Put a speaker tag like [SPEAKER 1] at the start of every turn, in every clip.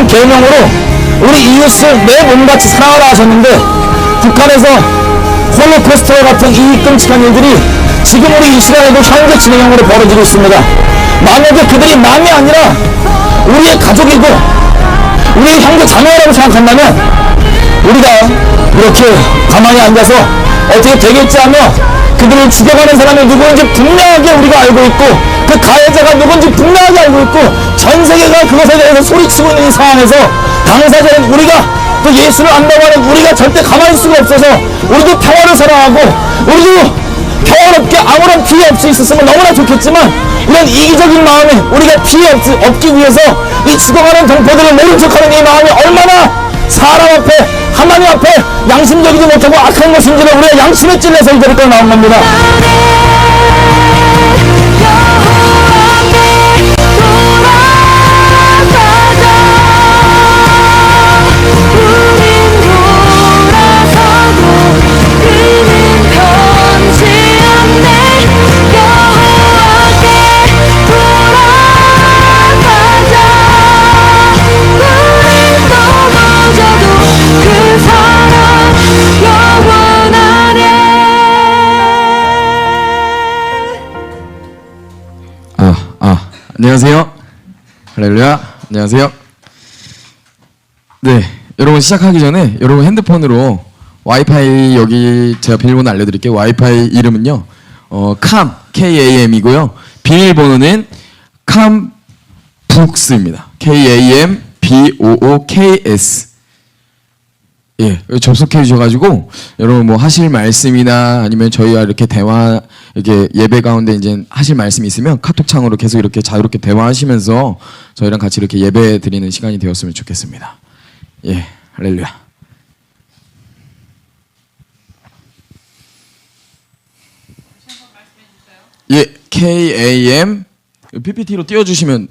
[SPEAKER 1] 그 계명으로 우리 이웃을 내 몸같이 사랑하라 하셨는데, 북한에서 홀로코스트와 같은 이 끔찍한 일들이 지금 우리 이 시간에도 현재 진행형으로 벌어지고 있습니다. 만약에 그들이 남이 아니라 우리의 가족이고 우리의 형제 자매라고 생각한다면 우리가 이렇게 가만히 앉아서 어떻게 되겠지 하며 그들을 죽여가는 사람이 누구인지 분명하게 우리가 알고 있고, 그 가해자가 누군지 분명하게 알고 있고, 전 세계가 그것에 대해서 소리치고 있는 이 상황에서 당사자인 우리가, 또 예수를 안다고 하는 우리가 절대 가만히 있을 수가 없어서 우리도 평화를 사랑하고 우리도 평화롭게 아무런 피해 없이 있었으면 너무나 좋겠지만, 이런 이기적인 마음에 우리가 피해 없기 위해서 이 죽어가는 동포들을 모른 척하는 이 마음이 얼마나 사람 앞에, 하나님 앞에 양심적이지 못하고 악한 것인지를 우리가 양심에 찔려서 이 자리까지 나온 겁니다.
[SPEAKER 2] 안녕하세요. 할렐루야. 안녕하세요. 네, 여러분 시작하기 전에 여러분 핸드폰으로 와이파이, 여기 제가 비밀번호 알려드릴게요. 와이파이 이름은요, KAM이고요. 비밀번호는 CAMBOOKS입니다. KAMBOOKS. 예, 접속해 주셔가지고 여러분 뭐 하실 말씀이나 아니면 저희와 이렇게 대화, 이렇게 예배 가운데 이제 하실 말씀이 있으면 카톡창으로 계속 이렇게 자유롭게 대화하시면서 저희랑 같이 이렇게 예배 드리는 시간이 되었으면 좋겠습니다. 예, 할렐루야. 예, KAM PPT로 띄워주시면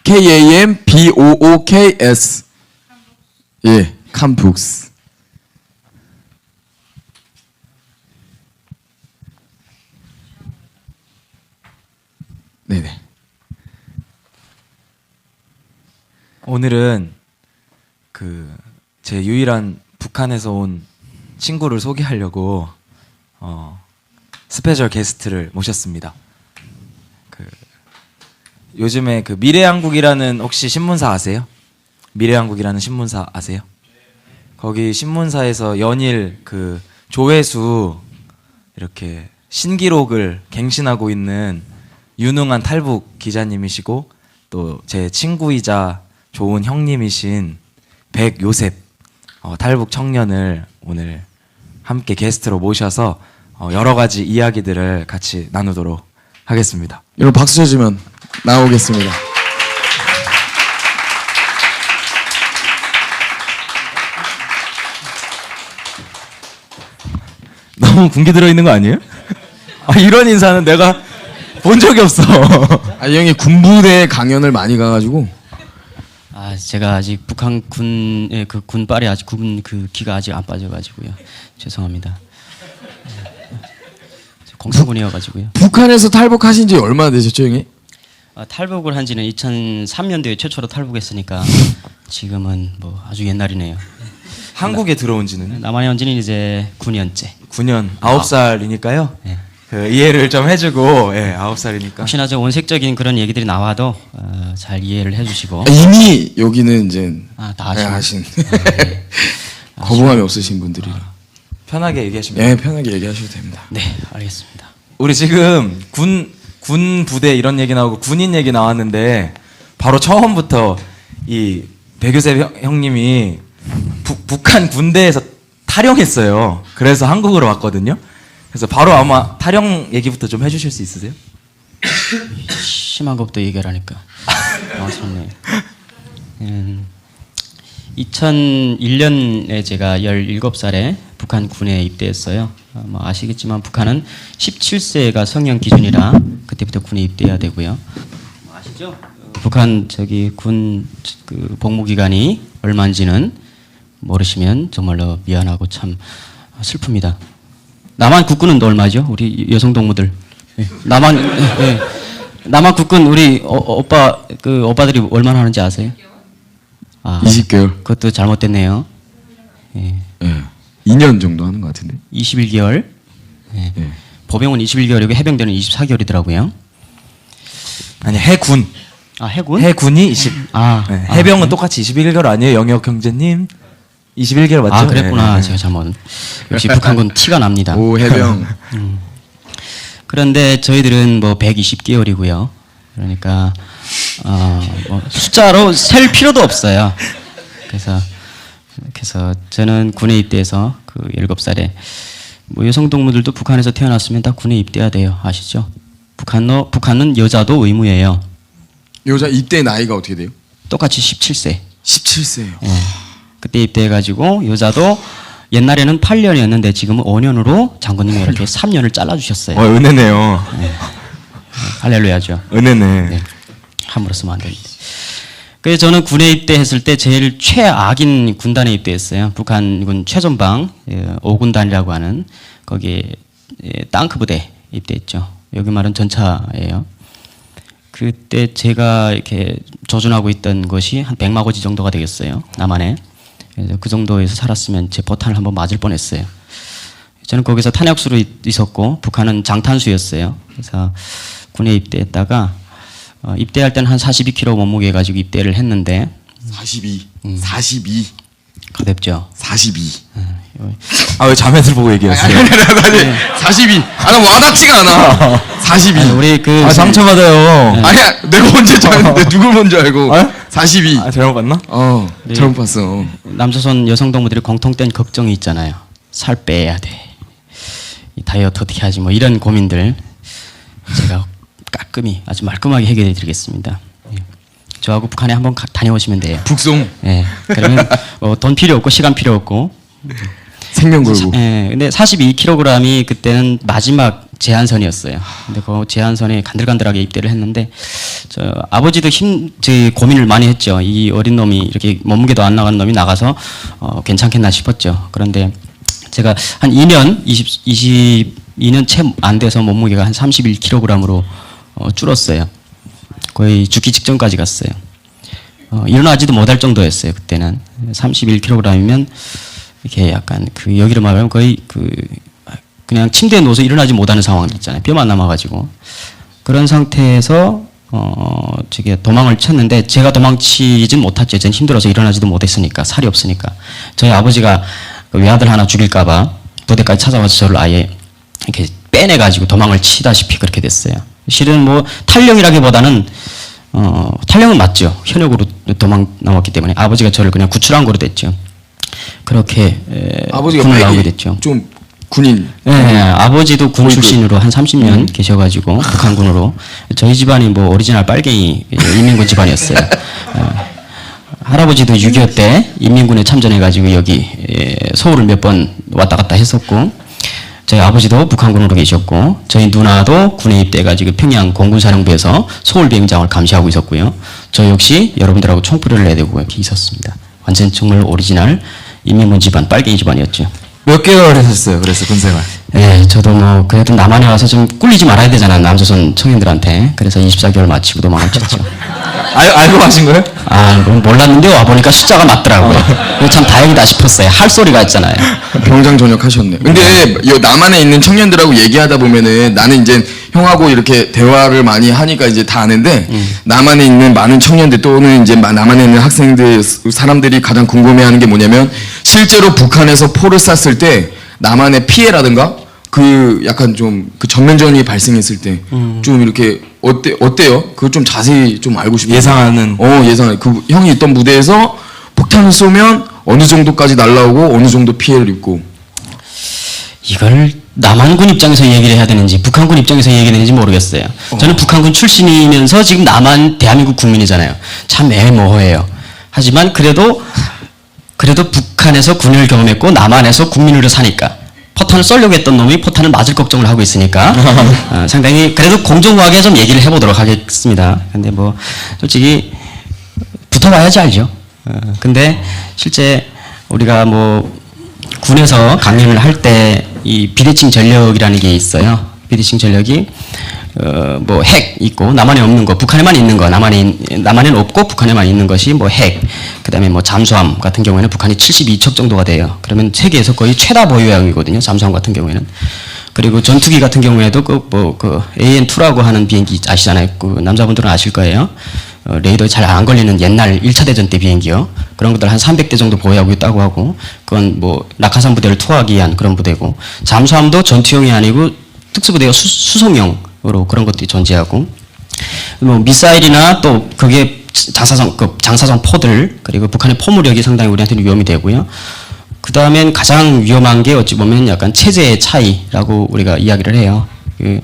[SPEAKER 2] KAMBOOKS. 예. CAMBOOKS. 네네.
[SPEAKER 3] 오늘은 제 유일한 북한에서 온 친구를 소개하려고 스페셜 게스트를 모셨습니다. 요즘에 미래한국이라는 혹시 신문사 아세요? 미래한국이라는 신문사 아세요? 거기 신문사에서 연일 조회수 이렇게 신기록을 갱신하고 있는 유능한 탈북 기자님이시고, 또 제 친구이자 좋은 형님이신 백요셉 탈북 청년을 오늘 함께 게스트로 모셔서 여러 가지 이야기들을 같이 나누도록 하겠습니다.
[SPEAKER 2] 여러분 박수 쳐주면 나오겠습니다.
[SPEAKER 3] 너무 군기 들어있는 거 아니에요? 이런 인사는 내가 본 적이 없어.
[SPEAKER 2] 이 형이 군부대 강연을 많이 가가지고.
[SPEAKER 4] 제가 아직 북한 군의 군빨이 아직 기가 아직 안 빠져가지고요. 죄송합니다. 공사군이어가지고요.
[SPEAKER 2] 북한에서 탈북하신 지 얼마나 되셨죠, 형이?
[SPEAKER 4] 탈북을 한 지는 2003년도에 최초로 탈북했으니까 지금은 뭐 아주 옛날이네요.
[SPEAKER 3] 한국에 들어온 지는?
[SPEAKER 4] 남한에 온 지는 이제 9년째.
[SPEAKER 3] 9년, 9살이니까요.
[SPEAKER 4] 네.
[SPEAKER 3] 이해를 좀 해주고, 9살이니까.
[SPEAKER 4] 혹시나 저 원색적인 그런 얘기들이 나와도 잘 이해를 해주시고.
[SPEAKER 2] 이미 여기는 이제
[SPEAKER 4] 다
[SPEAKER 2] 하신 거부감이 없으신 분들이라
[SPEAKER 3] 편하게 얘기하시면
[SPEAKER 2] 돼요. 편하게 얘기하셔도 됩니다.
[SPEAKER 4] 네, 알겠습니다.
[SPEAKER 3] 우리 지금 군 부대 이런 얘기 나오고 군인 얘기 나왔는데, 바로 처음부터 이 백요셉 형님이 북한 군대에서 탈영했어요. 그래서 한국으로 왔거든요. 그래서 바로 아마 탈영 얘기부터 좀 해주실 수 있으세요?
[SPEAKER 4] 심한 것부터 얘기하라니까. 당황스럽네요. 2001년에 제가 17살에 북한 군에 입대했어요. 아시겠지만 북한은 17세가 성년 기준이라 그때부터 군에 입대해야 되고요. 아시죠? 북한 군 복무 기간이 얼마인지는 모르시면 정말로 미안하고 참 슬픕니다. 남한 국군은 얼마죠? 우리 여성 동무들. 남한 국군 우리 오빠들이 얼마나 하는지 아세요? 아,
[SPEAKER 2] 20개월.
[SPEAKER 4] 그것도 잘못됐네요. 예.
[SPEAKER 2] 예. 2년 정도 하는 것 같은데.
[SPEAKER 4] 21개월. 예.
[SPEAKER 2] 예.
[SPEAKER 4] 보병은 21개월이고 해병대는 24개월이더라고요.
[SPEAKER 3] 아니 해군.
[SPEAKER 4] 아, 해군?
[SPEAKER 3] 해군이 20.
[SPEAKER 4] 아,
[SPEAKER 3] 네, 해병은 똑같이 21개월 아니에요, 영역 형제님? 21개월 맞죠?
[SPEAKER 4] 아, 그랬구나.
[SPEAKER 3] 네.
[SPEAKER 4] 제가 잘못. 역시 북한군 티가 납니다.
[SPEAKER 2] 오 해병.
[SPEAKER 4] 그런데 저희들은 뭐 120개월이고요. 그러니까 뭐 숫자로 셀 필요도 없어요. 그래서 저는 군에 입대해서 그 7살에 뭐 여성 동무들도 북한에서 태어났으면 다 군에 입대해야 돼요. 아시죠? 북한은 여자도 의무예요.
[SPEAKER 2] 여자 입대 나이가 어떻게 돼요?
[SPEAKER 4] 똑같이 17세.
[SPEAKER 2] 17세요.
[SPEAKER 4] 그때 입대해가지고 여자도 옛날에는 8년이었는데 지금은 5년으로 장군님이 이렇게 3년을 잘라주셨어요.
[SPEAKER 3] 은혜네요.
[SPEAKER 4] 할렐루야죠.
[SPEAKER 3] 은혜네.
[SPEAKER 4] 네. 함부로 쓰면 안 됩니다. 그래서 저는 군에 입대했을 때 제일 최악인 군단에 입대했어요. 북한군 최전방 5군단이라고 하는 거기에 땅크 부대 입대했죠. 여기 말은 전차예요. 그때 제가 이렇게 조준하고 있던 것이 한 100마고지 정도가 되겠어요. 남한에. 그래서 그 정도에서 살았으면 제 포탄을 한번 맞을 뻔했어요. 저는 거기서 탄약수로 있었고 북한은 장탄수였어요. 그래서 군에 입대했다가 입대할 때는 한 42kg 몸무게 가지고 입대를 했는데
[SPEAKER 2] 42. 42.
[SPEAKER 4] 가볍죠.
[SPEAKER 2] 42.
[SPEAKER 3] 아, 왜 자매들 보고 얘기하세요?
[SPEAKER 2] 아니 42. 아, 나 와닿지가 않아. 42.
[SPEAKER 4] 아니, 우리 그
[SPEAKER 3] 아, 상처받아요.
[SPEAKER 2] 아니야, 내가 먼저 줬는데 누굴 먼저 알고?
[SPEAKER 3] 어?
[SPEAKER 2] 42.
[SPEAKER 3] 아, 잘못 봤나?
[SPEAKER 4] 네.
[SPEAKER 2] 잘못 봤어.
[SPEAKER 4] 남조선 여성 동무들이 공통된 걱정이 있잖아요. 살 빼야 돼. 이 다이어트 어떻게 하지? 뭐 이런 고민들 제가 깔끔히 아주 말끔하게 해결해 드리겠습니다. 예. 저하고 북한에 한번 다녀오시면 돼요.
[SPEAKER 2] 북송
[SPEAKER 4] 예. 그러면 돈 필요 없고 시간 필요 없고.
[SPEAKER 2] 생명 걸고.
[SPEAKER 4] 예. 근데 42kg이 그때는 마지막 제한선이었어요. 근데 그 제한선에 간들간들하게 입대를 했는데 저 아버지도 고민을 많이 했죠. 이 어린 놈이 이렇게 몸무게도 안 나간 놈이 나가서 괜찮겠나 싶었죠. 그런데 제가 한 22년 채 안 돼서 몸무게가 한 31kg으로 줄었어요. 거의 죽기 직전까지 갔어요. 일어나지도 못할 정도였어요. 그때는 31kg이면 이렇게 약간 그 여기로 말하면 거의 그냥 침대에 누워서 일어나지 못하는 상황들 있잖아요. 뼈만 남아가지고 그런 상태에서 저게 도망을 쳤는데 제가 도망치진 못했죠. 전 힘들어서 일어나지도 못했으니까 살이 없으니까 저희 아버지가 외아들 하나 죽일까봐 부대까지 찾아와서 저를 아예 이렇게 빼내가지고 도망을 치다시피 그렇게 됐어요. 실은 뭐 탈령이라기보다는 탈령은 맞죠. 현역으로 도망 나왔기 때문에 아버지가 저를 그냥 구출한 거로 됐죠. 그렇게
[SPEAKER 2] 아버지가
[SPEAKER 4] 군을 나오게
[SPEAKER 2] 빨리
[SPEAKER 4] 됐죠.
[SPEAKER 2] 좀 군인.
[SPEAKER 4] 네, 아버지도 군 출신으로 한 30년 계셔가지고 북한군으로 저희 집안이 뭐 오리지널 빨갱이 인민군 집안이었어요. 할아버지도 6.25 때 인민군에 참전해가지고 여기 서울을 몇 번 왔다 갔다 했었고 저희 아버지도 북한군으로 계셨고 저희 누나도 군에 입대해가지고 평양 공군사령부에서 서울 비행장을 감시하고 있었고요. 저 역시 여러분들하고 총부를 내대고 이렇게 있었습니다. 완전 정말 오리지널 인민군 집안 빨갱이 집안이었죠.
[SPEAKER 3] 몇 개월 하셨어요? 그래서 군생활.
[SPEAKER 4] 네, 저도 뭐 그래도 남한에 와서 좀 꿀리지 말아야 되잖아 남조선 청년들한테. 그래서 24개월 마치고 도망을 쳤죠.
[SPEAKER 3] 알고 하신 거예요?
[SPEAKER 4] 아, 그건 몰랐는데 와 보니까 숫자가 맞더라고요. 그거 참 다행이다 싶었어요. 할 소리가 있잖아요.
[SPEAKER 2] 병장 전역하셨네. 근데 남한에 있는 청년들하고 얘기하다 보면은 나는 이제 형하고 이렇게 대화를 많이 하니까 이제 다 아는데 남한에 있는 많은 청년들 또는 이제 남한에 있는 학생들 사람들이 가장 궁금해하는 게 뭐냐면 실제로 북한에서 포를 쐈을 때 남한의 피해라든가 그 약간 좀 그 전면전이 발생했을 때 좀 이렇게 어때요? 그걸 좀 자세히 좀 알고 싶어요.
[SPEAKER 3] 예상하는.
[SPEAKER 2] 예상해. 그 형이 있던 무대에서 폭탄을 쏘면 어느 정도까지 날라오고 어느 정도 피해를 입고.
[SPEAKER 4] 이걸 남한군 입장에서 얘기를 해야 되는지 북한군 입장에서 얘기해야 되는지 모르겠어요. 저는 북한군 출신이면서 지금 남한 대한민국 국민이잖아요. 참 애매모호해요. 하지만 그래도 북한에서 군인을 경험했고 남한에서 국민으로 사니까 포탄을 쏘려고 했던 놈이 포탄을 맞을 걱정을 하고 있으니까 상당히 그래도 공정하게 좀 얘기를 해보도록 하겠습니다. 근데 뭐 솔직히 붙어봐야지 알죠. 근데 실제 우리가 뭐 군에서 강연을 할 때 이 비대칭 전력이라는 게 있어요. 비대칭 전력이 뭐 핵 있고 남한에 없는 거, 북한에만 있는 거, 남한에는 없고 북한에만 있는 것이 뭐 핵, 그다음에 뭐 잠수함 같은 경우에는 북한이 72척 정도가 돼요. 그러면 세계에서 거의 최다 보유량이거든요. 잠수함 같은 경우에는. 그리고 전투기 같은 경우에도 그 AN2라고 하는 비행기 아시잖아요. 그 남자분들은 아실 거예요. 레이더에 잘 안 걸리는 옛날 1차 대전 때 비행기요. 그런 것들 한 300대 정도 보유하고 있다고 하고, 그건 뭐 낙하산 부대를 투하하기 위한 그런 부대고, 잠수함도 전투용이 아니고 특수부대가 수송용으로 그런 것들이 존재하고, 뭐 미사일이나 또 그게 장사정 포들, 그리고 북한의 포무력이 상당히 우리한테는 위험이 되고요. 그 다음엔 가장 위험한 게 어찌 보면 약간 체제의 차이라고 우리가 이야기를 해요. 그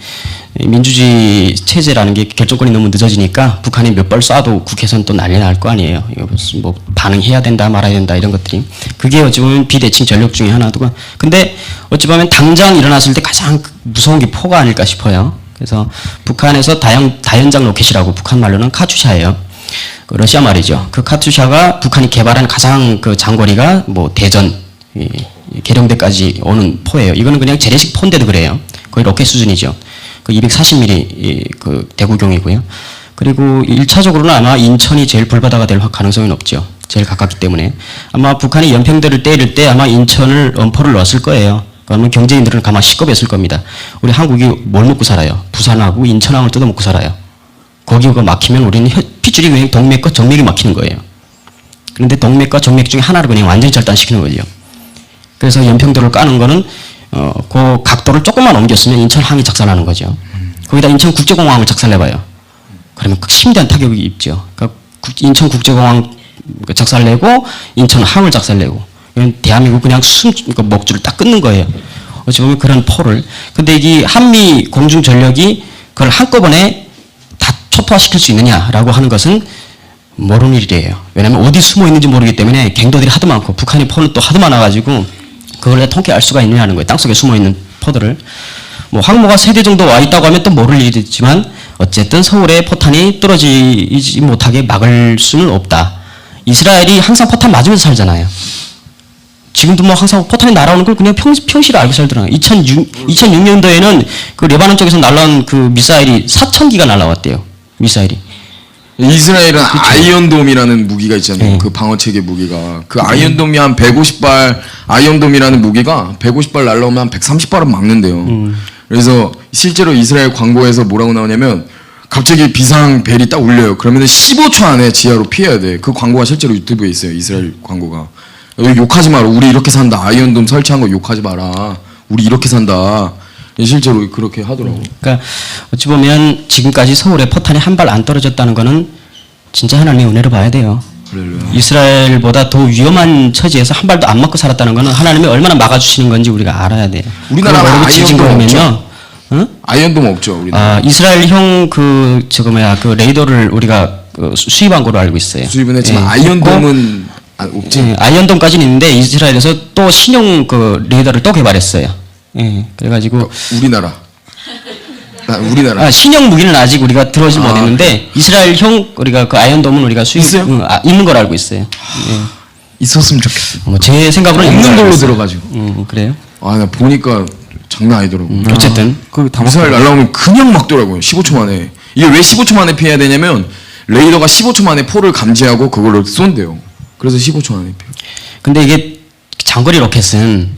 [SPEAKER 4] 민주주의 체제라는 게 결정권이 너무 늦어지니까 북한이 몇 발 쏴도 국회에서는 또 난리 날 거 아니에요. 이거 무슨 뭐 반응해야 된다 말아야 된다 이런 것들이. 그게 어찌 보면 비대칭 전력 중에 하나도. 근데 어찌 보면 당장 일어났을 때 가장 무서운 게 포가 아닐까 싶어요. 그래서 북한에서 다연장 로켓이라고 북한 말로는 카투샤예요. 그 러시아 말이죠. 그 카투샤가 북한이 개발한 가장 그 장거리가 뭐 대전 계룡대까지 오는 포예요. 이거는 그냥 재래식 포인데도 그래요. 거의 로켓 수준이죠. 그 240mm 그 대구경이고요. 그리고 1차적으로는 아마 인천이 제일 불바다가 될 가능성이 높죠. 제일 가깝기 때문에. 아마 북한이 연평도를 때릴 때 아마 인천을 엄포를 넣었을 거예요. 그러면 경제인들은 가만 시겁했을 겁니다. 우리 한국이 뭘 먹고 살아요? 부산하고 인천항을 뜯어먹고 살아요. 거기가 막히면 우리는 핏줄이 그냥 동맥과 정맥이 막히는 거예요. 그런데 동맥과 정맥 중에 하나를 그냥 완전히 절단시키는 거죠. 그래서 연평도를 까는 거는 그 각도를 조금만 옮겼으면 인천항이 작살나는 거죠. 거기다 인천국제공항을 작살내봐요. 그러면 심대한 타격이 입죠. 그러니까 인천국제공항 작살내고 인천항을 작살내고, 대한민국 그냥 그러니까 목줄을 딱 끊는 거예요. 어찌 보면 그런 포를. 근데 이 한미 공중전력이 그걸 한꺼번에 다 초토화시킬 수 있느냐라고 하는 것은 모르는 일이에요. 왜냐하면 어디 숨어 있는지 모르기 때문에 갱도들이 하도 많고 북한의 포는 또 하도 많아가지고 그걸 통계할 수가 있느냐는 거예요. 땅속에 숨어 있는 포들을. 뭐 항모가 3대 정도 와 있다고 하면 또 모를 일이지만 어쨌든 서울에 포탄이 떨어지지 못하게 막을 수는 없다. 이스라엘이 항상 포탄 맞으면서 살잖아요. 지금도 뭐 항상 포탄이 날아오는 걸 그냥 평시로 알고 살더라고요. 2006년도에는 그 레바논 쪽에서 날라온 그 미사일이 4,000기가 날아왔대요. 미사일이.
[SPEAKER 2] 이스라엘은 아이언돔이라는 무기가 있잖아요.
[SPEAKER 4] 네.
[SPEAKER 2] 그 방어체계 무기가. 그 아이언돔이 한 150발, 아이언돔이라는 무기가 150발 날라오면 한 130발은 막는데요. 그래서 실제로 이스라엘 광고에서 뭐라고 나오냐면 갑자기 비상 벨이 딱 울려요. 그러면 15초 안에 지하로 피해야 돼. 그 광고가 실제로 유튜브에 있어요. 이스라엘 광고가. 욕하지 마라. 우리 이렇게 산다. 아이언돔 설치한 거 욕하지 마라. 우리 이렇게 산다. 실제로 그렇게 하더라고요.
[SPEAKER 4] 그러니까 어찌 보면 지금까지 서울에 포탄이 한 발 안 떨어졌다는 거는 진짜 하나님의 은혜로 봐야 돼요.
[SPEAKER 2] 할렐루야.
[SPEAKER 4] 이스라엘보다 더 위험한 처지에서 한 발도 안 맞고 살았다는 거는 하나님이 얼마나 막아주시는 건지 우리가 알아야 돼요.
[SPEAKER 2] 우리나라가 아이언돔 없죠?
[SPEAKER 4] 응?
[SPEAKER 2] 아이언돔 없죠. 우리나라.
[SPEAKER 4] 이스라엘형 그 레이더를 우리가 수입한 걸로 알고 있어요.
[SPEAKER 2] 수입은 했지만
[SPEAKER 4] 예,
[SPEAKER 2] 아이언돔은 없지.
[SPEAKER 4] 예, 아이언돔까지는 있는데 이스라엘에서 또 신형 그 레이더를 또 개발했어요. 예, 그래가지고
[SPEAKER 2] 우리나라. 우리나라.
[SPEAKER 4] 신형 무기는 아직 우리가 들어오지 못했는데 이스라엘형 우리가 그 아이언돔은 우리가 수입
[SPEAKER 2] 있어요?
[SPEAKER 4] 있는 걸 알고 있어요.
[SPEAKER 2] 있었으면 좋겠어.
[SPEAKER 4] 뭐 제 생각으로는
[SPEAKER 2] 없는 걸로 들어가지고.
[SPEAKER 4] 그래요?
[SPEAKER 2] 나 보니까 장난 아니더라고.
[SPEAKER 4] 어쨌든
[SPEAKER 3] 그
[SPEAKER 2] 미사일 날라오면 그냥 막더라고요. 15초 만에. 이게 왜 15초 만에 피해야 되냐면 레이더가 15초 만에 포를 감지하고 그걸로 쏜대요. 그래서 15초 안에 피해요.
[SPEAKER 4] 근데 이게 장거리 로켓은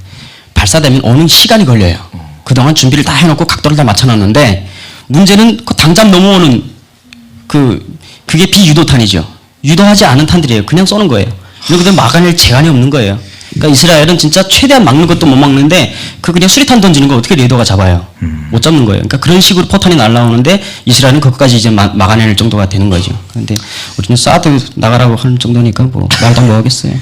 [SPEAKER 4] 발사되면 오는 시간이 걸려요. 그동안 준비를 다 해놓고 각도를 다 맞춰놨는데 문제는 그 당장 넘어오는 그게 비유도탄이죠. 유도하지 않은 탄들이에요. 그냥 쏘는 거예요. 이렇게 막아낼 재간이 없는 거예요. 그러니까 이스라엘은 진짜 최대한 막는 것도 못 막는데 그냥 수리탄 던지는 거 어떻게 레이더가 잡아요? 못 잡는 거예요. 그러니까 그런 식으로 포탄이 날라오는데 이스라엘은 그것까지 이제 막아낼 정도가 되는 거죠. 그런데 우리는 사드 나가라고 하는 정도니까 뭐 말도 뭐 하겠어요.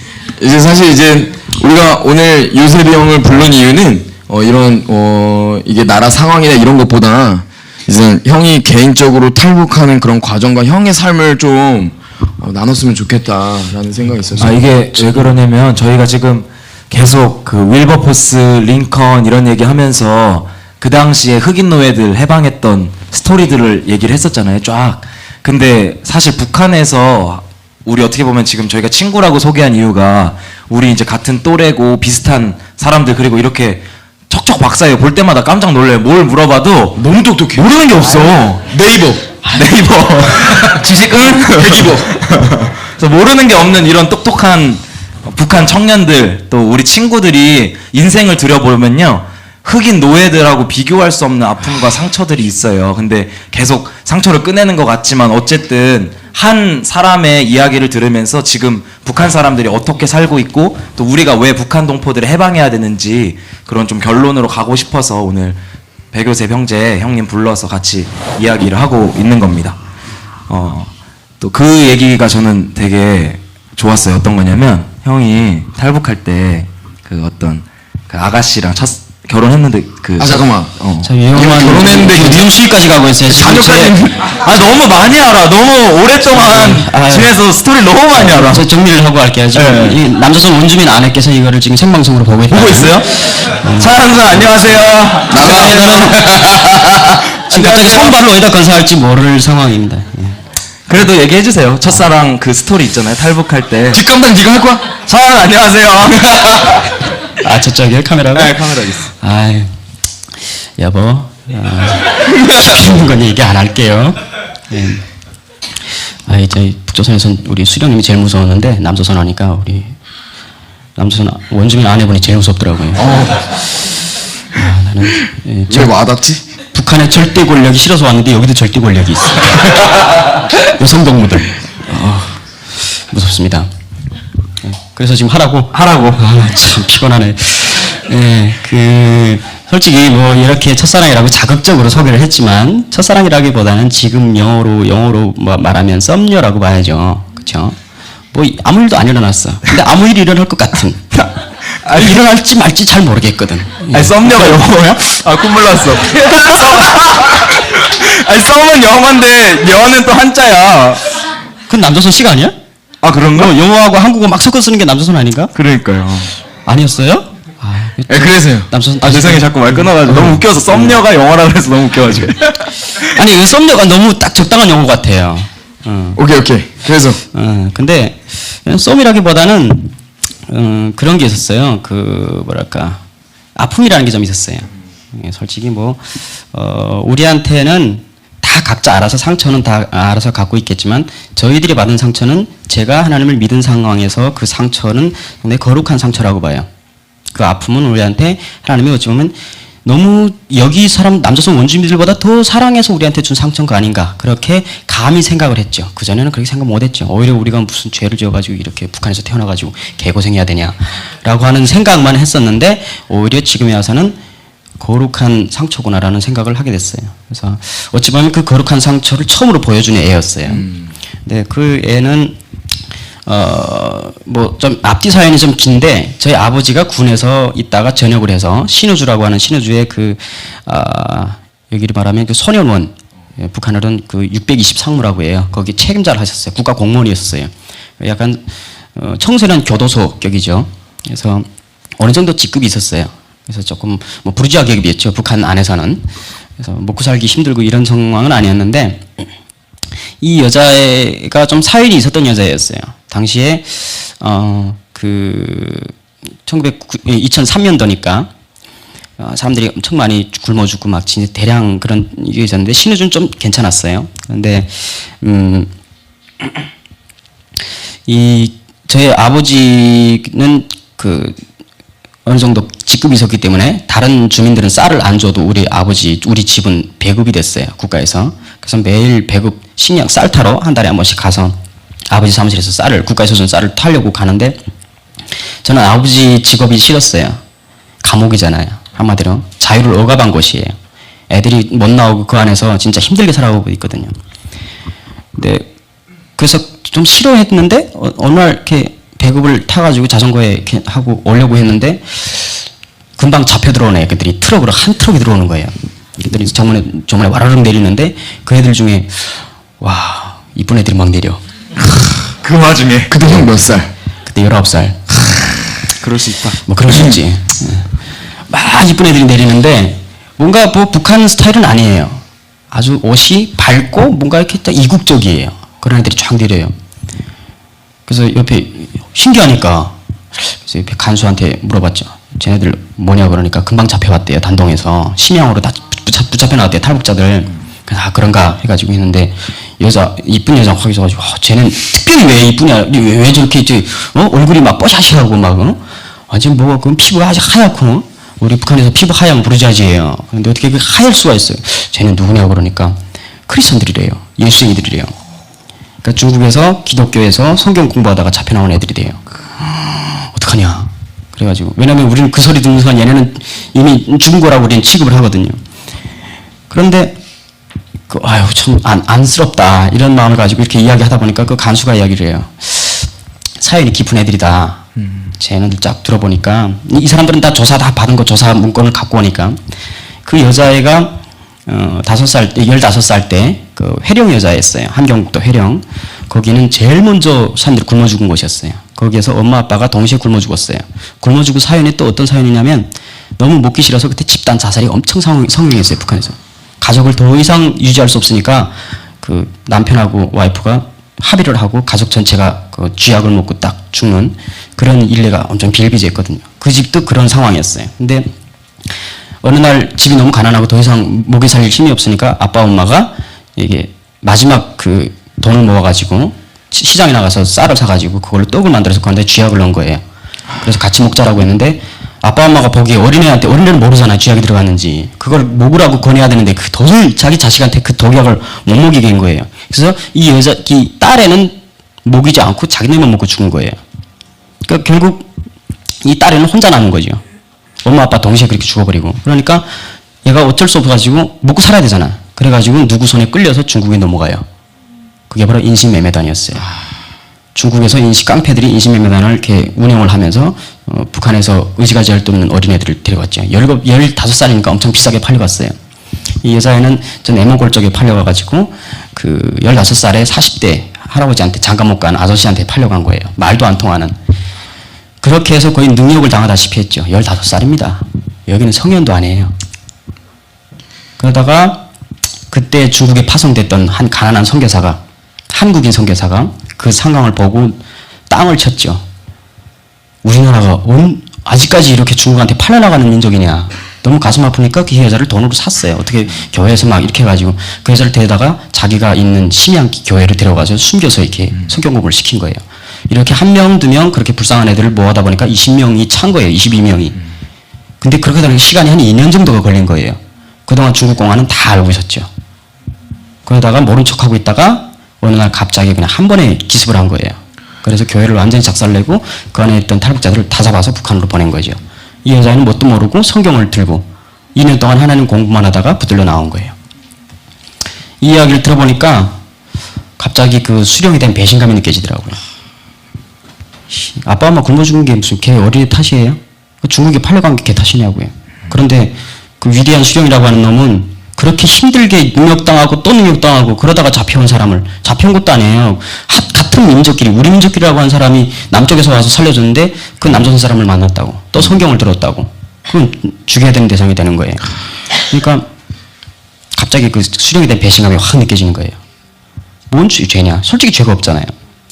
[SPEAKER 2] 이제 사실 이제 우리가 오늘 요셉이 형을 부른 이유는 이런 이게 나라 상황이나 이런 것보다 이제 형이 개인적으로 탈북하는 그런 과정과 형의 삶을 좀 나눴으면 좋겠다라는 생각이 있었어요.
[SPEAKER 3] 이게 왜 그러냐면 저희가 지금 계속 그 윌버포스, 링컨 이런 얘기 하면서 그 당시에 흑인 노예들 해방했던 스토리들을 얘기를 했었잖아요. 쫙. 근데 사실 북한에서 우리 어떻게 보면 지금 저희가 친구라고 소개한 이유가 우리 이제 같은 또래고 비슷한 사람들 그리고 이렇게 척척 박사예요. 볼 때마다 깜짝 놀래요. 뭘 물어봐도
[SPEAKER 2] 너무 똑똑해.
[SPEAKER 3] 모르는 게 없어.
[SPEAKER 2] 네이버.
[SPEAKER 3] 네이버. 지식은
[SPEAKER 2] 대기보.
[SPEAKER 3] 그래서 모르는 게 없는 이런 똑똑한 북한 청년들, 또 우리 친구들이 인생을 들여보면요, 흑인 노예들하고 비교할 수 없는 아픔과 상처들이 있어요. 근데 계속 상처를 꺼내는 것 같지만 어쨌든 한 사람의 이야기를 들으면서 지금 북한 사람들이 어떻게 살고 있고 또 우리가 왜 북한 동포들을 해방해야 되는지 그런 좀 결론으로 가고 싶어서 오늘 백요셉 형제 형님 불러서 같이 이야기를 하고 있는 겁니다. 또 그 얘기가 저는 되게 좋았어요. 어떤 거냐면 형이 탈북할 때 그 어떤 그 아가씨랑 결혼했는데 그
[SPEAKER 2] 잠깐만.
[SPEAKER 4] 저 유용한
[SPEAKER 2] 결혼했는데
[SPEAKER 4] 미용 수위까지 가고 있어요. 지금
[SPEAKER 2] 자녀까지.
[SPEAKER 3] 너무 많이 알아. 너무 오랫동안 지내서 스토리 너무 많이 알아.
[SPEAKER 4] 저 정리를 하고 할게요. 지금
[SPEAKER 3] 네.
[SPEAKER 4] 이 남조선 원주민 아내께서 이거를 지금 생방송으로 보고 있다.
[SPEAKER 3] 보고 있어요? 차한선 안녕하세요.
[SPEAKER 4] 지금 갑자기 선발을 어디다 건사할지 모를 상황입니다. 예.
[SPEAKER 3] 그래도 얘기해 주세요. 첫사랑 그 스토리 있잖아요. 탈북할 때.
[SPEAKER 2] 뒷감당 네가 할 거야?
[SPEAKER 3] 차한 안녕하세요.
[SPEAKER 4] 아 저쪽에 카메라가?
[SPEAKER 3] 네, 카메라 있어.
[SPEAKER 4] 아이 여보 시키는 건 얘기 안 할게요. 예. 아이 저희 북조선에선 우리 수령님이 제일 무서웠는데 남조선 하니까 우리 남조선 원주민 아내분이 제일 무섭더라고요. 나는 예,
[SPEAKER 2] 왜 와닿지?
[SPEAKER 4] 북한의 절대 권력이 싫어서 왔는데 여기도 절대 권력이 있어. 여성 동무들 무섭습니다. 예, 그래서 지금 하라고. 참 피곤하네. 예, 솔직히 뭐 이렇게 첫사랑이라고 자극적으로 소개를 했지만 첫사랑이라기보다는 지금 영어로 뭐 말하면 썸녀라고 봐야죠. 그렇죠? 뭐 아무 일도 안 일어났어. 근데 아무 일이 일어날 것 같은. 일어날지 말지 잘 모르겠거든.
[SPEAKER 3] 아니 썸녀가 영어야? 아 콧물 났어. 아니 썸은 영어인데 녀는 또 한자야.
[SPEAKER 4] 그건 남조선 시가 아니야?
[SPEAKER 3] 아 그런가?
[SPEAKER 4] 영어하고 한국어 막 섞어 쓰는 게 남조선 아닌가?
[SPEAKER 3] 그러니까요.
[SPEAKER 4] 아니었어요?
[SPEAKER 2] 그래서요.
[SPEAKER 4] 남조선
[SPEAKER 3] 죄송해요. 자꾸 말 끊어가지고 너무 웃겨서 썸녀가 영어라 그래서 너무 웃겨가지고.
[SPEAKER 4] 아니 그 썸녀가 너무 딱 적당한 영어 같아요.
[SPEAKER 2] 오케이. 그래서
[SPEAKER 4] 근데 썸이라기보다는 그런 게 있었어요. 그 뭐랄까 아픔이라는 게 좀 있었어요. 솔직히 뭐 우리한테는 다 각자 알아서 상처는 다 알아서 갖고 있겠지만 저희들이 받은 상처는 제가 하나님을 믿은 상황에서 그 상처는 굉장히 거룩한 상처라고 봐요. 그 아픔은 우리한테 하나님이 어찌 보면 너무 여기 사람 남조선 원주민들보다 더 사랑해서 우리한테 준 상처인 거 아닌가 그렇게 감히 생각을 했죠. 그전에는 그렇게 생각 못했죠. 오히려 우리가 무슨 죄를 지어가지고 이렇게 북한에서 태어나가지고 개고생해야 되냐라고 하는 생각만 했었는데 오히려 지금에 와서는 거룩한 상처구나라는 생각을 하게 됐어요. 그래서 어찌 보면 그 거룩한 상처를 처음으로 보여준 애였어요. 근데 그 애는 뭐 좀 앞뒤 사연이 좀 긴데 저희 아버지가 군에서 있다가 전역을 해서 신우주라고 하는 신우주의 여기를 말하면 그 소년원 북한어로는 그 620상무라고 해요. 거기 책임자를 하셨어요. 국가 공무원이었어요. 약간 청소년 교도소 격이죠. 그래서 어느 정도 직급이 있었어요. 그래서 조금 뭐 부르주아 계급이었죠. 북한 안에서는. 그래서 먹고 살기 힘들고 이런 상황은 아니었는데 이 여자애가 좀 사연이 있었던 여자였어요. 당시에 2003년도니까 사람들이 엄청 많이 굶어 죽고 막 진짜 대량 그런 일이 있었는데 신우주는 좀 괜찮았어요. 그런데 저희 아버지는 어느 정도 직급이 있었기 때문에 다른 주민들은 쌀을 안 줘도 우리 집은 배급이 됐어요. 국가에서. 그래서 매일 배급 식량 쌀 타러 한 달에 한 번씩 가서 아버지 사무실에서 국가에서 준 쌀을 타려고 가는데 저는 아버지 직업이 싫었어요. 감옥이잖아요. 한마디로 자유를 억압한 곳이에요. 애들이 못 나오고 그 안에서 진짜 힘들게 살아오고 있거든요. 근데 그래서 좀 싫어했는데 어느 날 이렇게 배급을 타가지고 자전거에 이렇게 하고 오려고 했는데 금방 잡혀 들어오는 애들이 트럭으로 한 트럭이 들어오는 거예요. 애들이 저번에 와라락 내리는데 그 애들 중에 와 이쁜 애들이 막 내려.
[SPEAKER 3] 그 와중에
[SPEAKER 2] 그때 형 몇 살?
[SPEAKER 4] 그때 19살.
[SPEAKER 3] 그럴 수 있다.
[SPEAKER 4] 뭐 그럴 수 있지. 막 이쁜 애들이 내리는데 뭔가 뭐 북한 스타일은 아니에요. 아주 옷이 밝고 뭔가 이렇게 딱 이국적이에요. 그런 애들이 쫙 내려요. 그래서 옆에 신기하니까 그래서 옆에 간수한테 물어봤죠. 쟤네들 뭐냐 그러니까 금방 잡혀왔대요. 단동에서 심양으로 다 붙잡혀 나왔대요. 탈북자들. 그래서 아 그런가 해가지고 했는데 이쁜 여자 확 있어가지고 쟤는 특별히 왜 이쁘냐 왜 저렇게 얼굴이 막 뽀샤시하고 막 완전 뭐가 그 피부가 아주 하얗고 우리 북한에서 피부 하얀 부르자지예요. 근데 어떻게 그 하얄 수가 있어요? 쟤는 누구냐 그러니까 크리스천들이래요. 예수쟁이들이래요. 그러니까 중국에서 기독교에서 성경 공부하다가 잡혀 나온 애들이래요. 어떡하냐? 그래가지고 왜냐면 우리는 그 소리 듣는 순간 얘네는 이미 죽은 거라고 우리는 취급을 하거든요. 그런데 아유 참 안쓰럽다 이런 마음을 가지고 이렇게 이야기하다 보니까 그 간수가 이야기를 해요. 사연이 깊은 애들이다. 쟤네들 쫙 들어보니까 이 사람들은 다 조사 다 받은 거 조사 문건을 갖고 오니까 그 여자애가 15살 때 그 회령 여자였어요. 함경북도 회령. 거기는 제일 먼저 사람들이 굶어 죽은 곳이었어요. 거기에서 엄마 아빠가 동시에 굶어 죽었어요. 굶어 죽은 사연이 또 어떤 사연이냐면 너무 먹기 싫어서 그때 집단 자살이 엄청 성행했어요. 북한에서. 가족을 더 이상 유지할 수 없으니까 그 남편하고 와이프가 합의를 하고 가족 전체가 그 쥐약을 먹고 딱 죽는 그런 일례가 엄청 비일비재했거든요. 그 집도 그런 상황이었어요. 근데 어느 날 집이 너무 가난하고 더 이상 먹이 살릴 힘이 없으니까 아빠 엄마가 이게 마지막 그 돈을 모아가지고 시장에 나가서 쌀을 사가지고 그걸로 떡을 만들어서 그런데 쥐약을 넣은 거예요. 그래서 같이 먹자라고 했는데 아빠 엄마가 보기에 어린애는 모르잖아요. 쥐약이 들어갔는지. 그걸 먹으라고 권해야 되는데 그 독을 자기 자식한테 그 독약을 못 먹이게 한 거예요. 그래서 이 딸애는 먹이지 않고 자기네만 먹고 죽은 거예요. 그러니까 결국 이 딸애는 혼자 남은 거죠. 엄마 아빠 동시에 그렇게 죽어버리고. 그러니까 얘가 어쩔 수 없어가지고 먹고 살아야 되잖아. 그래가지고 누구 손에 끌려서 중국에 넘어가요. 그게 바로 인신매매단이었어요. 중국에서 깡패들이 인신매매단을 이렇게 운영을 하면서 북한에서 의지가지할 데 없는 어린애들을 데려갔죠. 15살이니까 엄청 비싸게 팔려갔어요. 이 여자애는 전 애몽골 쪽에 팔려가가지고 그 15살에 40대 할아버지한테 장가 못 간 아저씨한테 팔려간 거예요. 말도 안 통하는. 그렇게 해서 거의 능욕을 당하다시피 했죠. 15살입니다. 여기는 성년도 아니에요. 그러다가 그때 중국에 파송됐던 한 가난한 선교사가 한국인 선교사가 그 상황을 보고 땅을 쳤죠. 우리나라가 아직까지 이렇게 중국한테 팔려나가는 민족이냐. 너무 가슴 아프니까 그 여자를 돈으로 샀어요. 어떻게 교회에서 막 이렇게 해가지고 그 여자를 데려다가 자기가 있는 심양 교회를 데려가서 숨겨서 이렇게 성경 공부를 시킨 거예요. 이렇게 한 명, 두 명 그렇게 불쌍한 애들을 모아다 보니까 20명이 찬 거예요. 22명이. 근데 그렇게 되는 시간이 한 2년 정도가 걸린 거예요. 그동안 중국 공안은 다 알고 있었죠. 그러다가 모른 척하고 있다가 어느 날 갑자기 그냥 한 번에 기습을 한 거예요. 그래서 교회를 완전히 작살내고 그 안에 있던 탈북자들을 다 잡아서 북한으로 보낸 거죠. 이 여자는 뭣도 모르고 성경을 들고 2년 동안 하나님 공부만 하다가 붙들려 나온 거예요. 이 이야기를 들어보니까 갑자기 그 수령에 대한 배신감이 느껴지더라고요. 아빠 엄마 굶어 죽은 게 무슨 걔 어린애 탓이에요? 중국에 팔려간 게 걔 탓이냐고요. 그런데 그 위대한 수령이라고 하는 놈은 그렇게 힘들게 능욕당하고 또 능욕당하고 그러다가 잡혀온 사람을 잡혀온 것도 아니에요. 같은 민족끼리 우리 민족끼리라고 하는 사람이 남쪽에서 와서 살려줬는데 그 남조선 사람을 만났다고 또 성경을 들었다고 그건 죽여야 되는 대상이 되는 거예요. 그러니까 갑자기 그 수령에 대한 배신감이 확 느껴지는 거예요. 뭔 죄냐? 솔직히 죄가 없잖아요.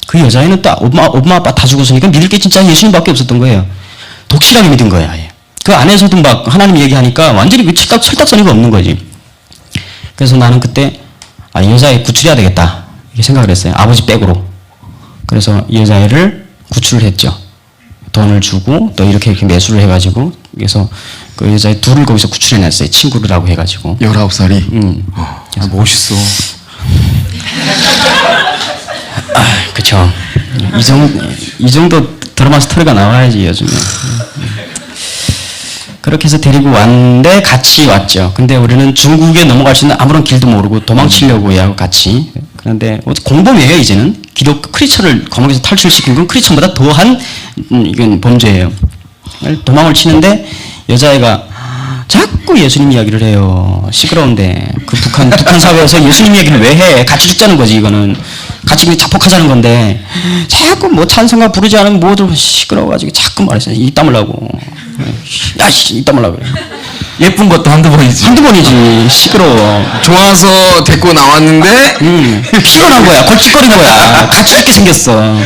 [SPEAKER 4] 그 여자애는 또 엄마 아빠 다 죽었으니까 믿을 게 진짜 예수님밖에 없었던 거예요. 독실하게 믿은 거예요. 아예. 그 안에서도 막 하나님 얘기하니까 완전히 그 철딱서니가 없는 거지. 그래서 나는 그때 이 여자애 구출해야 되겠다 이렇게 생각을 했어요. 아버지 백으로. 그래서 이 여자애를 구출을 했죠. 돈을 주고 또 이렇게 매수를 해가지고 그래서 그 여자애 둘을 거기서 구출해냈어요. 친구라고 해가지고.
[SPEAKER 2] 19살이? 멋있어.
[SPEAKER 4] 그쵸. 이 정도 드라마 스토리가 나와야지 요즘에. 그렇게 해서 데리고 왔는데 같이 왔죠. 근데 우리는 중국에 넘어갈 수 있는 아무런 길도 모르고 도망치려고 얘하고 같이. 그런데 공범이에요 이제는. 크리스천을 감옥에서 탈출시킨 건 크리스천보다 더한 이건 범죄예요. 도망을 치는데 여자애가 자꾸 예수님 이야기를 해요. 시끄러운데 그 북한 사회에서 예수님 이야기를 왜 해? 같이 죽자는 거지 이거는. 같이 그냥 자폭하자는 건데 자꾸 뭐 찬송가 부르지 않으면 뭐들 시끄러워가지고 자꾸 말했어요. 입 다물라고. 야씨 입 다물라고 그래.
[SPEAKER 2] 예쁜 것도 한두 번이지.
[SPEAKER 4] 한두 번이지. 시끄러워.
[SPEAKER 2] 좋아서 데리고 나왔는데
[SPEAKER 4] 피곤한 거야. 걸쭉거린 거야. 같이 죽게 생겼어.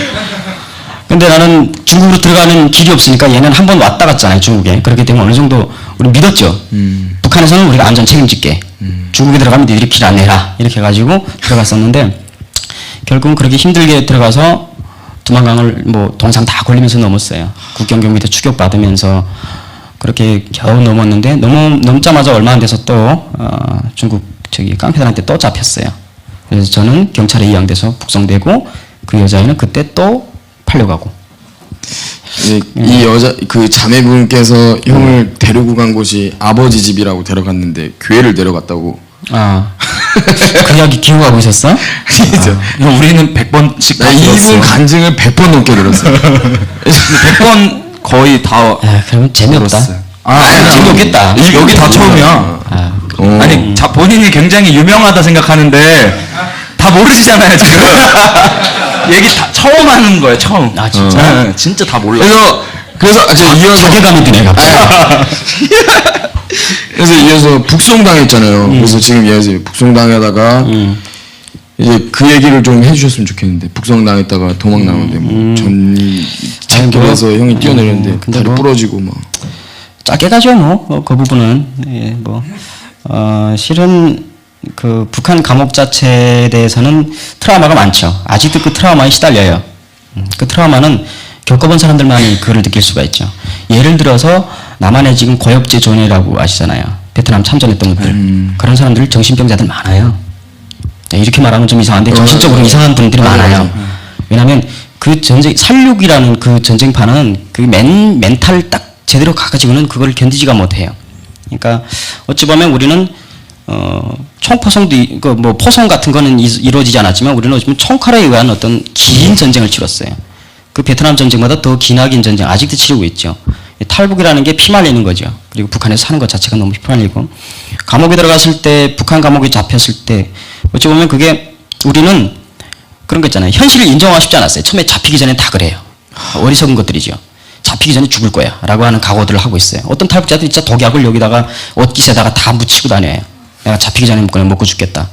[SPEAKER 4] 근데 나는 중국으로 들어가는 길이 없으니까 얘는 한 번 왔다 갔잖아요, 중국에. 그렇기 때문에 어느 정도 우리 믿었죠. 북한에서는 우리가 안전 책임질게. 중국에 들어가면 니들이 길 안 내라. 이렇게 해가지고 들어갔었는데 결국은 그렇게 힘들게 들어가서 두만강을 뭐 동상 다 걸리면서 넘었어요. 국경경비대 추격받으면서 그렇게 겨우 넘었는데 넘자마자 얼마 안 돼서 또 중국 저기 깡패들한테 또 잡혔어요. 그래서 저는 경찰에 이양돼서 북송되고 그 여자애는 그때 또 팔려가고.
[SPEAKER 2] 이 여자 그 자매분께서 형을 데리고 간 곳이 아버지 집이라고 데려갔는데 교회를 데려갔다고.
[SPEAKER 4] 그 이야기 기억하고 있었어?
[SPEAKER 3] 우리는 100번씩 다
[SPEAKER 2] 이분
[SPEAKER 3] 들었어.
[SPEAKER 2] 간증을 100번 넘게 들었어요.
[SPEAKER 3] 100번 거의 다
[SPEAKER 4] 그러면 재미없다.
[SPEAKER 3] 들었어요.
[SPEAKER 4] 재미없겠다.
[SPEAKER 3] 여기 다 처음이야. 아니 본인이 굉장히 유명하다 생각하는데 다 모르시잖아요 지금. 얘기 다 처음 하는 거예요 처음.
[SPEAKER 4] 아, 진짜?
[SPEAKER 3] 네, 진짜 다 몰라.
[SPEAKER 2] 그래서 제가 이어서
[SPEAKER 4] 자괴감이 드네 갑자기.
[SPEAKER 2] 그래서 이어서 북송당했잖아요. 그래서 지금 이어서 북송당하다가 이제 그 얘기를 좀 해주셨으면 좋겠는데 북송당했다가 도망 나오는데 뭐전 장길에서 형이 뛰어내렸는데
[SPEAKER 4] 근데
[SPEAKER 2] 다리
[SPEAKER 4] 뭐
[SPEAKER 2] 부러지고 막.
[SPEAKER 4] 짧게 가죠 뭐 그 부분은. 예, 실은 그 북한 감옥 자체에 대해서는 트라우마가 많죠. 아직도 그 트라우마에 시달려요. 그 트라우마는 겪어본 사람들만이 그걸 느낄 수가 있죠. 예를 들어서 남한에 지금 고엽제 존이라고 아시잖아요. 베트남 참전했던 분들. 그런 사람들 정신병자들 많아요. 이렇게 말하면 좀 이상한데 정신적으로 이상한 분들이 많아요. 왜냐하면 그 전쟁 살육이라는 그 전쟁판은 그 멘탈 딱 제대로 가가지고는 그걸 견디지가 못해요. 그러니까 어찌 보면 우리는 총포성도 뭐 포성 같은 거는 이루어지지 않았지만 우리는 어찌 보면 총칼에 의한 어떤 긴 전쟁을 치렀어요. 그 베트남 전쟁보다 더 기나긴 전쟁 아직도 치르고 있죠. 탈북이라는 게 피말리는 거죠. 그리고 북한에서 사는 것 자체가 너무 피말리고 감옥에 들어갔을 때 북한 감옥에 잡혔을 때 어찌 보면 그게 우리는 그런 거 있잖아요. 현실을 인정하고 싶지 않았어요. 처음에 잡히기 전에 다 그래요. 어리석은 것들이죠. 잡히기 전에 죽을 거야 라고 하는 각오들을 하고 있어요. 어떤 탈북자들이 진짜 독약을 여기다가 옷깃에다가 다 묻히고 다녀요. 내가 잡히기 전에 먹고 죽겠다.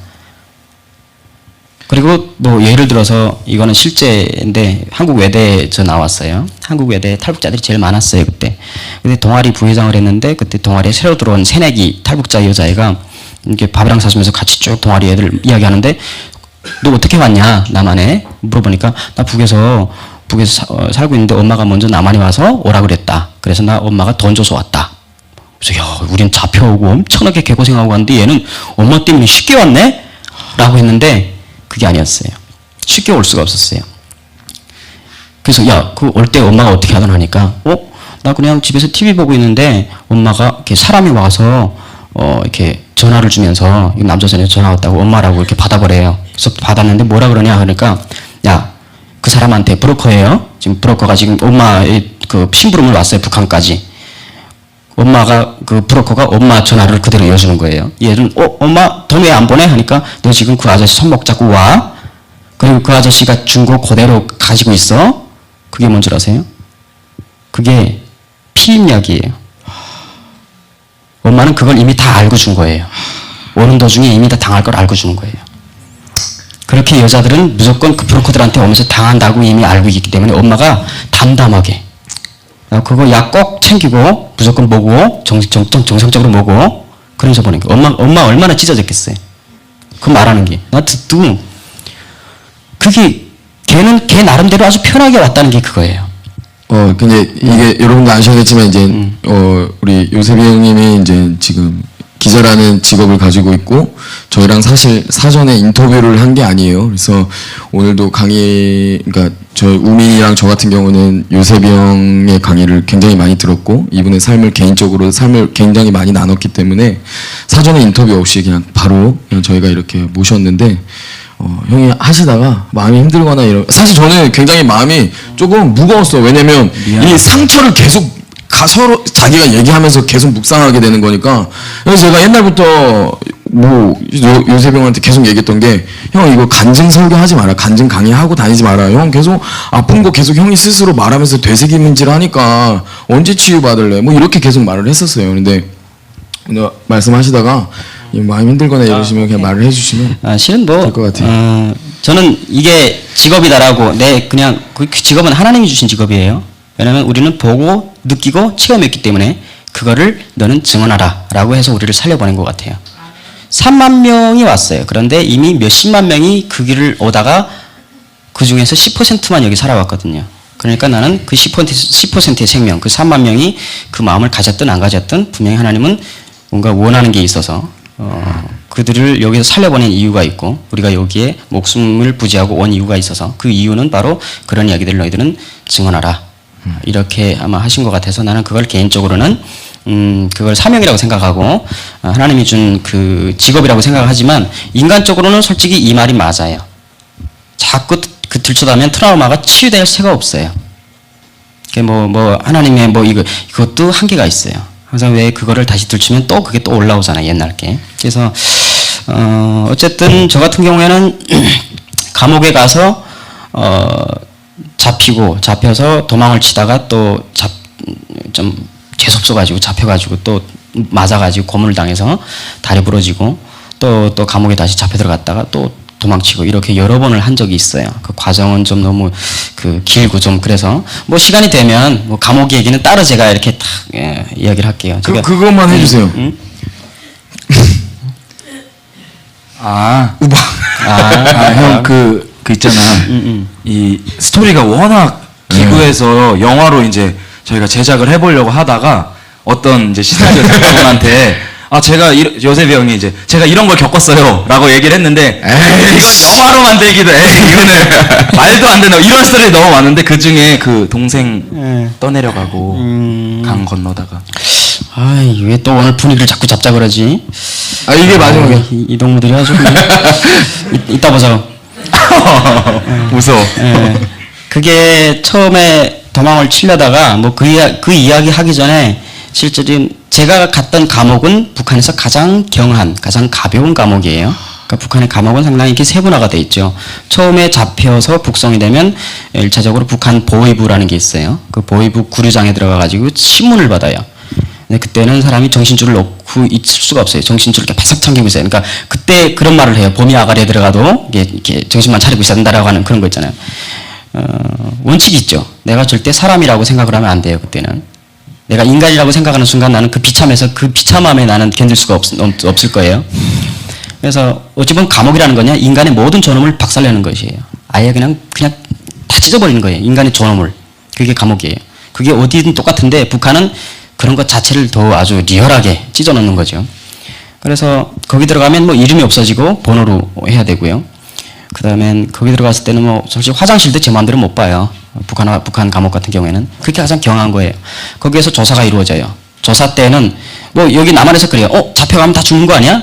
[SPEAKER 4] 그리고 뭐 예를 들어서 이거는 실제인데 한국 외대에서 나왔어요. 한국 외대 탈북자들이 제일 많았어요 그때. 근데 동아리 부회장을 했는데 그때 동아리에 새로 들어온 새내기 탈북자 여자애가 이렇게 밥이랑 사주면서 같이 쭉 동아리 애들 이야기하는데 너 어떻게 왔냐 남한에 물어보니까 나 북에서 살고 있는데 엄마가 먼저 남한에 와서 오라 그랬다. 그래서 나 엄마가 돈 줘서 왔다. 그래서 야 우린 잡혀오고 엄청나게 개고생하고 왔는데 얘는 엄마 때문에 쉽게 왔네? 라고 했는데 그게 아니었어요. 쉽게 올 수가 없었어요. 그래서 야 그 올 때 엄마가 어떻게 하더나 하니까 나 그냥 집에서 TV 보고 있는데 엄마가 이렇게 사람이 와서 이렇게 전화를 주면서 남조선에서 전화 왔다고 엄마라고 이렇게 받아버려요. 그래서 받았는데 뭐라 그러냐 하니까 야 그 사람한테 브로커예요. 지금 브로커가 지금 엄마의 그 심부름을 왔어요. 북한까지. 엄마가 그 브로커가 엄마 전화를 그대로 이어주는 거예요. 얘는 엄마 돈 왜 안 보내? 하니까 너 지금 그 아저씨 손목 잡고 와. 그리고 그 아저씨가 준 거 그대로 가지고 있어. 그게 뭔 줄 아세요? 그게 피임약이에요. 엄마는 그걸 이미 다 알고 준 거예요. 오는 도중에 이미 다 당할 걸 알고 주는 거예요. 그렇게 여자들은 무조건 그 브로커들한테 오면서 당한다고 이미 알고 있기 때문에 엄마가 담담하게 그거 약 꼭 챙기고 무조건 먹고 정상적으로 먹고 그러면서 보는 거예요. 엄마 얼마나 찢어졌겠어요. 그 말하는 게 나 듣고 그게 걔 나름대로 아주 편하게 왔다는 게 그거예요.
[SPEAKER 2] 근데 이게 여러분도 아시겠지만 이제 우리 요셉이 형님이 이제 지금 기자라는 직업을 가지고 있고 저희랑 사실 사전에 인터뷰를 한 게 아니에요. 그래서 오늘도 그러니까 저희 우민이랑 저 같은 경우는 요셉이 형의 강의를 굉장히 많이 들었고 이분의 삶을 굉장히 많이 나눴기 때문에 사전에 인터뷰 없이 그냥 바로 저희가 이렇게 모셨는데 형이 하시다가 마음이 힘들거나 사실 저는 굉장히 마음이 조금 무거웠어요. 왜냐면 이 상처를 계속 서로 자기가 얘기하면서 계속 묵상하게 되는 거니까. 그래서 제가 옛날부터 요셉 형한테 계속 얘기했던 게 형 이거 간증 설교하지 마라. 간증 강의하고 다니지 마라. 형 계속 아픈 거 계속 형이 스스로 말하면서 되새김질을 하니까 언제 치유받을래? 이렇게 계속 말을 했었어요. 근데 오늘 말씀하시다가 마음이 힘들거나 이러시면 그냥 말을 해주시면
[SPEAKER 4] 실은
[SPEAKER 2] 될 것 같아요.
[SPEAKER 4] 저는 이게 직업이다라고 그냥 그 직업은 하나님이 주신 직업이에요. 왜냐하면 우리는 보고 느끼고 체험했기 때문에 그거를 너는 증언하라라고 해서 우리를 살려보낸 것 같아요. 3만 명이 왔어요. 그런데 이미 몇십만 명이 그 길을 오다가 그 중에서 10%만 여기 살아왔거든요. 그러니까 나는 그 10%의 생명, 그 3만 명이 그 마음을 가졌든 안 가졌든 분명히 하나님은 뭔가 원하는 게 있어서 그들을 여기서 살려보낸 이유가 있고 우리가 여기에 목숨을 부지하고 온 이유가 있어서 그 이유는 바로 그런 이야기들을 너희들은 증언하라. 이렇게 아마 하신 것 같아서 나는 그걸 개인적으로는 그걸 사명이라고 생각하고 하나님이 준 그 직업이라고 생각하지만 인간적으로는 솔직히 이 말이 맞아요. 자꾸 그 들춰다면 트라우마가 치유될 새가 없어요. 하나님의 이것도 한계가 있어요. 항상 왜 그거를 다시 들추면 또 그게 또 올라오잖아요. 옛날 게. 그래서 어쨌든 저 같은 경우에는 감옥에 가서 잡혀서 도망을 치다가 또 좀 재수없어 가지고 잡혀가지고 또 맞아가지고 고문을 당해서 다리 부러지고 또 감옥에 다시 잡혀 들어갔다가 또 도망치고 이렇게 여러 번을 한 적이 있어요. 그 과정은 좀 너무 길고 좀 그래서 시간이 되면 감옥 얘기는 따로 제가 이렇게 딱 이야기를 할게요.
[SPEAKER 2] 그것만 해주세요.
[SPEAKER 3] 형 그 있잖아. 이 스토리가 워낙 기구해서 영화로 이제 저희가 제작을 해보려고 하다가 어떤 이제 시나리오 작가분한테 제가 요셉이 형이 이제 제가 이런 걸 겪었어요라고 얘기를 했는데 이건 영화로 만들기도 이거는 말도 안 되는 이런 스토리 너무 많은데 그 중에 그 동생 떠내려가고 강 건너다가
[SPEAKER 4] 왜 또 오늘 분위기를 자꾸 잡자 그러지?
[SPEAKER 2] 이게 마지막이야.
[SPEAKER 4] 이 동무들이 아주 이따 보자.
[SPEAKER 3] 무서워.
[SPEAKER 4] 그게 처음에 도망을 치려다가 그 이야기 하기 전에 실제로 제가 갔던 감옥은 북한에서 가장 경한, 가장 가벼운 감옥이에요. 그러니까 북한의 감옥은 상당히 이렇게 세분화가 돼 있죠. 처음에 잡혀서 북송이 되면 1차적으로 북한 보위부라는 게 있어요. 그 보위부 구류장에 들어가가지고 신문을 받아요. 근데 그때는 사람이 정신줄을 놓고 있을 수가 없어요. 정신줄을 이렇게 바싹 잠기고 있어요. 그러니까 그때 그런 말을 해요. 봄이 아가리에 들어가도 이렇게 정신만 차리고 있어야 된다라고 하는 그런 거 있잖아요. 원칙이 있죠. 내가 절대 사람이라고 생각을 하면 안 돼요. 그때는. 내가 인간이라고 생각하는 순간 나는 그 비참함에 나는 견딜 수가 없을 거예요. 그래서 어찌 보면 감옥이라는 거냐 인간의 모든 존엄을 박살내는 것이에요. 아예 그냥 다 찢어버리는 거예요. 인간의 존엄을. 그게 감옥이에요. 그게 어디든 똑같은데 북한은 그런 것 자체를 더 아주 리얼하게 찢어놓는 거죠. 그래서 거기 들어가면 이름이 없어지고 번호로 해야 되고요. 그 다음엔 거기 들어갔을 때는 솔직히 화장실도 제 마음대로 못 봐요. 북한 감옥 같은 경우에는. 그게 가장 경한 거예요. 거기에서 조사가 이루어져요. 조사 때는 여기 남한에서 그래요. 잡혀가면 다 죽는 거 아니야?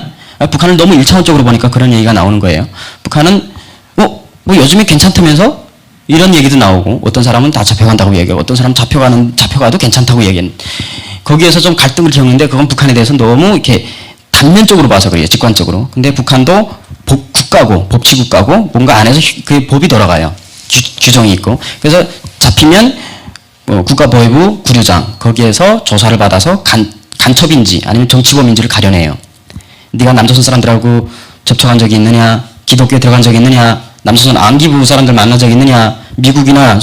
[SPEAKER 4] 북한을 너무 일차원적으로 보니까 그런 얘기가 나오는 거예요. 북한은 요즘에 괜찮다면서? 이런 얘기도 나오고 어떤 사람은 다 잡혀간다고 얘기하고 어떤 사람은 잡혀가도 괜찮다고 얘기하는 거기에서 좀 갈등을 겪는데 그건 북한에 대해서 너무 이렇게 단면적으로 봐서 그래요. 직관적으로. 근데 북한도 국가고 법치국가고 뭔가 안에서 그 법이 돌아가요. 규정이 있고. 그래서 잡히면 국가보위부 구류장 거기에서 조사를 받아서 간첩인지 아니면 정치범인지를 가려내요. 네가 남조선 사람들하고 접촉한 적이 있느냐, 기독교에 들어간 적이 있느냐, 남조선 안기부 사람들 만난 적이 있느냐, 미국이나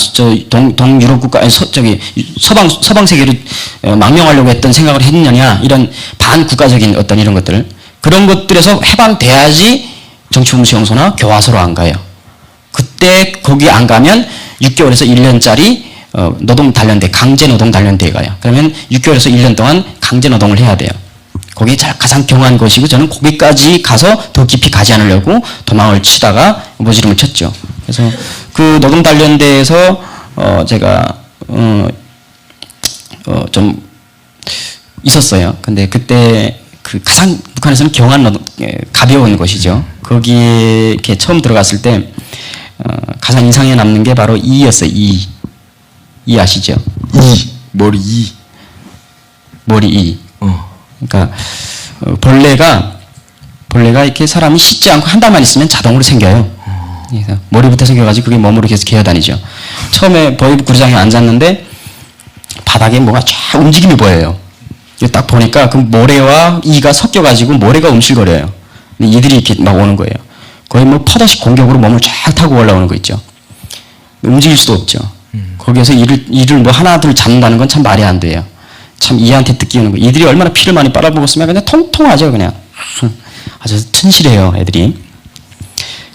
[SPEAKER 4] 동유럽 국가 서방 세계를 망명하려고 했던 생각을 했느냐, 이런 반국가적인 어떤 이런 것들 그런 것들에서 해방돼야지 정치범수용소나 교화소로 안 가요. 그때 거기 안 가면 6개월에서 1년짜리 노동단련대, 강제노동단련대에 가요. 그러면 6개월에서 1년 동안 강제노동을 해야 돼요. 거기 가장 경한 것이고 저는 거기까지 가서 더 깊이 가지 않으려고 도망을 치다가 모지름을 쳤죠. 그래서 그 노동단련대에서 제가 좀 있었어요. 근데 그때 그 가장 북한에서는 경한 가벼운 것이죠. 거기에 이렇게 처음 들어갔을 때 가장 인상에 남는 게 바로 이였어요. 이 아시죠?
[SPEAKER 2] 머리 이.
[SPEAKER 4] 머리 이. 그러니까 벌레가 이렇게 사람이 씻지 않고 한 달만 있으면 자동으로 생겨요. 그래서 머리부터 생겨가지고 그게 몸으로 계속 기어다니죠. 처음에 보위부 구류장에 앉았는데 바닥에 뭐가 쫙 움직임이 보여요. 딱 보니까 그 모래와 이가 섞여가지고 모래가 움실거려요. 이들이 이렇게 막 오는 거예요. 거의 뭐 파도식 공격으로 몸을 쫙 타고 올라오는 거 있죠. 움직일 수도 없죠. 거기에서 이를 뭐 하나둘 잡는다는 건 참 말이 안 돼요. 참 이한테 뜯기는 거. 이들이 얼마나 피를 많이 빨아먹었으면 그냥 통통하죠, 그냥. 아주 튼실해요, 애들이.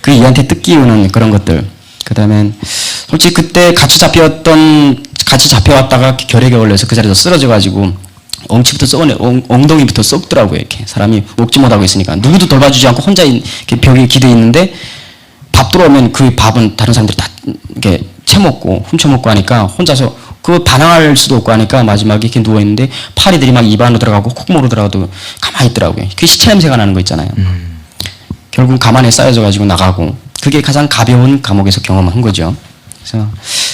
[SPEAKER 4] 그 이한테 뜯기우는 그런 것들. 그 다음에 솔직히 그때 같이 잡혀왔다가 결핵에 걸려서 그 자리에서 쓰러져가지고 엉치부터 썩네, 엉덩이부터 썩더라고요. 이렇게 사람이 먹지 못하고 있으니까 누구도 돌봐주지 않고 혼자 이렇게 벽에 기대 있는데 밥 들어오면 그 밥은 다른 사람들이 다 이렇게 채먹고 훔쳐먹고 하니까 혼자서 그 반항할 수도 없고 하니까 마지막에 이렇게 누워 있는데 파리들이 막 입 안으로 들어가고 콧구멍으로 들어가도 가만히 있더라고요. 그게 시체 냄새가 나는 거 있잖아요. 결국 가만히 쌓여져 가지고 나가고 그게 가장 가벼운 감옥에서 경험한 거죠. 그래서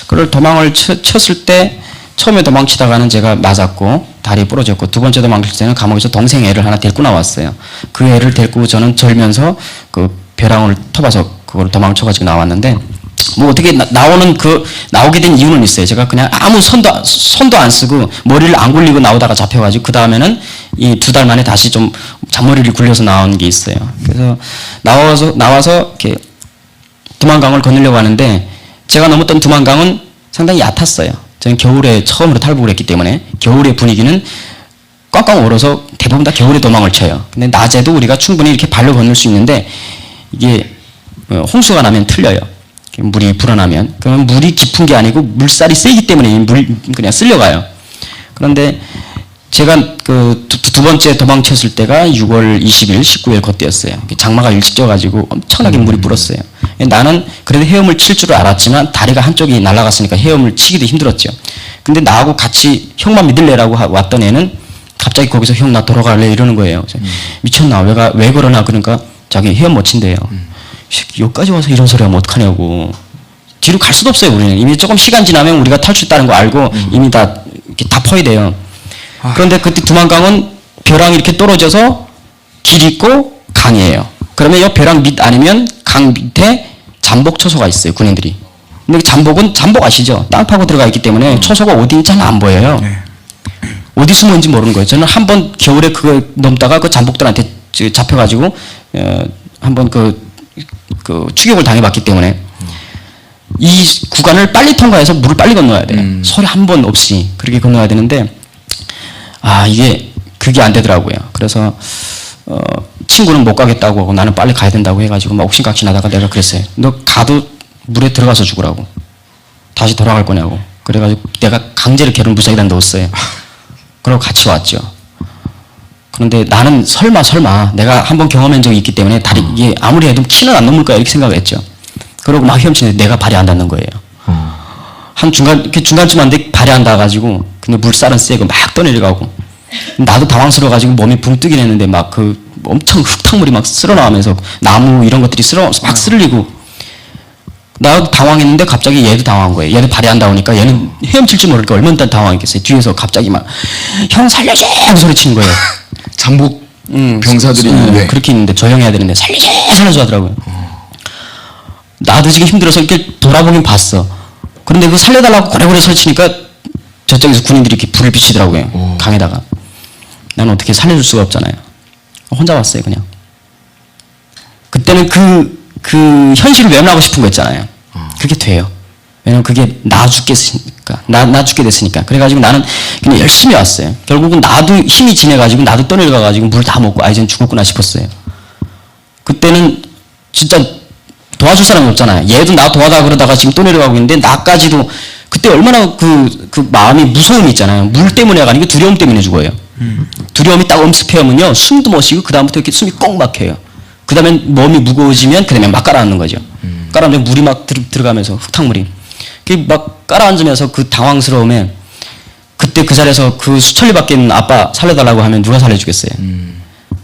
[SPEAKER 4] 그걸 도망을 쳤을 때 처음에 도망치다가는 제가 맞았고 다리 부러졌고 두 번째 도망칠 때는 감옥에서 동생 애를 하나 데리고 나왔어요. 그 애를 데리고 저는 절면서 그 벼랑을 터봐서 그걸 도망쳐가지고 나왔는데 뭐 어떻게 나오게 된 이유는 있어요. 제가 그냥 아무 손도 안 쓰고 머리를 안 굴리고 나오다가 잡혀가지고 그 다음에는 이 2달 만에 다시 좀 잔머리를 굴려서 나온 게 있어요. 그래서 나와서 이렇게 두만강을 건너려고 하는데 제가 넘었던 두만강은 상당히 얕았어요. 저는 겨울에 처음으로 탈북을 했기 때문에 겨울의 분위기는 꽝꽝 얼어서 대부분 다 겨울에 도망을 쳐요. 근데 낮에도 우리가 충분히 이렇게 발로 건널 수 있는데 이게 홍수가 나면 틀려요. 물이 불어나면. 그러면 물이 깊은 게 아니고 물살이 세기 때문에 물이 그냥 쓸려가요. 그런데 제가 그 두 번째 도망쳤을 때가 6월 20일, 19일 그때였어요. 장마가 일찍 져가지고 엄청나게 물이 불었어요. 나는 그래도 헤엄을 칠 줄 알았지만 다리가 한쪽이 날아갔으니까 헤엄을 치기도 힘들었죠. 근데 나하고 같이 형만 믿을래라고 왔던 애는 갑자기 거기서 형 나 돌아갈래 이러는 거예요. 미쳤나? 왜 그러나? 그러니까 자기 헤엄 못 친대요. 여기까지 와서 이런 소리 하면 어떡하냐고. 뒤로 갈 수도 없어요, 우리는. 이미 조금 시간 지나면 우리가 탈출했다는 거 알고 이미 다 퍼야 돼요. 그런데 그때 두만강은 벼랑이 이렇게 떨어져서 길 있고 강이에요. 그러면 이 벼랑 밑 아니면 강 밑에 잠복 초소가 있어요, 군인들이. 근데 잠복 아시죠? 땅 파고 들어가 있기 때문에 초소가 어디 있는지 안 보여요. 어디 숨어 있는지 모르는 거예요. 저는 한번 겨울에 그거 넘다가 그 잠복들한테 잡혀가지고 한번 그 추격을 당해봤기 때문에 이 구간을 빨리 통과해서 물을 빨리 건너야 돼요. 소리 한 번 없이 그렇게 건너야 되는데 이게 그게 안 되더라고요. 그래서 친구는 못 가겠다고 하고 나는 빨리 가야 된다고 해가지고 막 옥신각신하다가 내가 그랬어요. 너 가도 물에 들어가서 죽으라고. 다시 돌아갈 거냐고. 그래가지고 내가 강제로 걔를 무사히다 넣었어요. 그러고 같이 왔죠. 그런데 나는 설마 내가 한번 경험한 적이 있기 때문에 이게 아무리 해도 키는 안 넘을 거야 이렇게 생각했죠. 그러고 막 헤엄치는데 내가 발이 안 닿는 거예요. 한 중간쯤 왔는데 발이 안 닿아가지고 근데 물살은 세고 막 떠내려가고 나도 당황스러워가지고 몸이 붕 뜨긴 했는데 막 엄청 흙탕물이 막 쓸어나오면서 나무 이런 것들이 막 쓸리고 나도 당황했는데 갑자기 얘도 당황한 거예요. 얘도 발이 안 닿으니까 얘는 헤엄칠 줄 모르니까 얼마나 당황했겠어요. 뒤에서 갑자기 막 형 살려줘 하고 소리치는 거예요.
[SPEAKER 2] 장복 병사들이 있는데
[SPEAKER 4] 그렇게 있는데 조용해야 되는데 살려줘 하더라고요. 나도 지금 힘들어서 이렇게 돌아보긴 봤어. 그런데 그 살려달라고 고래고래 소리치니까 저쪽에서 군인들이 이렇게 불을 비치더라고요. 강에다가. 나는 어떻게 살려줄 수가 없잖아요. 혼자 왔어요 그냥. 그때는 그 현실을 외면하고 싶은 거 있잖아요. 그게 돼요. 왜냐면 그게 나 죽게 됐으니까. 그래가지고 나는 그냥 열심히 왔어요. 결국은 나도 힘이 지내가지고 나도 떠내려가가지고 물 다 먹고 이젠 죽었구나 싶었어요. 그때는 진짜 도와줄 사람이 없잖아요. 얘도 나 도와다 그러다가 지금 떠내려가고 있는데 나까지도 그때 얼마나 그 마음이 무서움이 있잖아요. 물 때문에가 아니고 두려움 때문에 죽어요. 두려움이 딱 엄습해오면요 숨도 못 쉬고 그 다음부터 이렇게 숨이 꼭 막혀요. 그 다음에 몸이 무거워지면 그 다음에 막 깔아앉는 거죠. 깔아앉으면 물이 막 들어가면서 흙탕물이 막 깔아앉으면서 그 당황스러움에 그때 그 자리에서 그 수천리 밖에 있는 아빠 살려달라고 하면 누가 살려주겠어요.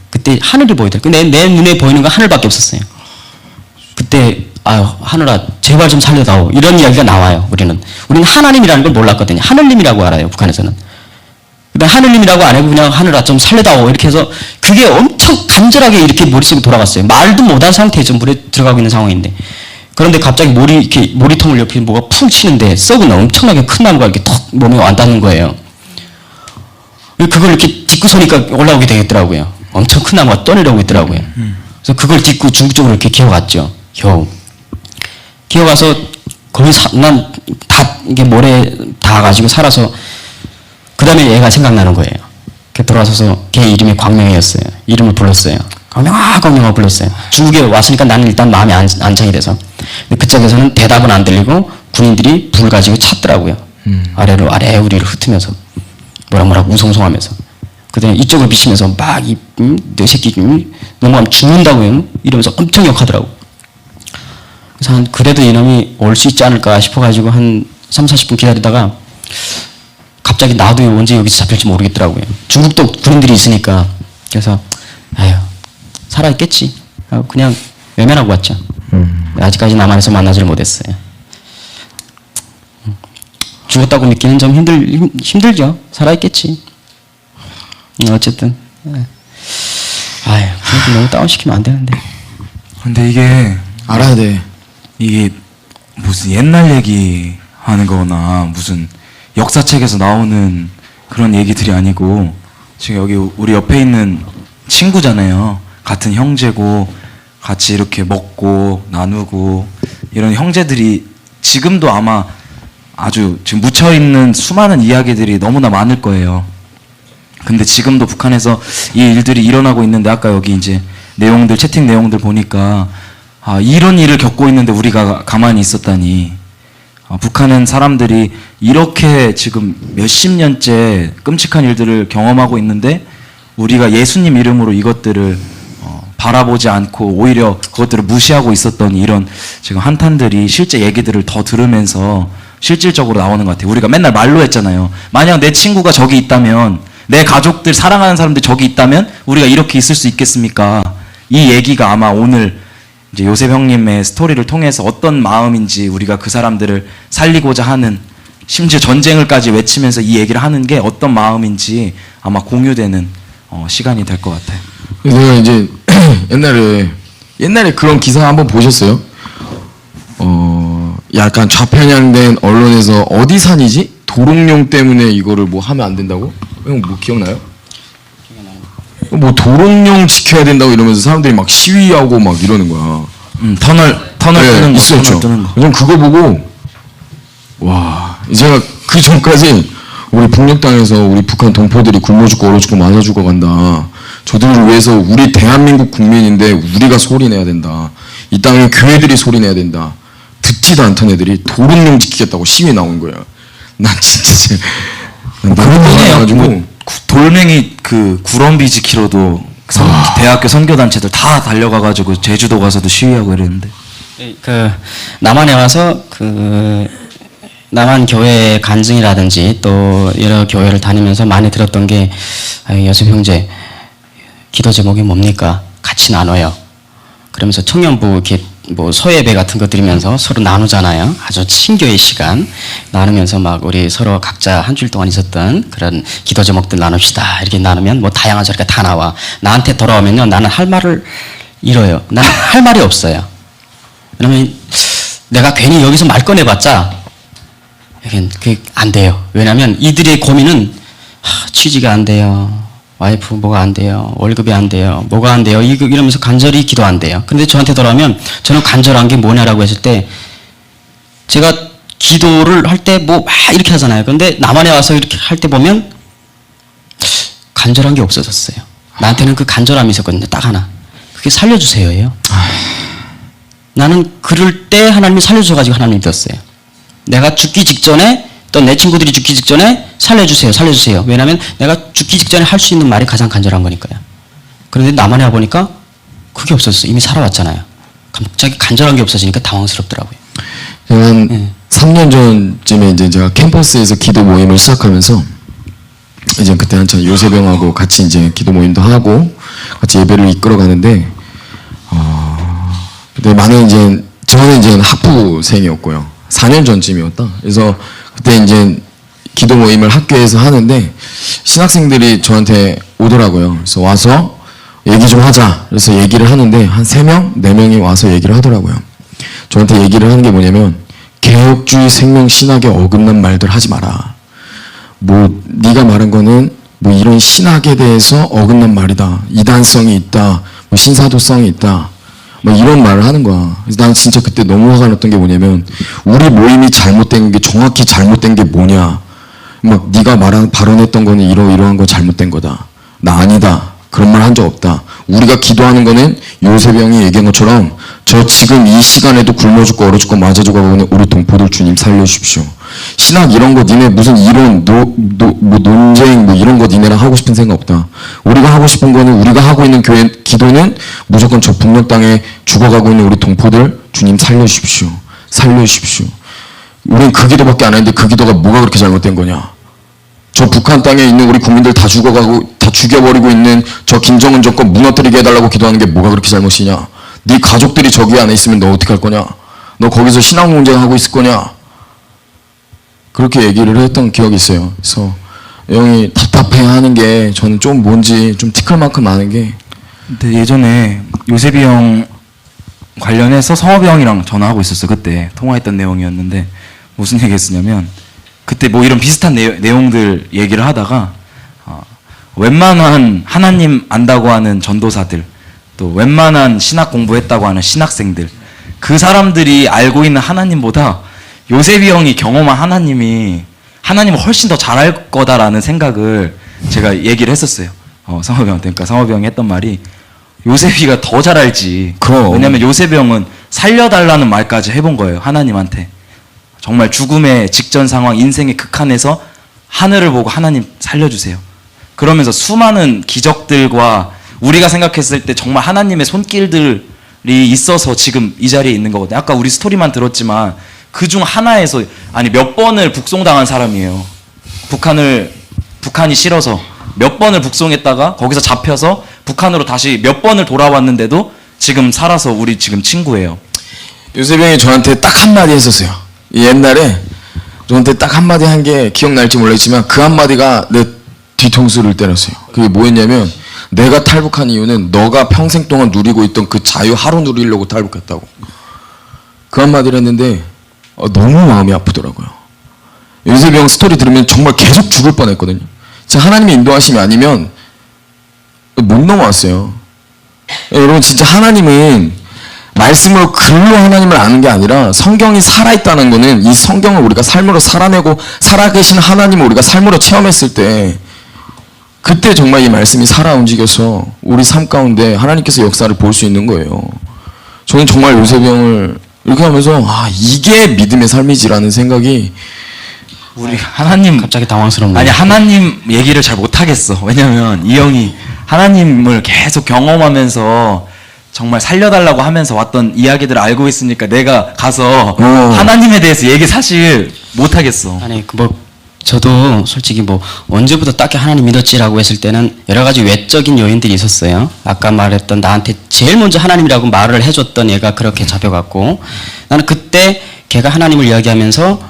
[SPEAKER 4] 그때 하늘이 보이더라고요. 내 눈에 보이는 건 하늘밖에 없었어요. 그때 하늘아 제발 좀 살려다오 이런 이야기가 나와요. 우리는 하나님이라는 걸 몰랐거든요. 하늘님이라고 알아요. 북한에서는. 그다음 하늘님이라고 안 하고 그냥 하늘아 좀 살려다오 이렇게 해서 그게 엄청 간절하게 이렇게 머릿속에 돌아갔어요. 말도 못한 상태에서 물에 들어가고 있는 상황인데 그런데 갑자기 머리통을 옆에 뭐가 푹 치는데 썩은 엄청나게 큰 나무가 이렇게 턱 몸에 와닿는 거예요. 그걸 이렇게 딛고 서니까 올라오게 되겠더라고요. 엄청 큰 나무가 떠내려오고 있더라고요. 그래서 그걸 딛고 중국 쪽으로 이렇게 기어갔죠. 겨우. 기어가서 거기 난 다 이게 모래 닿아가지고 살아서 그 다음에 얘가 생각나는 거예요. 그 돌아서서 걔 이름이 광명이었어요. 이름을 불렀어요. 광명아 불렀어요. 중국에 왔으니까 나는 일단 마음이 안정이 돼서. 근데 그쪽에서는 대답은 안 들리고 군인들이 불 가지고 찾더라고요. 아래로 아래 우리를 흩으면서 뭐라 우성성하면서. 그다음에 이쪽을 비치면서 막 내 새끼 넘어가면 죽는다고요. 이러면서 엄청 욕하더라고. 그래서 한 그래도 이놈이 올 수 있지 않을까 싶어가지고 한 30-40분 기다리다가 갑자기 나도 언제 여기서 잡힐지 모르겠더라고요. 중국도 군인들이 있으니까. 그래서 아유 살아있겠지 하고 그냥 외면하고 왔죠. 아직까지 남한에서 만나지를 못했어요. 죽었다고 믿기는 좀 힘들죠. 살아있겠지. 어쨌든 아유 그렇게 너무 다운시키면 안 되는데.
[SPEAKER 3] 근데 이게
[SPEAKER 2] 알아야 돼.
[SPEAKER 3] 이게 무슨 옛날 얘기 하는 거나 무슨 역사책에서 나오는 그런 얘기들이 아니고 지금 여기 우리 옆에 있는 친구잖아요. 같은 형제고 같이 이렇게 먹고 나누고 이런 형제들이 지금도 아마 아주 지금 묻혀있는 수많은 이야기들이 너무나 많을 거예요. 근데 지금도 북한에서 이 일들이 일어나고 있는데 아까 여기 이제 내용들 채팅 내용들 보니까 아, 이런 일을 겪고 있는데 우리가 가만히 있었다니. 북한은 사람들이 이렇게 지금 몇십 년째 끔찍한 일들을 경험하고 있는데 우리가 예수님 이름으로 이것들을 바라보지 않고 오히려 그것들을 무시하고 있었던 이런 지금 한탄들이 실제 얘기들을 더 들으면서 실질적으로 나오는 것 같아요. 우리가 맨날 말로 했잖아요. 만약 내 친구가 저기 있다면, 내 가족들 사랑하는 사람들이 저기 있다면 우리가 이렇게 있을 수 있겠습니까? 이 얘기가 아마 오늘 이제 요셉 형님의 스토리를 통해서 어떤 마음인지 우리가 그 사람들을 살리고자 하는, 심지어 전쟁을까지 외치면서 이 얘기를 하는 게 어떤 마음인지 아마 공유되는 시간이 될 것 같아요.
[SPEAKER 2] 내가 이제 옛날에 그런 기사 한번 보셨어요? 약간 좌편향된 언론에서 어디 산이지? 도롱뇽 때문에 이거를 뭐 하면 안 된다고? 형 뭐 기억나요? 뭐 도롱뇽 지켜야 된다고 이러면서 사람들이 막 시위하고 막 이러는 거야.
[SPEAKER 3] 터널 뜨는 거,
[SPEAKER 2] 있었죠.
[SPEAKER 3] 터널 뜨는 거.
[SPEAKER 2] 전 그거 보고 와, 제가 그 전까지 우리 북녘 땅에서 우리 북한 동포들이 굶어 죽고 얼어 죽고 맞아 죽어 간다. 저들을 위해서 우리 대한민국 국민인데 우리가 소리 내야 된다. 이 땅에 교회들이 소리 내야 된다. 듣지도 않던 애들이 도롱뇽 지키겠다고 시위 나온 거야. 난 진짜 너무 화나가지고
[SPEAKER 3] 돌멩이 그 구럼비 지키러도 대학교 선교단체들 다 달려가가지고 제주도 가서도 시위하고 이랬는데.
[SPEAKER 4] 그 남한에 와서 그 남한 교회 간증이라든지 또 여러 교회를 다니면서 많이 들었던 게 여섯 형제 기도 제목이 뭡니까? 같이 나눠요. 그러면서 청년부 이렇게 뭐 소예배 같은 거 드리면서 서로 나누잖아요. 아주 신교의 시간 나누면서 막 우리 서로 각자 한 주일 동안 있었던 그런 기도 제목들 나눕시다. 이렇게 나누면 뭐 다양한 소리가 다 나와. 나한테 돌아오면요, 나는 할 말을 잃어요. 나는 할 말이 없어요. 왜냐면 내가 괜히 여기서 말 꺼내봤자 그게 안 돼요. 왜냐면 이들의 고민은 취직이 안 돼요. 와이프 뭐가 안 돼요. 월급이 안 돼요. 뭐가 안 돼요. 이러면서 간절히 기도 안 돼요. 근데 저한테 돌아오면 저는 간절한 게 뭐냐라고 했을 때 제가 기도를 할 때 뭐 막 이렇게 하잖아요. 근데 남한에 와서 이렇게 할 때 보면 간절한 게 없어졌어요. 나한테는 그 간절함이 있었거든요. 딱 하나. 그게 살려주세요예요. 나는 그럴 때 하나님이 살려줘가지고 하나님이 믿었어요. 내가 죽기 직전에 또 내 친구들이 죽기 직전에 살려주세요. 살려주세요. 왜냐하면 내가 죽기 직전에 할 수 있는 말이 가장 간절한 거니까요. 그런데 남한에 와보니까 그게 없어졌어요. 이미 살아왔잖아요. 갑자기 간절한 게 없어지니까 당황스럽더라고요.
[SPEAKER 2] 한 3년 전쯤에 이제 제가 캠퍼스에서 기도 모임을 시작하면서 이제 그때 한참 요셉 형하고 같이 이제 기도 모임도 하고 같이 예배를 이끌어 가는데 그때 많은 이제 저는 이제 학부생이었고요. 4년 전쯤이었다. 그래서 그때 이제 기도 모임을 학교에서 하는데 신학생들이 저한테 오더라고요. 그래서 와서 얘기 좀 하자. 그래서 얘기를 하는데 한 3명, 4명이 와서 얘기를 하더라고요. 저한테 얘기를 하는 게 뭐냐면 개혁주의 생명 신학에 어긋난 말들 하지 마라. 뭐 네가 말한 거는 뭐 이런 신학에 대해서 어긋난 말이다. 이단성이 있다. 뭐 신사도성이 있다. 막 이런 말을 하는 거야. 그래서 난 진짜 그때 너무 화가 났던 게 뭐냐면 우리 모임이 잘못된 게 정확히 잘못된 게 뭐냐. 막 네가 발언했던 거는 이러한 거 잘못된 거다. 나 아니다. 그런 말 한 적 없다. 우리가 기도하는 거는 요셉 형이 얘기한 것처럼 저 지금 이 시간에도 굶어 죽고 얼어 죽고 맞아 죽어가고 있는 우리 동포들 주님 살려주십시오. 신학 이런 거 니네 무슨 이론 뭐 논쟁 뭐 이런 거 니네랑 하고 싶은 생각 없다. 우리가 하고 싶은 거는 우리가 하고 있는 교회 기도는 무조건 저 북녘 땅에 죽어가고 있는 우리 동포들 주님 살려주십시오. 살려주십시오. 우린 그 기도밖에 안 했는데 그 기도가 뭐가 그렇게 잘못된 거냐. 저 북한 땅에 있는 우리 국민들 다 죽어가고 다 죽여버리고 있는 저 김정은 정권 무너뜨리게 해달라고 기도하는 게 뭐가 그렇게 잘못이냐. 네 가족들이 저기 안에 있으면 너 어떻게 할 거냐. 너 거기서 신앙 논쟁하고 있을 거냐. 그렇게 얘기를 했던 기억이 있어요. 그래서 형이 답답해하는 게 저는 좀 뭔지 좀 티끌만큼 아는 게
[SPEAKER 5] 근데 예전에 요셉이 형 관련해서 성업이 형이랑 전화하고 있었어요. 그때 통화했던 내용이었는데 무슨 얘기 했었냐면 그때 뭐 이런 비슷한 내용들 얘기를 하다가 웬만한 하나님 안다고 하는 전도사들 또 웬만한 신학 공부했다고 하는 신학생들 그 사람들이 알고 있는 하나님보다 요셉이 형이 경험한 하나님을 훨씬 더 잘할 거다라는 생각을 제가 얘기를 했었어요. 성업이 형한테. 그러니까 성업이 형이 했던 말이 요셉이가 더 잘 알지.
[SPEAKER 2] 그럼.
[SPEAKER 5] 왜냐면 요셉이 형은 살려달라는 말까지 해본 거예요. 하나님한테. 정말 죽음의 직전 상황, 인생의 극한에서 하늘을 보고 하나님 살려주세요. 그러면서 수많은 기적들과 우리가 생각했을 때 정말 하나님의 손길들이 있어서 지금 이 자리에 있는 거거든요. 아까 우리 스토리만 들었지만 그중 하나에서 아니 몇 번을 북송당한 사람이에요. 북한이 싫어서 몇 번을 북송했다가 거기서 잡혀서 북한으로 다시 몇 번을 돌아왔는데도 지금 살아서 우리 지금 친구예요.
[SPEAKER 2] 요셉 형이 저한테 딱 한마디 했었어요. 옛날에 저한테 딱 한마디 한 게 기억날지 모르겠지만 그 한마디가 내 뒤통수를 때렸어요. 그게 뭐였냐면 내가 탈북한 이유는 너가 평생 동안 누리고 있던 그 자유 하루 누리려고 탈북했다고. 그 한마디를 했는데 너무 마음이 아프더라고요. 요셉 형 스토리 들으면 정말 계속 죽을 뻔했거든요. 진짜 하나님의 인도하심이 아니면 못 넘어왔어요. 여러분 진짜 하나님은 말씀으로 글로 하나님을 아는 게 아니라 성경이 살아있다는 거는 이 성경을 우리가 삶으로 살아내고 살아계신 하나님을 우리가 삶으로 체험했을 때 그때 정말 이 말씀이 살아 움직여서 우리 삶 가운데 하나님께서 역사를 볼 수 있는 거예요. 저는 정말 요셉 형을 이렇게 하면서 이게 믿음의 삶이지라는 생각이
[SPEAKER 5] 우리 하나님
[SPEAKER 4] 갑자기 당황스럽네요.
[SPEAKER 5] 아니 하나님 얘기를 잘 못하겠어. 왜냐면 이 형이 하나님을 계속 경험하면서 정말 살려달라고 하면서 왔던 이야기들을 알고 있으니까 내가 가서 하나님에 대해서 얘기 사실 못하겠어.
[SPEAKER 4] 아니 저도 솔직히 언제부터 딱히 하나님 믿었지라고 했을 때는 여러 가지 외적인 요인들이 있었어요. 아까 말했던 나한테 제일 먼저 하나님이라고 말을 해줬던 얘가 그렇게 잡혀갔고 나는 그때 걔가 하나님을 이야기하면서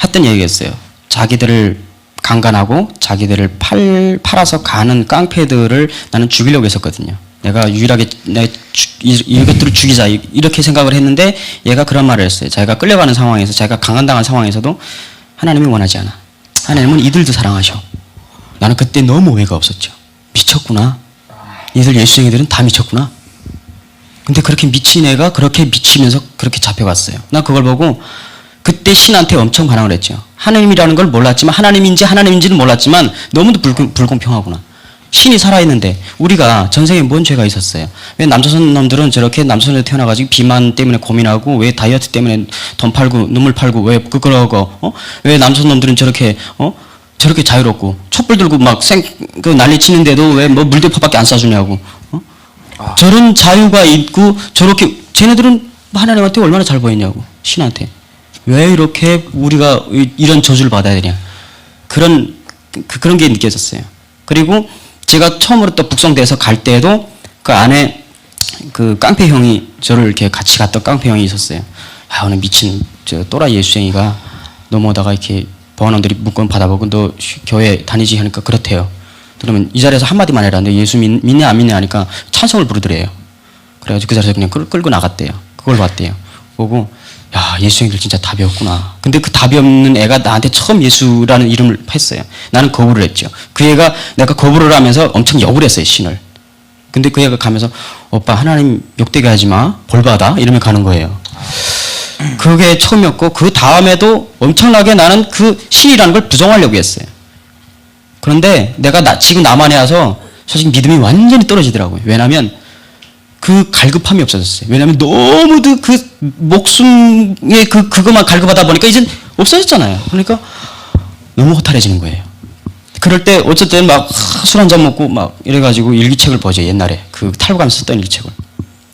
[SPEAKER 4] 했던 얘기였어요. 자기들을 강간하고 자기들을 팔아서 가는 깡패들을 나는 죽이려고 했었거든요. 내가 유일하게 이것들을 죽이자 이렇게 생각을 했는데 얘가 그런 말을 했어요. 자기가 끌려가는 상황에서 자기가 강간당한 상황에서도 하나님이 원하지 않아. 하나님은 이들도 사랑하셔. 나는 그때 너무 오해가 없었죠. 미쳤구나. 이들 예수쟁이들은 다 미쳤구나. 근데 그렇게 미친 애가 그렇게 미치면서 그렇게 잡혀갔어요. 나 그걸 보고 그때 신한테 엄청 반항을 했죠. 하나님이라는 걸 몰랐지만 하나님인지는 몰랐지만 너무도 불공평하구나. 신이 살아있는데 우리가 전생에 뭔 죄가 있었어요? 왜 남조선 놈들은 저렇게 남조선에 태어나가지고 비만 때문에 고민하고 왜 다이어트 때문에 돈 팔고 눈물 팔고 왜 그러고 왜 남조선 놈들은 저렇게 자유롭고 촛불 들고 막 난리 치는데도 왜 물대포밖에 안 쏴주냐고 저런 자유가 있고 저렇게 쟤네들은 하나님한테 얼마나 잘 보였냐고 신한테 왜 이렇게 우리가 이런 저주를 받아야 되냐 그런 게 느껴졌어요. 그리고 제가 처음으로 또 북송돼서 갈 때에도 그 안에 그 깡패 형이 저를 이렇게 같이 갔던 깡패 형이 있었어요. 오늘 미친 저 또라이 예수쟁이가 넘어오다가 이렇게 보안원들이 문건 받아보고 너 교회 다니지 하니까 그렇대요. 그러면 이 자리에서 한마디만 해라. 너 예수 믿냐 안 믿냐 하니까 찬송을 부르더래요. 그래가지고 그 자리에서 그냥 끌고 나갔대요. 그걸 봤대요. 보고 야 예수쟁이들 진짜 답이 없구나. 근데 그 답이 없는 애가 나한테 처음 예수라는 이름을 했어요. 나는 거부를 했죠. 그 애가 내가 거부를 하면서 엄청 욕을 했어요. 신을. 근데 그 애가 가면서 오빠 하나님 욕되게 하지 마. 벌 받아. 이러면 가는 거예요. 그게 처음이었고 그 다음에도 엄청나게 나는 그 신이라는 걸 부정하려고 했어요. 그런데 내가 지금 남한에 와서 솔직히 믿음이 완전히 떨어지더라고요. 왜냐하면 그 갈급함이 없어졌어요. 왜냐하면 너무도 그 목숨에 그것만 갈급하다 보니까 이젠 없어졌잖아요. 그러니까 너무 허탈해지는 거예요. 그럴 때 어쨌든 막 술 한잔 먹고 막 이래가지고 일기책을 보죠. 옛날에 그 탈북하면서 썼던 일기책을.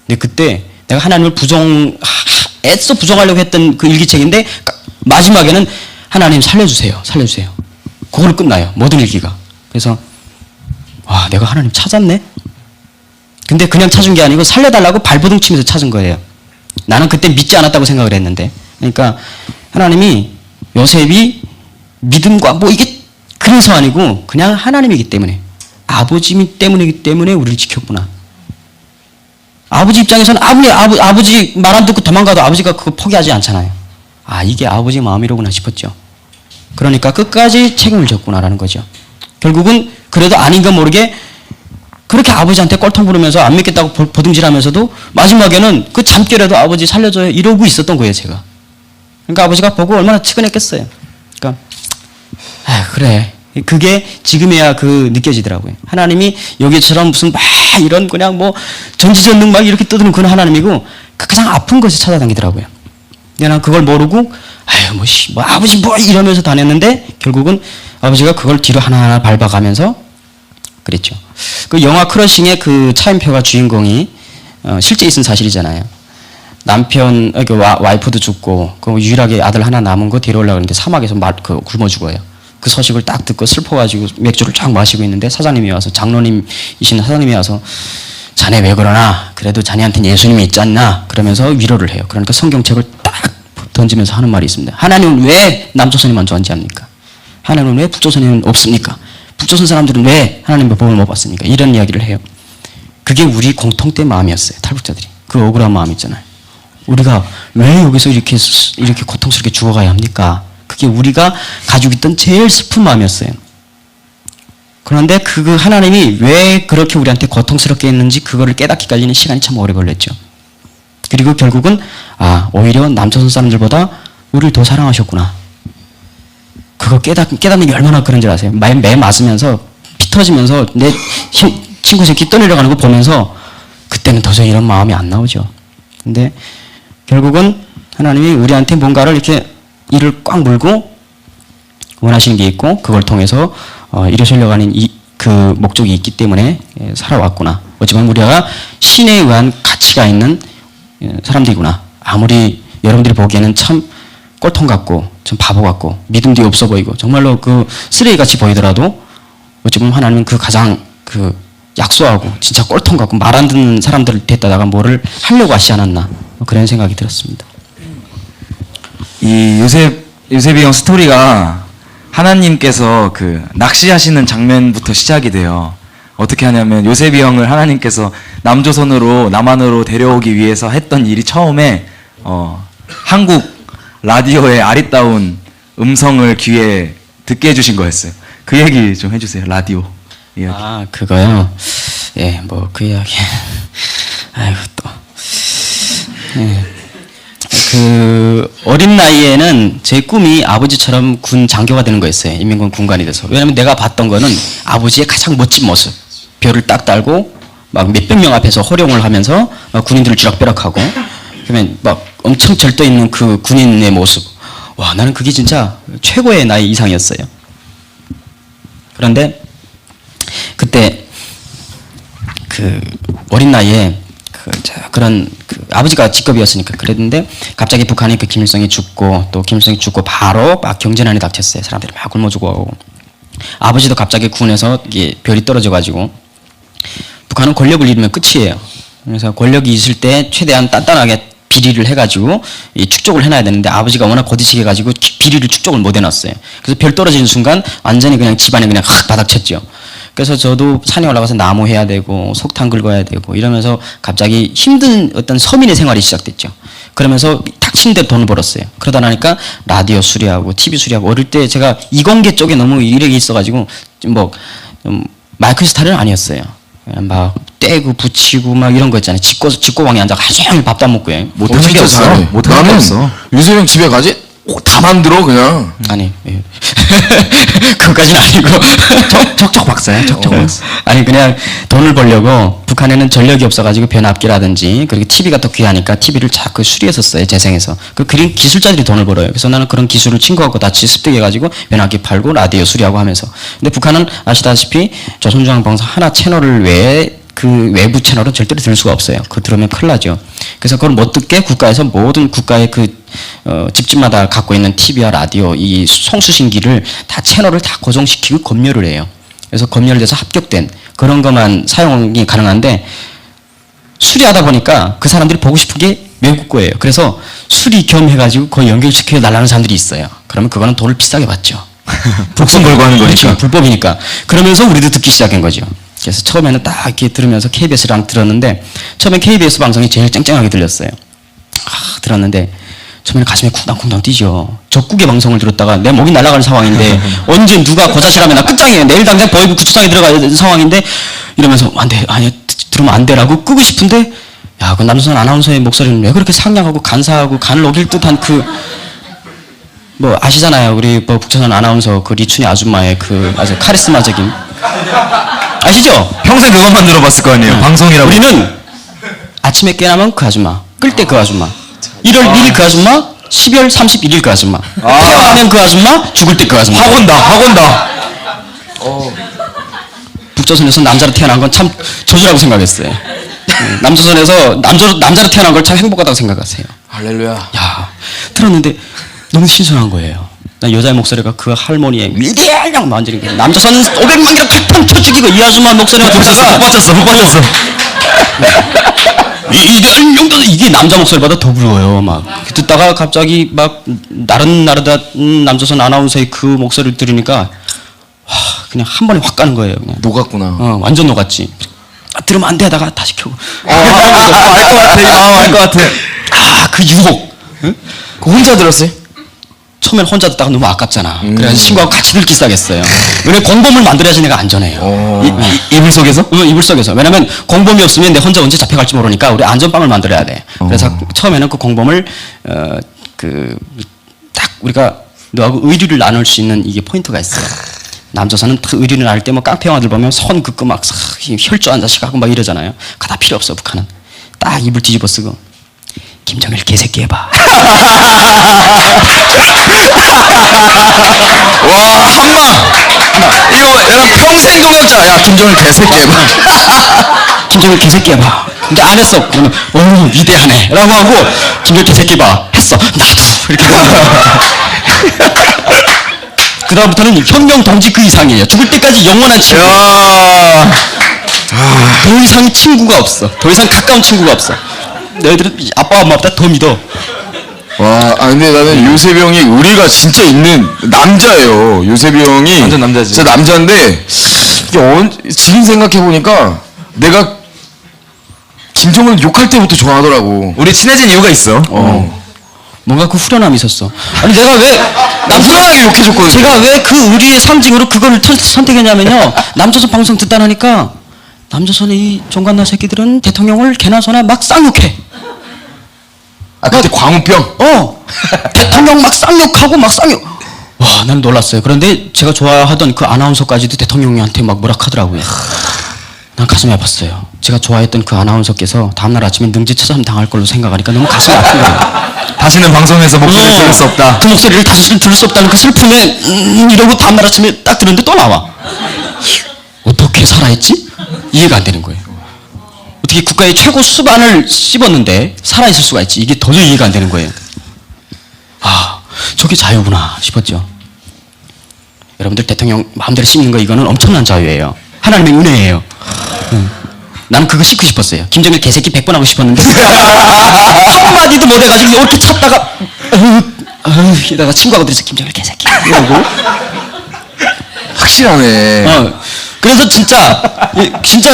[SPEAKER 4] 근데 그때 내가 하나님을 애써 부정하려고 했던 그 일기책인데 마지막에는 하나님 살려주세요. 살려주세요. 그걸로 끝나요. 모든 일기가. 그래서 와 내가 하나님 찾았네. 근데 그냥 찾은 게 아니고 살려달라고 발버둥 치면서 찾은 거예요. 나는 그때 믿지 않았다고 생각을 했는데. 그러니까 하나님이 요셉이 믿음과 뭐 이게 그래서 아니고 그냥 하나님이기 때문에 아버지 때문이기 때문에 우리를 지켰구나. 아버지 입장에서는 아버지 말 안 듣고 도망가도 아버지가 그거 포기하지 않잖아요. 아 이게 아버지 마음이로구나 싶었죠. 그러니까 끝까지 책임을 졌구나라는 거죠. 결국은 그래도 아닌 건 모르게 그렇게 아버지한테 꼴통 부르면서 안 믿겠다고 보듬질하면서도 마지막에는 그 잠결에도 아버지 살려줘요 이러고 있었던 거예요 제가. 그러니까 아버지가 보고 얼마나 측은했겠어요. 그러니까 그래 그게 지금에야 느껴지더라고요. 하나님이 여기처럼 무슨 막 이런 그냥 뭐 전지전능 막 이렇게 떠드는 그런 하나님이고 가장 아픈 것을 찾아다니더라고요. 근데 난 그걸 모르고 뭐 아버지 뭐 이러면서 다녔는데 결국은 아버지가 그걸 뒤로 하나하나 밟아가면서 그랬죠. 그 영화 크러싱의 그 차인표가 주인공이 실제 있은 사실이잖아요. 남편 와이프도 죽고 그 유일하게 아들 하나 남은 거 데려오려고 하는데 사막에서 굶어 죽어요. 그 소식을 딱 듣고 슬퍼가지고 맥주를 쫙 마시고 있는데 사장님이 와서 장로님이신 사장님이 와서 자네 왜 그러나 그래도 자네한테는 예수님이 있지 않나 그러면서 위로를 해요. 그러니까 성경책을 딱 던지면서 하는 말이 있습니다. 하나님은 왜 남조선에만 존재합니까? 하나님은 왜 북조선에는 없습니까? 북조선 사람들은 왜 하나님의 복을 못 받습니까? 이런 이야기를 해요. 그게 우리 공통된 마음이었어요. 탈북자들이. 그 억울한 마음 있잖아요. 우리가 왜 여기서 이렇게 고통스럽게 죽어가야 합니까? 그게 우리가 가지고 있던 제일 슬픈 마음이었어요. 그런데 그 하나님이 왜 그렇게 우리한테 고통스럽게 했는지 그거를 깨닫기까지는 시간이 참 오래 걸렸죠. 그리고 결국은 오히려 남조선 사람들보다 우리를 더 사랑하셨구나. 그거 깨닫는 게 얼마나 그런 줄 아세요? 매 맞으면서 피 터지면서 내 친구 새끼 떠내려가는 거 보면서 그때는 도저히 이런 마음이 안 나오죠. 근데 결국은 하나님이 우리한테 뭔가를 이렇게 이를 꽉 물고 원하시는 게 있고 그걸 통해서 이루시려고 하는 그 목적이 있기 때문에 살아왔구나. 어찌보면 우리가 신에 의한 가치가 있는 사람들이구나. 아무리 여러분들이 보기에는 참 꼴통 같고 좀 바보 같고 믿음도 없어 보이고 정말로 그 쓰레기같이 보이더라도 어찌보면 하나님은 그 가장 약소하고 진짜 꼴통 같고 말 안 듣는 사람들을 데려다가 뭐를 하려고 하시지 않았나 그런 생각이 들었습니다.
[SPEAKER 5] 이 요셉이 형 스토리가 하나님께서 그 낚시하시는 장면부터 시작이 돼요. 어떻게 하냐면 요셉이 형을 하나님께서 남한으로 데려오기 위해서 했던 일이 처음에 한국 라디오의 아리따운 음성을 귀에 듣게 해주신 거였어요. 그 얘기 좀 해주세요. 라디오 이야기.
[SPEAKER 4] 그거요. 예, 뭐 그 이야기. 아이고 또. 예. 그 어린 나이에는 제 꿈이 아버지처럼 군 장교가 되는 거였어요. 인민군 군관이 돼서. 왜냐면 내가 봤던 거는 아버지의 가장 멋진 모습. 별을 딱 달고 막 몇백 명 앞에서 호령을 하면서 막 군인들을 쥐락펴락하고 그러면 막 엄청 절도 있는 그 군인의 모습. 와, 나는 그게 진짜 최고의 나의 이상이었어요. 그런데 그때 그 어린 나이에 그런 아버지가 직업이었으니까 그랬는데 갑자기 북한에 김일성이 죽고 또 김일성이 죽고 바로 막 경제난이 닥쳤어요. 사람들이 막 굶어 죽어가고 아버지도 갑자기 군에서 이게 별이 떨어져가지고 북한은 권력을 잃으면 끝이에요. 그래서 권력이 있을 때 최대한 단단하게 비리를 해가지고 이 축적을 해놔야 되는데 아버지가 워낙 거드시해가지고 비리를 축적을 못 해놨어요. 그래서 별 떨어지는 순간 완전히 그냥 집안에 그냥 확 바닥쳤죠. 그래서 저도 산에 올라가서 나무 해야 되고 석탄 긁어야 되고 이러면서 갑자기 힘든 어떤 서민의 생활이 시작됐죠. 그러면서 닥친 대로 돈을 벌었어요. 그러다 나니까 라디오 수리하고 TV 수리하고 어릴 때 제가 이공계 쪽에 너무 이력이 있어가지고 좀 마이클 스타일은 아니었어요. 그냥 막 떼고 붙이고 막 이런 거 있잖아요. 직고방에 앉아 하루 종일 밥도 안 먹고 해.
[SPEAKER 3] 못하는 게 없어.
[SPEAKER 2] 잘해.
[SPEAKER 3] 못하는 게
[SPEAKER 2] 나는
[SPEAKER 3] 없어.
[SPEAKER 2] 유세병 집에 가지 다 만들어 그냥.
[SPEAKER 4] 아니, 예. 그것까지는 아니고.
[SPEAKER 3] 척척 박사야. 척척 박사.
[SPEAKER 4] 아니, 그냥 돈을 벌려고 북한에는 전력이 없어가지고 변압기라든지 그리고 TV가 또 귀하니까 TV를 자꾸 수리했었어요, 재생해서. 그 그린 기술자들이 돈을 벌어요. 그래서 나는 그런 기술을 친구하고 같이 습득해가지고 변압기 팔고 라디오 수리하고 하면서. 근데 북한은 아시다시피 조선중앙방송 하나 채널을 외에 그 외부 채널은 절대로 들을 수가 없어요. 그거 들으면 큰일 나죠. 그래서 그걸 못 듣게 국가에서 모든 국가의 집집마다 갖고 있는 TV와 라디오 이 송수신기를 다 채널을 다 고정시키고 검열을 해요. 그래서 검열을 해서 합격된 그런 것만 사용이 가능한데 수리하다 보니까 그 사람들이 보고 싶은 게 외국 거예요. 그래서 수리 겸 해가지고 거의 연결시켜 달라는 사람들이 있어요. 그러면 그거는 돈을 비싸게 받죠.
[SPEAKER 3] 목숨 걸고 하는 거니까.
[SPEAKER 4] 그렇죠. 불법이니까. 그러면서 우리도 듣기 시작한 거죠. 그래서 처음에는 딱 이렇게 들으면서 KBS랑 들었는데 처음엔 KBS 방송이 제일 쨍쨍하게 들렸어요. 들었는데 처음에는 가슴이 쿵당쿵당 뛰죠. 적국의 방송을 들었다가 내 목이 날아가는 상황인데 언제 누가 고자질하면 나 끝장이에요. 내일 당장 보이고 구치장에 들어가야 되는 상황인데 이러면서 안 돼. 아니 들으면 안 돼라고 끄고 싶은데 야, 그 남선 아나운서의 목소리는 왜 그렇게 상냥하고 간사하고 간을 녹일 듯한 뭐 아시잖아요. 우리 뭐 북조선 아나운서 그 리춘희 아줌마의 그 아주 카리스마적인 아시죠?
[SPEAKER 3] 평생 그것만 들어봤을 거 아니에요. 방송이라고.
[SPEAKER 4] 우리는 아침에 깨나면 그 아줌마, 끌 때 그 아줌마, 1월 1일 그 아줌마, 12월 31일 그 아줌마, 태어나면 그 아줌마, 죽을 때 그 아줌마.
[SPEAKER 3] 확 온다.
[SPEAKER 4] 북조선에서 남자로 태어난 건 참 저주라고 생각했어요. 남조선에서 남자로 태어난 걸 참 행복하다고 생각하세요.
[SPEAKER 2] 할렐루야.
[SPEAKER 4] 야, 들었는데 너무 신선한 거예요. 나 여자의 목소리가 그 할머니의 밀대랑 만지는 게 남자선 500만이라 칼판 쳐 죽이고 이 아줌마 목소리가 들어가
[SPEAKER 3] 못 봤었어.
[SPEAKER 4] 이게 남자 목소리보다 더 부러워요. 막 듣다가 갑자기 막 나른나르다 남조선 아나운서의 그 목소리를 들으니까 그냥 한 번에 확 가는 거예요. 그냥.
[SPEAKER 2] 녹았구나.
[SPEAKER 4] 완전 녹았지. 들으면 안 돼 하다가 다시 켜고.
[SPEAKER 3] 알 것 같아.
[SPEAKER 4] 그 유혹.
[SPEAKER 2] 그 혼자 들었어요?
[SPEAKER 4] 처음엔 혼자 듣다가 너무 아깝잖아. 그래서 친구하고 같이 듣기 시작했어요. 왜냐면 공범을 만들어야지 내가 안전해요.
[SPEAKER 3] 이불 속에서?
[SPEAKER 4] 이불 속에서. 왜냐면 공범이 없으면 내 혼자 언제 잡혀갈지 모르니까 우리 안전빵을 만들어야 돼. 그래서 처음에는 그 공범을 딱 우리가 너하고 의리를 나눌 수 있는 이게 포인트가 있어요. 남조선은 그 의리를 나눌 때 뭐 깡패 영화들 보면 손 긋고 막 혈주한 자식 하고 막 이러잖아요. 그거 다 필요 없어. 북한은 딱 이불 뒤집어 쓰고 김정일 개새끼 해봐.
[SPEAKER 2] 와 한마. 이거 얘는 평생 동역자. 야 김정일 개새끼 해봐.
[SPEAKER 4] 김정일 개새끼 해봐. 근데 안 했어. 그러면 오 위대하네 라고 하고 김정일 개새끼 봐 했어. 나도 이렇게 그 다음부터는 혁명 동지 그 이상이에요. 죽을 때까지 영원한 친구. 더 이상 친구가 없어. 더 이상 가까운 친구가 없어. 너희들은 아빠 엄마보다 더 믿어.
[SPEAKER 2] 와, 근데 나는 요세병이 의리가 진짜 있는 남자예요. 요세병이
[SPEAKER 3] 완전 남자지.
[SPEAKER 2] 진짜 남자인데 이게 지금 생각해 보니까 내가 김정은을 욕할 때부터 좋아하더라고.
[SPEAKER 3] 우리 친해진 이유가 있어.
[SPEAKER 4] 뭔가 그 후련함이 있었어. 아니 내가 왜
[SPEAKER 2] 후련하게 욕해줬거든.
[SPEAKER 4] 제가 왜 그 의리의 상징으로 그걸 선택했냐면요. 남조선 방송 듣다 하니까 남조선의 이 종갓나 새끼들은 대통령을 개나 소나 막 쌍욕해.
[SPEAKER 2] 그때 광우병.
[SPEAKER 4] 대통령 막 쌍욕하고 막 쌍욕. 와, 난 놀랐어요. 그런데 제가 좋아하던 그 아나운서까지도 대통령한테 막 뭐라 하더라고요. 난 가슴이 아팠어요. 제가 좋아했던 그 아나운서께서 다음날 아침에 능지처참 당할 걸로 생각하니까 너무 가슴이 아픈 거예요.
[SPEAKER 3] 다시는 방송에서 목소리를 들을 수 없다.
[SPEAKER 4] 그 목소리를 다시는 들을 수 없다는 그 슬픔에 이러고 다음날 아침에 딱 들었는데 또 나와. 어떻게 살아있지? 이해가 안 되는 거예요. 어떻게 국가의 최고 수반을 씹었는데 살아있을 수가 있지? 이게 도저히 이해가 안 되는 거예요. 저게 자유구나 싶었죠. 여러분들 대통령 마음대로 씹는 거 이거는 엄청난 자유예요. 하나님의 은혜예요. 나는 그거 씹고 싶었어요. 김정일 개새끼 100번 하고 싶었는데 한마디도 못해가지고 이렇게 찾다가 이러다가 친구하고 들어서 김정일 개새끼 이러고
[SPEAKER 2] 확실하네.
[SPEAKER 4] 그래서 진짜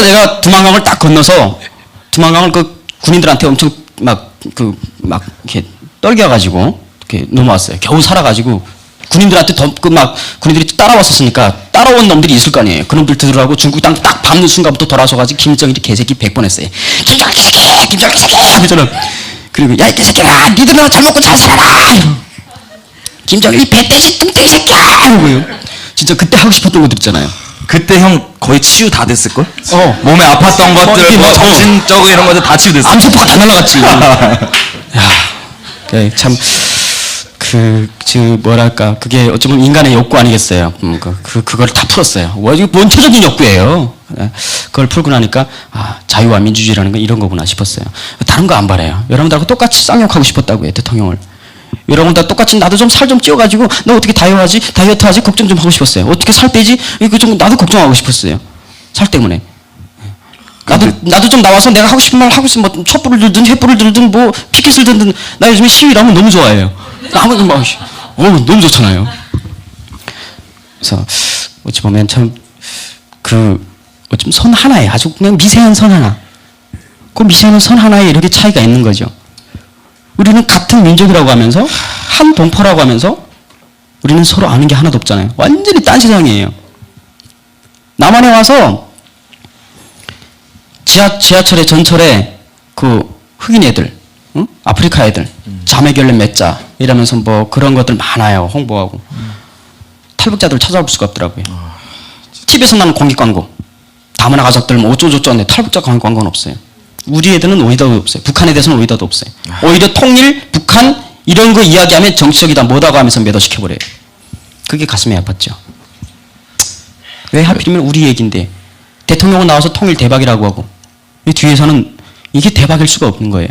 [SPEAKER 4] 내가 두만강을 딱 건너서 두만강을 그 군인들한테 엄청 막 이렇게 떨겨가지고 이렇게 넘어왔어요. 겨우 살아가지고 군인들한테 군인들이 따라왔었으니까 따라온 놈들이 있을 거 아니에요. 그놈들 들으라고 중국 땅 딱 밟는 순간부터 돌아서가지고 김정일이 개새끼 100번 했어요. 김정일 개새끼! 김정일 개새끼! 하면서는 그리고 야 이 개새끼야 니들은 잘 먹고 잘 살아라! 김정일이 배떼시 뚱땡이 새끼야! 이러고요. 진짜 그때 하고 싶었던 것들 있잖아요.
[SPEAKER 5] 그때 형 거의 치유 다 됐을걸?
[SPEAKER 4] 어.
[SPEAKER 5] 몸에 아팠던 것들, 뭐 정신적으로 이런 것들 다 치유됐어.
[SPEAKER 4] 암세포가 다 날라갔지. 야, 참, 뭐랄까, 그게 어쩌면 인간의 욕구 아니겠어요. 그걸 다 풀었어요. 이게 원초적인 욕구예요. 그걸 풀고 나니까, 자유와 민주주의라는 건 이런 거구나 싶었어요. 다른 거 안 바래요. 여러분들하고 똑같이 쌍욕하고 싶었다고요, 대통령을. 여러분들 똑같이 나도 좀 살 좀 찌워가지고, 너 어떻게 다이어트 하지? 걱정 좀 하고 싶었어요. 어떻게 살 빼지? 이거 좀, 나도 걱정하고 싶었어요. 살 때문에. 나도 좀 나와서 내가 하고 싶은 말 하고 있으면 뭐 촛불을 들든 횃불을 들든 뭐 피켓을 들든 나 요즘에 시위를 하면 너무 좋아해요. 아무튼 막 너무 좋잖아요. 그래서 어찌 보면 참 어쩜 선 하나에 아주 그냥 미세한 선 하나. 그 미세한 선 하나에 이렇게 차이가 있는 거죠. 우리는 같은 민족이라고 하면서 한 동포라고 하면서 우리는 서로 아는 게 하나도 없잖아요. 완전히 딴 세상이에요. 남한에 와서 지하철에 전철에 그 흑인 애들, 응? 아프리카 애들, 자매결례 맺자 이러면서 뭐 그런 것들 많아요. 홍보하고. 탈북자들 찾아볼 수가 없더라고요. TV에서 나는 공익 광고. 다문화 가족들 뭐 어쩌고저쩌고 하는데 탈북자 공익 광고는 없어요. 우리 애들은 오히려도 없어요. 북한에 대해서는 오히려도 없어요. 오히려 통일, 북한 이런 거 이야기하면 정치적이다 뭐다고 하면서 매도시켜버려요. 그게 가슴이 아팠죠. 왜 하필이면 우리 얘기인데 대통령은 나와서 통일 대박이라고 하고 이 뒤에서는 이게 대박일 수가 없는 거예요.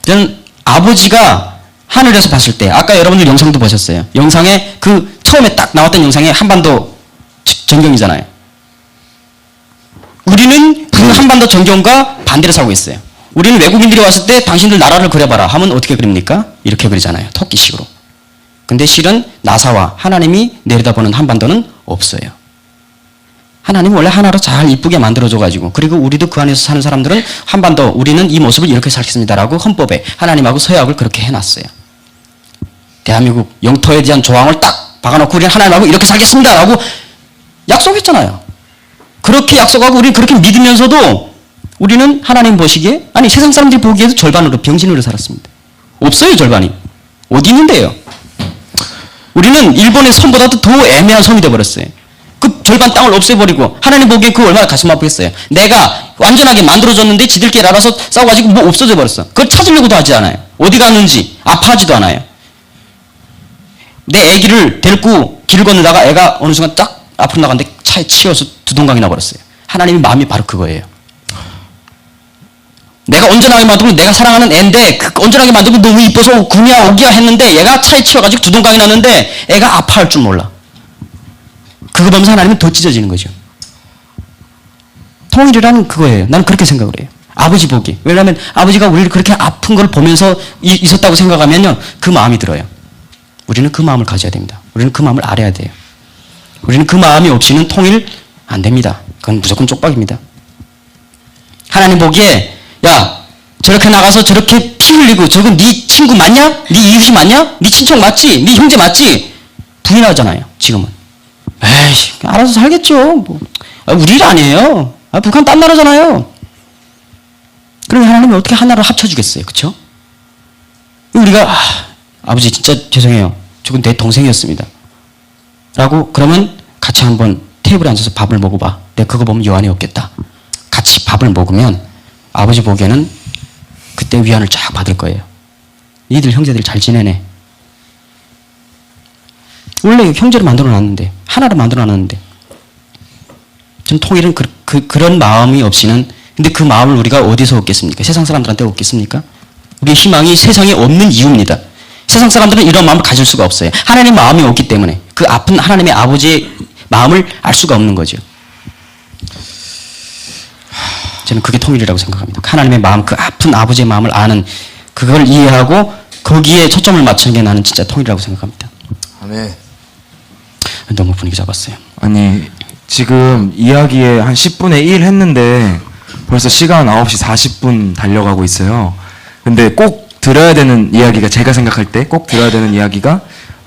[SPEAKER 4] 저는 아버지가 하늘에서 봤을 때 아까 여러분들 영상도 보셨어요. 영상에 그 처음에 딱 나왔던 영상에 한반도 전경이잖아요. 우리는 그 한반도 전경과 반대로 살고 있어요. 우리는 외국인들이 왔을 때 당신들 나라를 그려봐라 하면 어떻게 그립니까? 이렇게 그리잖아요. 토끼식으로. 근데 실은 나사와 하나님이 내려다보는 한반도는 없어요. 하나님 원래 하나로 잘 이쁘게 만들어줘가지고 그리고 우리도 그 안에서 사는 사람들은 한반도 우리는 이 모습을 이렇게 살겠습니다라고 헌법에 하나님하고 서약을 그렇게 해놨어요. 대한민국 영토에 대한 조항을 딱 박아놓고 우리는 하나님하고 이렇게 살겠습니다라고 약속했잖아요. 그렇게 약속하고 우리는 그렇게 믿으면서도 우리는 하나님 보시기에 아니 세상 사람들이 보기에도 절반으로 병신으로 살았습니다. 없어요 절반이. 어디 있는데요. 우리는 일본의 섬보다도 더 애매한 섬이 되어버렸어요. 그 절반 땅을 없애버리고 하나님 보기에 그 얼마나 가슴 아프겠어요. 내가 완전하게 만들어줬는데 지들끼리 알아서 싸워가지고 뭐 없어져 버렸어. 그걸 찾으려고도 하지 않아요. 어디 갔는지 아파하지도 않아요. 내 애기를 데리고 길을 건너다가 애가 어느 순간 딱 앞으로 나갔는데 차에 치여서 두동강이 나버렸어요. 하나님의 마음이 바로 그거예요. 내가 온전하게 만들고 내가 사랑하는 애인데 그 온전하게 만들고 너무 이뻐서 구미야 오기야 했는데 얘가 차에 치여가지고 두동강이 났는데 애가 아파할 줄 몰라. 그거 보면서 하나님은 더 찢어지는 거죠. 통일이라는 그거예요. 나는 그렇게 생각을 해요. 아버지 보기. 왜냐하면 아버지가 우리를 그렇게 아픈 걸 보면서 있었다고 생각하면요. 그 마음이 들어요. 우리는 그 마음을 가져야 됩니다. 우리는 그 마음을 알아야 돼요. 우리는 그 마음이 없이는 통일 안 됩니다. 그건 무조건 쪽박입니다. 하나님 보기에 야 저렇게 나가서 저렇게 피 흘리고 저건 네 친구 맞냐? 네 이웃이 맞냐? 네 친척 맞지? 네 형제 맞지? 부인하잖아요. 지금은. 에이 알아서 살겠죠. 뭐. 우리 일 아니에요. 북한 딴 나라잖아요. 그러면 하나님이 어떻게 하나를 합쳐주겠어요. 그렇죠? 우리가 아버지 진짜 죄송해요. 저건 내 동생이었습니다. 라고 그러면 같이 한번 테이블에 앉아서 밥을 먹어봐. 내가 그거 보면 요한이 없겠다. 같이 밥을 먹으면 아버지 보기에는 그때 위안을 쫙 받을 거예요. 니들 형제들 잘 지내네. 원래 형제를 만들어놨는데 하나를 만들어놨는데 좀 통일은 그런 마음이 없이는 근데 그 마음을 우리가 어디서 얻겠습니까? 세상 사람들한테 얻겠습니까? 우리의 희망이 세상에 없는 이유입니다. 세상 사람들은 이런 마음을 가질 수가 없어요. 하나님의 마음이 없기 때문에 그 아픈 하나님의 아버지의 마음을 알 수가 없는 거죠. 저는 그게 통일이라고 생각합니다. 하나님의 마음, 그 아픈 아버지의 마음을 아는 그걸 이해하고 거기에 초점을 맞추는 게 나는 진짜 통일이라고 생각합니다.
[SPEAKER 2] 아멘.
[SPEAKER 4] 너무 분위기 잡았어요.
[SPEAKER 5] 아니 지금 이야기에 한 10분의 1 했는데 벌써 시간 9시 40분 달려가고 있어요. 근데 꼭 들어야 되는 이야기가 제가 생각할 때 꼭 들어야 되는 이야기가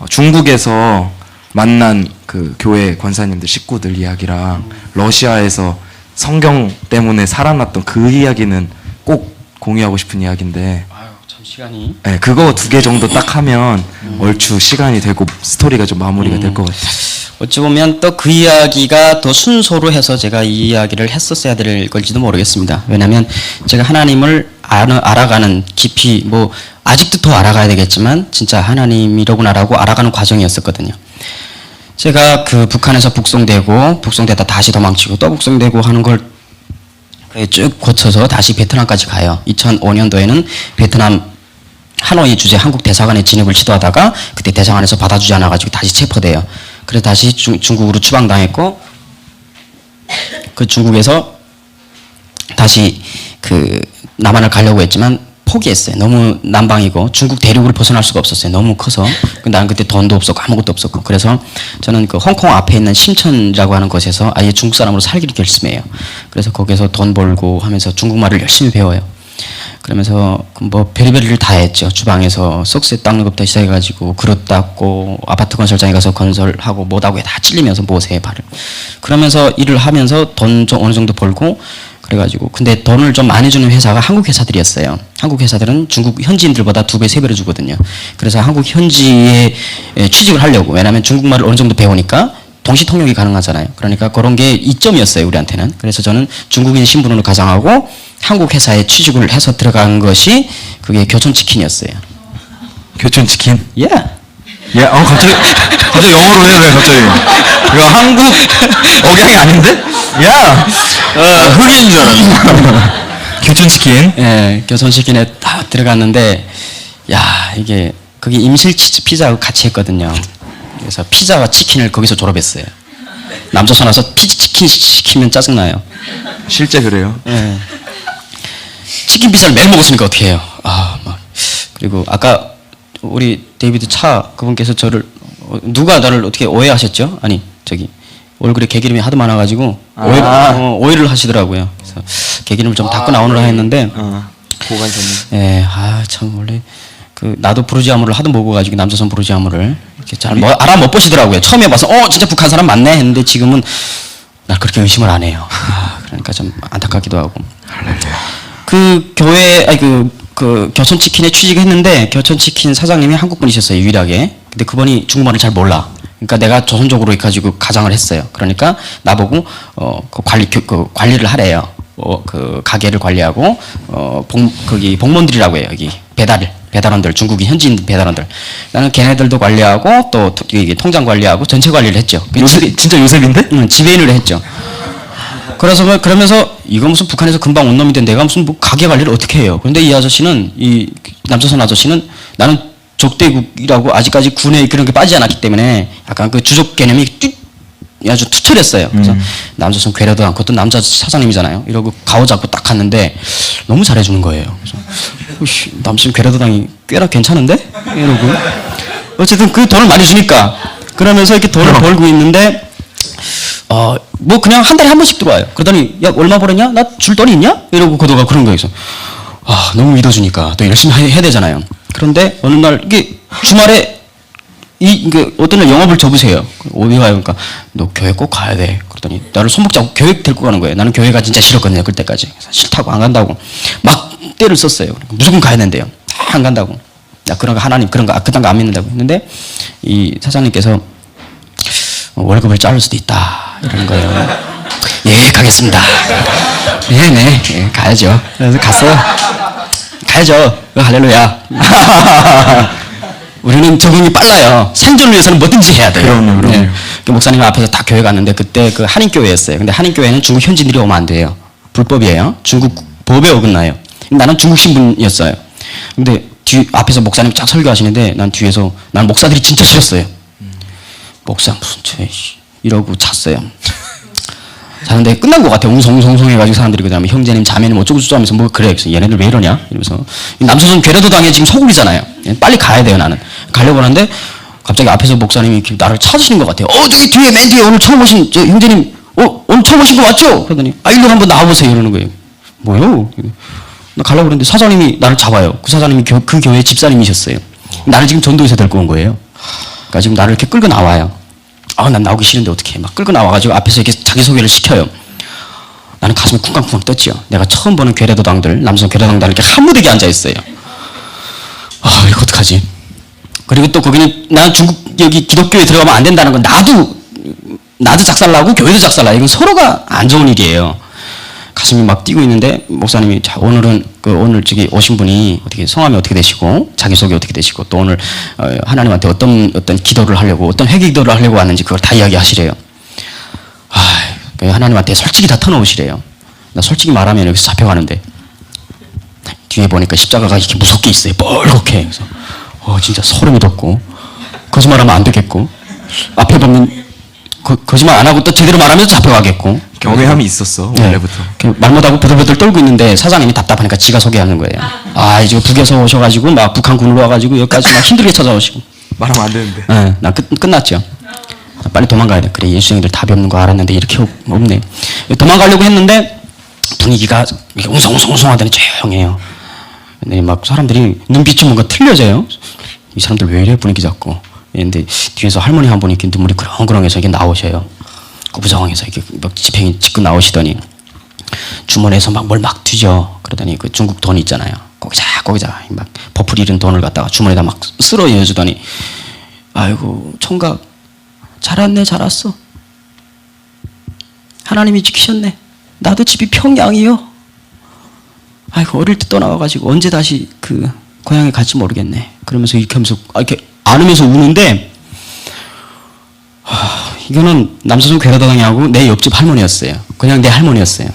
[SPEAKER 5] 중국에서 만난 그 교회 권사님들 식구들 이야기랑 러시아에서 성경 때문에 살아났던 그 이야기는 꼭 공유하고 싶은 이야기인데
[SPEAKER 4] 아유, 참 시간이.
[SPEAKER 5] 네, 그거 2개 정도 딱 하면 얼추 시간이 되고 스토리가 좀 마무리가 될 것 같아요.
[SPEAKER 4] 어찌 보면 또 그 이야기가 더 순서로 해서 제가 이 이야기를 했었어야 될 걸지도 모르겠습니다. 왜냐하면 제가 하나님을 알아가는 깊이 뭐 아직도 더 알아가야 되겠지만 진짜 하나님이로구나라고 알아가는 과정이었었거든요. 제가 그 북한에서 북송되다 다시 도망치고 또 북송되고 하는 걸 쭉 거쳐서 다시 베트남까지 가요. 2005년도에는 베트남 하노이 주재 한국 대사관에 진입을 시도하다가 그때 대사관에서 받아주지 않아가지고 다시 체포돼요. 그래서 다시 중국으로 추방당했고 그 중국에서 다시 그 남한을 가려고 했지만 포기했어요. 너무 남방이고 중국 대륙을 벗어날 수가 없었어요. 너무 커서. 나는 그때 돈도 없었고 아무것도 없었고. 그래서 저는 그 홍콩 앞에 있는 심천이라고 하는 곳에서 아예 중국 사람으로 살기를 결심해요. 그래서 거기서 돈 벌고 하면서 중국말을 열심히 배워요. 그러면서 뭐 별의별일 다 했죠. 주방에서 석쇠 닦는 것부터 시작해가지고 그릇 닦고 아파트 건설장에 가서 건설하고 뭐다고 다 찔리면서 못해 발을. 그러면서 일을 하면서 돈 좀 어느 정도 벌고 그래가지고 근데 돈을 좀 많이 주는 회사가 한국 회사들이었어요. 한국 회사들은 중국 현지인들보다 2배, 3배를 주거든요. 그래서 한국 현지에 취직을 하려고 왜냐하면 중국말을 어느 정도 배우니까 동시 통역이 가능하잖아요. 그러니까 그런 게 이점이었어요 우리한테는. 그래서 저는 중국인 신분으로 가장하고 한국 회사에 취직을 해서 들어간 것이 그게 교촌치킨이었어요.
[SPEAKER 5] 교촌치킨?
[SPEAKER 4] 예.
[SPEAKER 5] 예, 갑자기 영어로 해요, 왜 갑자기? 이거 한국 억양이 아닌데? 야, 흑인인 줄 알았네. 교촌치킨.
[SPEAKER 4] 예, 교촌치킨에 딱 들어갔는데, 야, 이게, 그게 임실 치즈 피자하고 같이 했거든요. 그래서 피자와 치킨을 거기서 졸업했어요. 남조선 와서 치킨 시키면 짜증나요.
[SPEAKER 5] 실제 그래요.
[SPEAKER 4] 예. 치킨 피자를 매일 먹었으니까 어떻게 해요? 아, 막. 그리고 아까 우리 데이비드 차 그분께서 저를 누가 나를 어떻게 오해하셨죠? 아니 저기 얼굴에 개기름이 하도 많아가지고 오해를 하시더라고요. 그래서 개기름을 좀 닦고 나오느라 했는데
[SPEAKER 5] 보관 전문.
[SPEAKER 4] 예, 참 원래 그 나도 부르지아무를 하도 먹어가지고 남조선 부르지아무를 이렇게 잘 알아 못 보시더라고요. 처음에 봐서 진짜 북한 사람 맞네 했는데 지금은 날 그렇게 의심을 안 해요. 그러니까 좀 안타깝기도 하고. 그 교회 그 교촌치킨에 취직했는데 교촌치킨 사장님이 한국분이셨어요 유일하게. 근데 그분이 중국말을 잘 몰라. 그러니까 내가 조선족으로 해가지고 가장을 했어요. 그러니까 나보고 그 관리를 하래요. 그 가게를 관리하고 거기 복몬들이라고 해요. 여기 배달원들 중국인 현지인 배달원들. 나는 걔네들도 관리하고 또 통장 관리하고 전체 관리를 했죠.
[SPEAKER 5] 진짜 요셉인데?
[SPEAKER 4] 응, 지배인을 했죠. 그래서 그러면서 이거 무슨 북한에서 금방 온 놈인데 내가 무슨 뭐 가게 관리를 어떻게 해요? 그런데 이 아저씨는 이 남조선 아저씨는 나는 적대국이라고 아직까지 군에 그런 게 빠지지 않았기 때문에 약간 그 주족 개념이 아주 투철했어요. 그래서 남조선 괴뢰도 않고 또 남자 사장님이잖아요. 이러고 가오 잡고 딱 갔는데 너무 잘해주는 거예요. 그래서 남조선 괴뢰도당이 꽤나 괜찮은데? 이러고 어쨌든 그 돈을 많이 주니까 그러면서 이렇게 돈을 벌고 있는데 뭐 그냥 한 달에 한 번씩 들어와요. 그러더니 야 얼마 벌었냐? 나 줄 돈이 있냐? 이러고 그도가 그런 거예요. 그래서 너무 믿어주니까 또 열심히 해야 되잖아요. 그런데 어느 날 이게 주말에 어떤 날 영업을 접으세요. 어디 가요? 그러니까 너 교회 꼭 가야 돼. 그러더니 나를 손목 잡고 교회 데리고 가는 거예요. 나는 교회가 진짜 싫었거든요. 그때까지. 그래서 싫다고 안 간다고 막 때를 썼어요. 무조건 가야 된대요. 안 간다고. 야 그런 거 하나님 그런 거 그딴 거 안 믿는다고 했는데 이 사장님께서 월급을 자를 수도 있다 이러는 거예요. 예 가겠습니다. 네네 예, 가야죠. 그래서 갔어요. 가야죠. 할렐루야. 우리는 적응이 빨라요. 생존을 위해서는 뭐든지 해야 돼요.
[SPEAKER 5] 그럼요.
[SPEAKER 4] 네. 그 목사님 앞에서 다 교회 갔는데 그때 그 한인교회였어요. 근데 한인교회는 중국 현지인들이 오면 안 돼요. 불법이에요. 중국 법에 어긋나요. 나는 중국 신분이었어요. 근데 앞에서 목사님 쫙 설교하시는데 난 뒤에서 난 목사들이 진짜 싫었어요. 목사 무슨 이러고 잤어요. 자는데 끝난 것 같아요. 웅성웅성 해가지고 사람들이 그다음에 형제님 자매님 어쩌고 저쩌고 하면서 뭐 그래. 그래서 얘네들 왜 이러냐 이러면서 남조선 괴뢰도당에 지금 서울이잖아요. 빨리 가야 돼요 나는. 가려고 하는데 갑자기 앞에서 목사님이 이렇게 나를 찾으시는 것 같아요. 저기 뒤에 맨 뒤에 오늘 처음 오신 저 형제님 오늘 처음 오신 거 맞죠? 그러더니 일로 한번 나와보세요 이러는 거예요. 뭐요? 나 가려고 그랬는데 사장님이 나를 잡아요. 그 사장님이 그 교회 집사님이셨어요. 나를 지금 전도에서 데리고 온 거예요. 그러니까 지금 나를 이렇게 끌고 나와요. 난 나오기 싫은데 어떻게 막 끌고 나와가지고 앞에서 이렇게 자기소개를 시켜요. 나는 가슴이 쿵쾅쿵쾅 떴지요. 내가 처음 보는 괴뢰도당들, 남성 괴뢰도당들 이렇게 한무대게 앉아있어요. 이거 어떡하지? 그리고 또 거기는 난 중국 여기 기독교에 들어가면 안 된다는 건 나도 작살나고 교회도 작살나. 이건 서로가 안 좋은 일이에요. 가슴이 막 뛰고 있는데 목사님이 자 오늘은 오늘 저기 오신 분이 어떻게 성함이 어떻게 되시고 자기소개 어떻게 되시고 또 오늘 하나님한테 어떤 기도를 하려고 어떤 회개 기도를 하려고 왔는지 그걸 다 이야기하시래요. 하나님한테 솔직히 다 터놓으시래요. 나 솔직히 말하면 여기서 잡혀가는데 뒤에 보니까 십자가가 이렇게 무섭게 있어요. 뻘겋게. 그래서 진짜 소름이 돋고 거짓말하면 안 되겠고 앞에 보면 거짓말 안 하고 또 제대로 말하면서 잡혀가겠고
[SPEAKER 3] 경외함이 있었어 원래부터.
[SPEAKER 4] 말 못하고 부들부들 떨고 있는데 사장님이 답답하니까 지가 소개하는 거예요. 이제 북에서 오셔가지고 막 북한군으로 와가지고 여기까지 막 힘들게 찾아오시고
[SPEAKER 3] 말하면 안 되는데.
[SPEAKER 4] 나 끝났죠. 빨리 도망가야 돼. 그래 예수님들 답이 없는 거 알았는데 이렇게 없네. 도망가려고 했는데 분위기가 웅성웅성하더니 조용해요. 근데 막 사람들이 눈빛이 뭔가 틀려져요. 이 사람들 왜 이래 분위기 잡고. 근데 뒤에서 할머니 한 분이 이렇게 눈물이 그렁그렁해서 이렇게 나오셔요. 구부정해서 이렇게 막 지팽이 짚고 나오시더니 주머니에서 막 뭘 막 뒤져. 그러더니 그 중국 돈 있잖아요. 거기자 막 버풀 잃은 돈을 갖다가 주머니에다 막 쓸어 이어주더니 아이고 총각 잘 왔어. 하나님이 지키셨네. 나도 집이 평양이요. 아이고 어릴 때 떠나와가지고 언제 다시 그 고향에 갈지 모르겠네. 그러면서 이렇게 하면서 이렇게 안으면서 우는데 이거는 남서준 괴뢰도당이 하고 내 옆집 할머니였어요. 그냥 내 할머니였어요.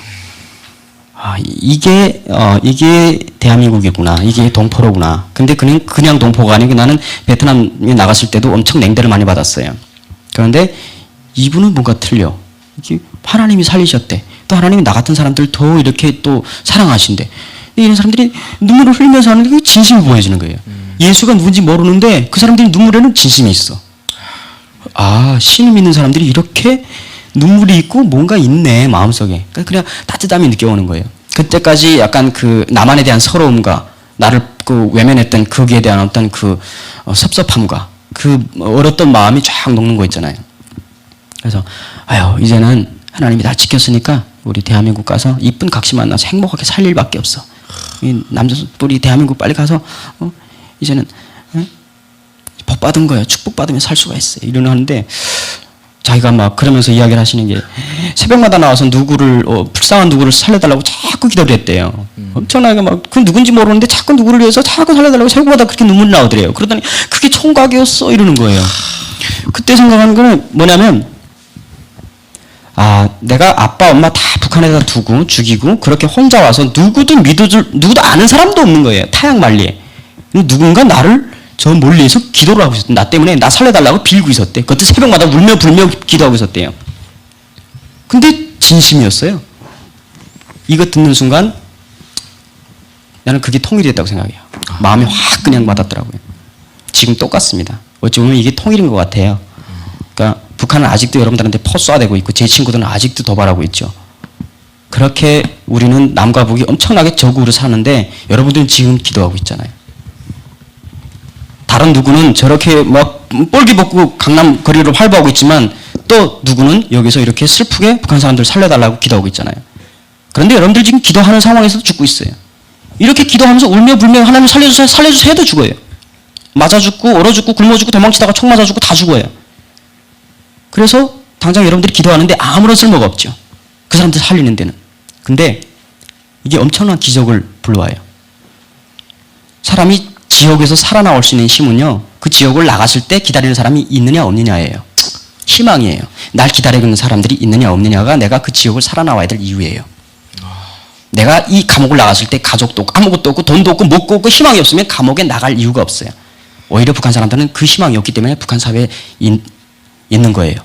[SPEAKER 4] 이게 대한민국이구나. 이게 동포로구나. 근데 그냥 동포가 아니고 나는 베트남에 나갔을 때도 엄청 냉대를 많이 받았어요. 그런데 이분은 뭔가 틀려. 이게 하나님이 살리셨대. 또 하나님이 나 같은 사람들 더 이렇게 또 사랑하신대. 이런 사람들이 눈물을 흘리면서 하는 게 진심이 보여지는 거예요. 예수가 누군지 모르는데 그 사람들이 눈물에는 진심이 있어. 신을 믿는 사람들이 이렇게 눈물이 있고 뭔가 있네 마음속에. 그냥 따뜻함이 느껴오는 거예요. 그때까지 약간 그 나만에 대한 서러움과 나를 그 외면했던 거기에 대한 어떤 그 섭섭함과 그 어렸던 마음이 쫙 녹는 거 있잖아요. 그래서 이제는 하나님이 다 지켰으니까 우리 대한민국 가서 이쁜 각시 만나서 행복하게 살 일밖에 없어. 이 남자들이 대한민국 빨리 가서 이제는 복 받은 거예요. 축복 받으면 살 수가 있어요. 이러는데 자기가 막 그러면서 이야기를 하시는 게 새벽마다 나와서 불쌍한 누구를 살려달라고 자꾸 기도를 했대요. 엄청나게 막 그 누군지 모르는데 자꾸 누구를 위해서 자꾸 살려달라고 새벽마다 그렇게 눈물이 나오더래요. 그러더니 그게 총각이었어 이러는 거예요. 그때 생각하는 거는 뭐냐면 내가 아빠 엄마 다 북한에다 두고 죽이고 그렇게 혼자 와서 누구도 아는 사람도 없는 거예요. 타양 말리에. 누군가 나를 저 멀리에서 기도를 하고 있었대. 나 때문에 나 살려달라고 빌고 있었대. 그것도 새벽마다 울며 불며 기도하고 있었대요. 근데 진심이었어요. 이거 듣는 순간 나는 그게 통일이 됐다고 생각해요. 마음이 확 그냥 와닿더라고요. 지금 똑같습니다. 어찌 보면 이게 통일인 것 같아요. 그러니까 북한은 아직도 여러분들한테 포 쏴대고 있고 제 친구들은 아직도 도발하고 있죠. 그렇게 우리는 남과 북이 엄청나게 적으로 사는데 여러분들은 지금 기도하고 있잖아요. 다른 누구는 저렇게 막 뻘기 벗고 강남 거리로 활보하고 있지만 또 누구는 여기서 이렇게 슬프게 북한 사람들 살려달라고 기도하고 있잖아요. 그런데 여러분들 지금 기도하는 상황에서도 죽고 있어요. 이렇게 기도하면서 울며 불며 하나님 살려주세요 살려주세요 해도 죽어요. 맞아 죽고 얼어 죽고 굶어 죽고 도망치다가 총 맞아 죽고 다 죽어요. 그래서 당장 여러분들이 기도하는데 아무런 쓸모가 없죠. 그 사람들 살리는 데는. 근데 이게 엄청난 기적을 불러와요. 사람이 지옥에서 살아나올 수 있는 힘은요. 그 지옥을 나갔을 때 기다리는 사람이 있느냐 없느냐예요. 희망이에요. 날 기다리고 있는 사람들이 있느냐 없느냐가 내가 그 지옥을 살아나와야 될 이유예요. 내가 이 감옥을 나갔을 때 가족도 없고 아무것도 없고 돈도 없고 먹고 없고 희망이 없으면 감옥에 나갈 이유가 없어요. 오히려 북한 사람들은 그 희망이 없기 때문에 북한 사회에 있는 거예요.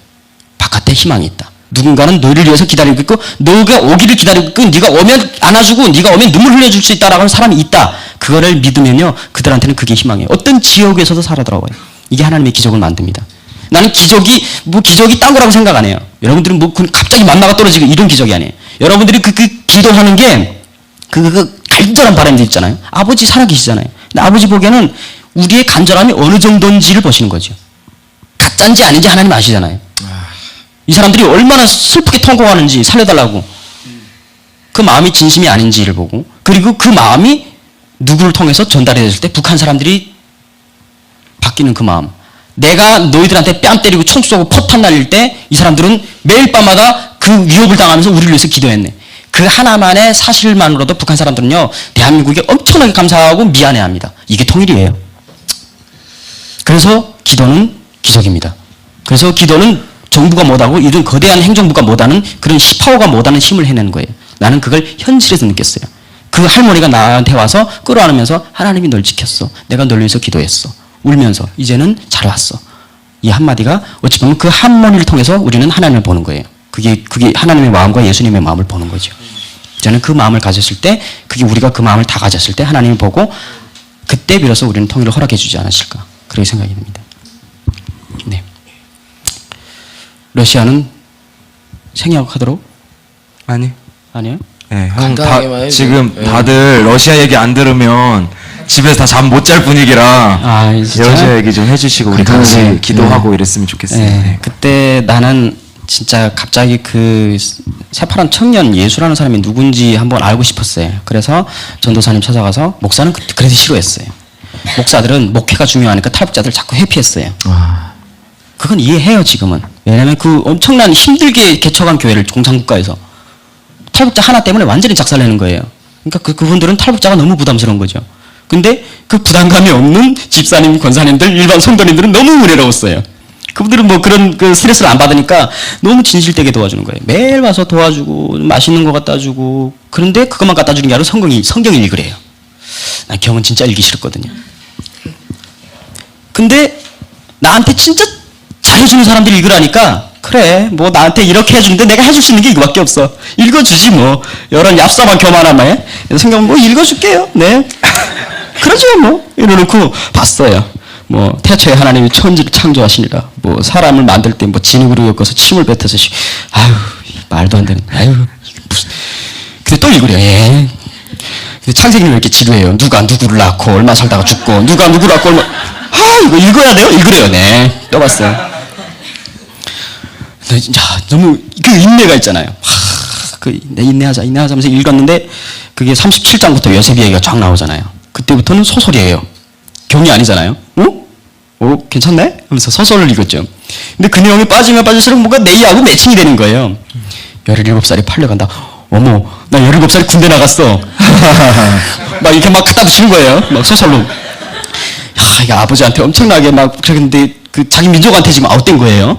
[SPEAKER 4] 바깥에 희망이 있다. 누군가는 너를 위해서 기다리고 있고 너가 오기를 기다리고 있고 네가 오면 안아주고 네가 오면 눈물 흘려줄 수 있다라고 하는 사람이 있다. 그거를 믿으면요. 그들한테는 그게 희망이에요. 어떤 지옥에서도 살아들어와요. 이게 하나님의 기적을 만듭니다. 나는 기적이 딴 거라고 생각 안 해요. 여러분들은 갑자기 만나가 떨어지고 이런 기적이 아니에요. 여러분들이 그 기도하는 게 간절한 바람들 있잖아요. 아버지 살아계시잖아요. 근데 아버지 보기에는 우리의 간절함이 어느 정도인지를 보시는 거죠. 가짜인지 아닌지 하나님 아시잖아요. 이 사람들이 얼마나 슬프게 통곡하는지 살려달라고. 그 마음이 진심이 아닌지를 보고, 그리고 그 마음이 누구를 통해서 전달이 됐을 때 북한 사람들이 바뀌는 그 마음. 내가 너희들한테 뺨 때리고 총 쏘고 포탄 날릴 때 이 사람들은 매일 밤마다 그 위협을 당하면서 우리를 위해서 기도했네. 그 하나만의 사실만으로도 북한 사람들은요, 대한민국에 엄청나게 감사하고 미안해합니다. 이게 통일이에요. 그래서 기도는 기적입니다. 그래서 기도는 정부가 못하고 이런 거대한 행정부가 못하는 그런 시파워가 못하는 힘을 해내는 거예요. 나는 그걸 현실에서 느꼈어요. 그 할머니가 나한테 와서 끌어안으면서 하나님이 널 지켰어. 내가 널 위해서 기도했어. 울면서 이제는 잘 왔어. 이 한마디가 어찌 보면 그 할머니를 통해서 우리는 하나님을 보는 거예요. 그게 하나님의 마음과 예수님의 마음을 보는 거죠. 저는 그 마음을 가졌을 때, 그게 우리가 그 마음을 다 가졌을 때 하나님을 보고 그때 비로소 우리는 통일을 허락해 주지 않으실까, 그렇게 생각이 듭니다. 네. 러시아는 생략하도록?
[SPEAKER 3] 아니.
[SPEAKER 4] 아니요?
[SPEAKER 3] 네, 형
[SPEAKER 1] 간단하게만 해도-
[SPEAKER 3] 지금
[SPEAKER 1] 네.
[SPEAKER 3] 다들 러시아 얘기 안 들으면 집에서 다 잠 못 잘 분위기라
[SPEAKER 4] 아, 진짜?
[SPEAKER 3] 러시아 얘기 좀 해주시고 우리
[SPEAKER 4] 그거는-
[SPEAKER 3] 같이 기도하고
[SPEAKER 4] 네.
[SPEAKER 3] 이랬으면 좋겠어요.
[SPEAKER 4] 네.
[SPEAKER 3] 네.
[SPEAKER 4] 그때 나는 진짜 갑자기 그 새파란 청년 예수라는 사람이 누군지 한번 알고 싶었어요. 그래서 전도사님 찾아가서, 목사는 그래서 싫어했어요. 목사들은 목회가 중요하니까 탈북자들 자꾸 회피했어요. 그건 이해해요, 지금은. 왜냐면 그 엄청난 힘들게 개척한 교회를 공산국가에서 탈북자 하나 때문에 완전히 작살내는 거예요. 그러니까 그분들은 탈북자가 너무 부담스러운 거죠. 근데 그 부담감이 없는 집사님, 권사님들, 일반 성도님들은 너무 은혜로웠어요. 그분들은 뭐 그런 그 스트레스를 안 받으니까 너무 진실되게 도와주는 거예요. 매일 와서 도와주고 맛있는 거 갖다 주고. 그런데 그것만 갖다 주는 게 아니라 성경 읽으래요. 난 경은 진짜 읽기 싫었거든요. 근데 나한테 진짜 잘해주는 사람들이 읽으라니까, 그래 뭐 나한테 이렇게 해주는데 내가 해줄 수 있는 게 이거밖에 없어. 읽어주지 뭐. 이런 얍삽한 교만함에 성경 뭐 읽어줄게요. 네. 그러죠 뭐. 이러놓고 봤어요. 뭐 태초에 하나님이 천지를 창조하시니라. 뭐 사람을 만들 때 뭐 진흙으로 엮어서 침을 뱉어서 아유 말도 안 되는. 아유 무슨. 근데 또 읽으려. 예. 근데 창세기는 왜 이렇게 지루해요? 누가 누구를 낳고 얼마 살다가 죽고, 누가 누구를 낳고 얼마. 아 이거 읽어야 돼요? 읽으래요. 네. 또 봤어요. 근데 진짜 너무 그 인내가 있잖아요. 인내하자 하면서 읽었는데 그게 37장부터 요셉 얘기가 쫙 나오잖아요. 그때부터는 소설이에요. 경이 아니잖아요. 괜찮네? 하면서 소설을 읽었죠. 근데 그 내용이 빠지면 빠질수록 뭔가 내이하고 매칭이 되는 거예요. 17살이 팔려간다. 어머, 나 17살에 군대 나갔어. 막 이렇게 막 갖다 붙이는 거예요. 막 소설로. 야, 이게 아버지한테 엄청나게 막 그러는데 그 자기 민족한테 지금 아웃된 거예요.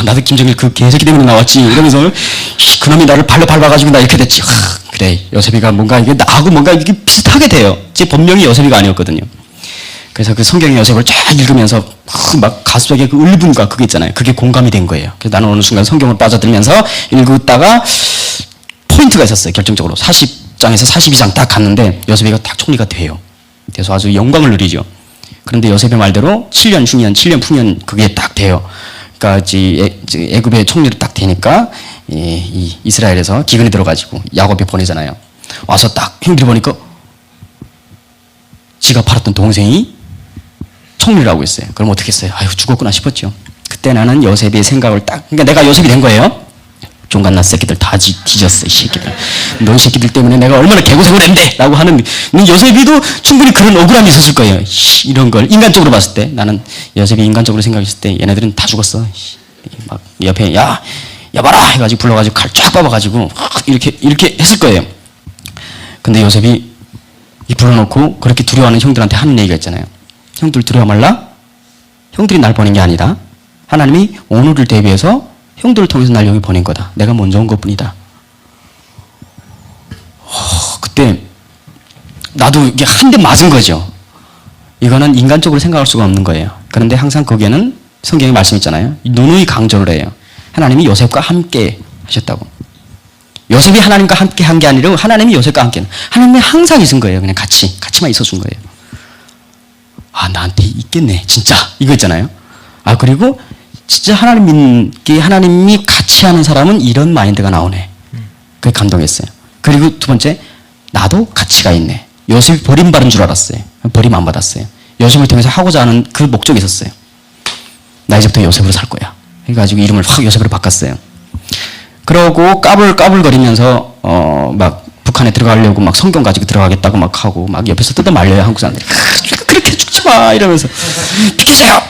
[SPEAKER 4] 나도 김정일 그 개새끼 때문에 나왔지. 이러면서 그놈이 나를 발로 밟아가지고 나 이렇게 됐지. 그래, 요셉이가 뭔가 이게 나하고 뭔가 이게 비슷하게 돼요. 제 본명이 요셉이가 아니었거든요. 그래서 그 성경의 요셉을 쫙 읽으면서 막 가슴속에 그 울분과 그게 있잖아요. 그게 공감이 된 거예요. 그래서 나는 어느 순간 성경을 빠져들면서 읽다가 포인트가 있었어요. 결정적으로 40장에서 42장 딱 갔는데 요셉이가 딱 총리가 돼요. 그래서 아주 영광을 누리죠. 그런데 요셉의 말대로 7년 흉년, 7년 풍년 그게 딱 돼요. 그러니까 애굽의 총리로 딱 되니까 이 이스라엘에서 기근이 들어가지고 야곱이 보내잖아요. 와서 딱 형들이 보니까 지가 팔았던 동생이 총리라고 했어요. 그럼 어떻게 했어요? 아유 죽었구나 싶었죠. 그때 나는 요셉의 생각을 딱, 그러니까 내가 요셉이 된 거예요. 종갓나 새끼들 다 뒤졌어 이 새끼들. 너희 새끼들 때문에 내가 얼마나 개고생을 했는데 라고 하는, 요셉이도 충분히 그런 억울함이 있었을 거예요. 이런 걸 인간적으로 봤을 때, 나는 요셉이 인간적으로 생각했을 때 얘네들은 다 죽었어. 막 옆에 야 봐라 해가지고 불러가지고 칼 쫙 뽑아가지고 이렇게 했을 거예요. 근데 요셉이 불러놓고 그렇게 두려워하는 형들한테 하는 얘기가 있잖아요. 형들 두려워 말라. 형들이 날 보낸 게 아니다. 하나님이 오늘을 대비해서 형들을 통해서 날 여기 보낸 거다. 내가 먼저 온 것뿐이다. 그때 나도 이게 한 대 맞은 거죠. 이거는 인간적으로 생각할 수가 없는 거예요. 그런데 항상 거기에는 성경에 말씀 있잖아요. 누누이 강조를 해요. 하나님이 요셉과 함께 하셨다고. 요셉이 하나님과 함께 한 게 아니라 하나님이 요셉과 함께. 하나님이 항상 있은 거예요. 그냥 같이만 있어준 거예요. 나한테 있겠네. 진짜. 이거 있잖아요. 그리고 진짜 하나님이 같이 하는 사람은 이런 마인드가 나오네. 그게 감동했어요. 그리고 두 번째, 나도 가치가 있네. 요셉이 버림받은 줄 알았어요. 버림 안 받았어요. 요셉을 통해서 하고자 하는 그 목적이 있었어요. 나 이제부터 요셉으로 살 거야. 해가지고 이름을 확 요셉으로 바꿨어요. 그러고 까불까불거리면서 막 북한에 들어가려고 막 성경 가지고 들어가겠다고 막 하고 막 옆에서 뜯어 말려요. 한국 사람들이. 그렇게 죽지 마 이러면서 비키세요.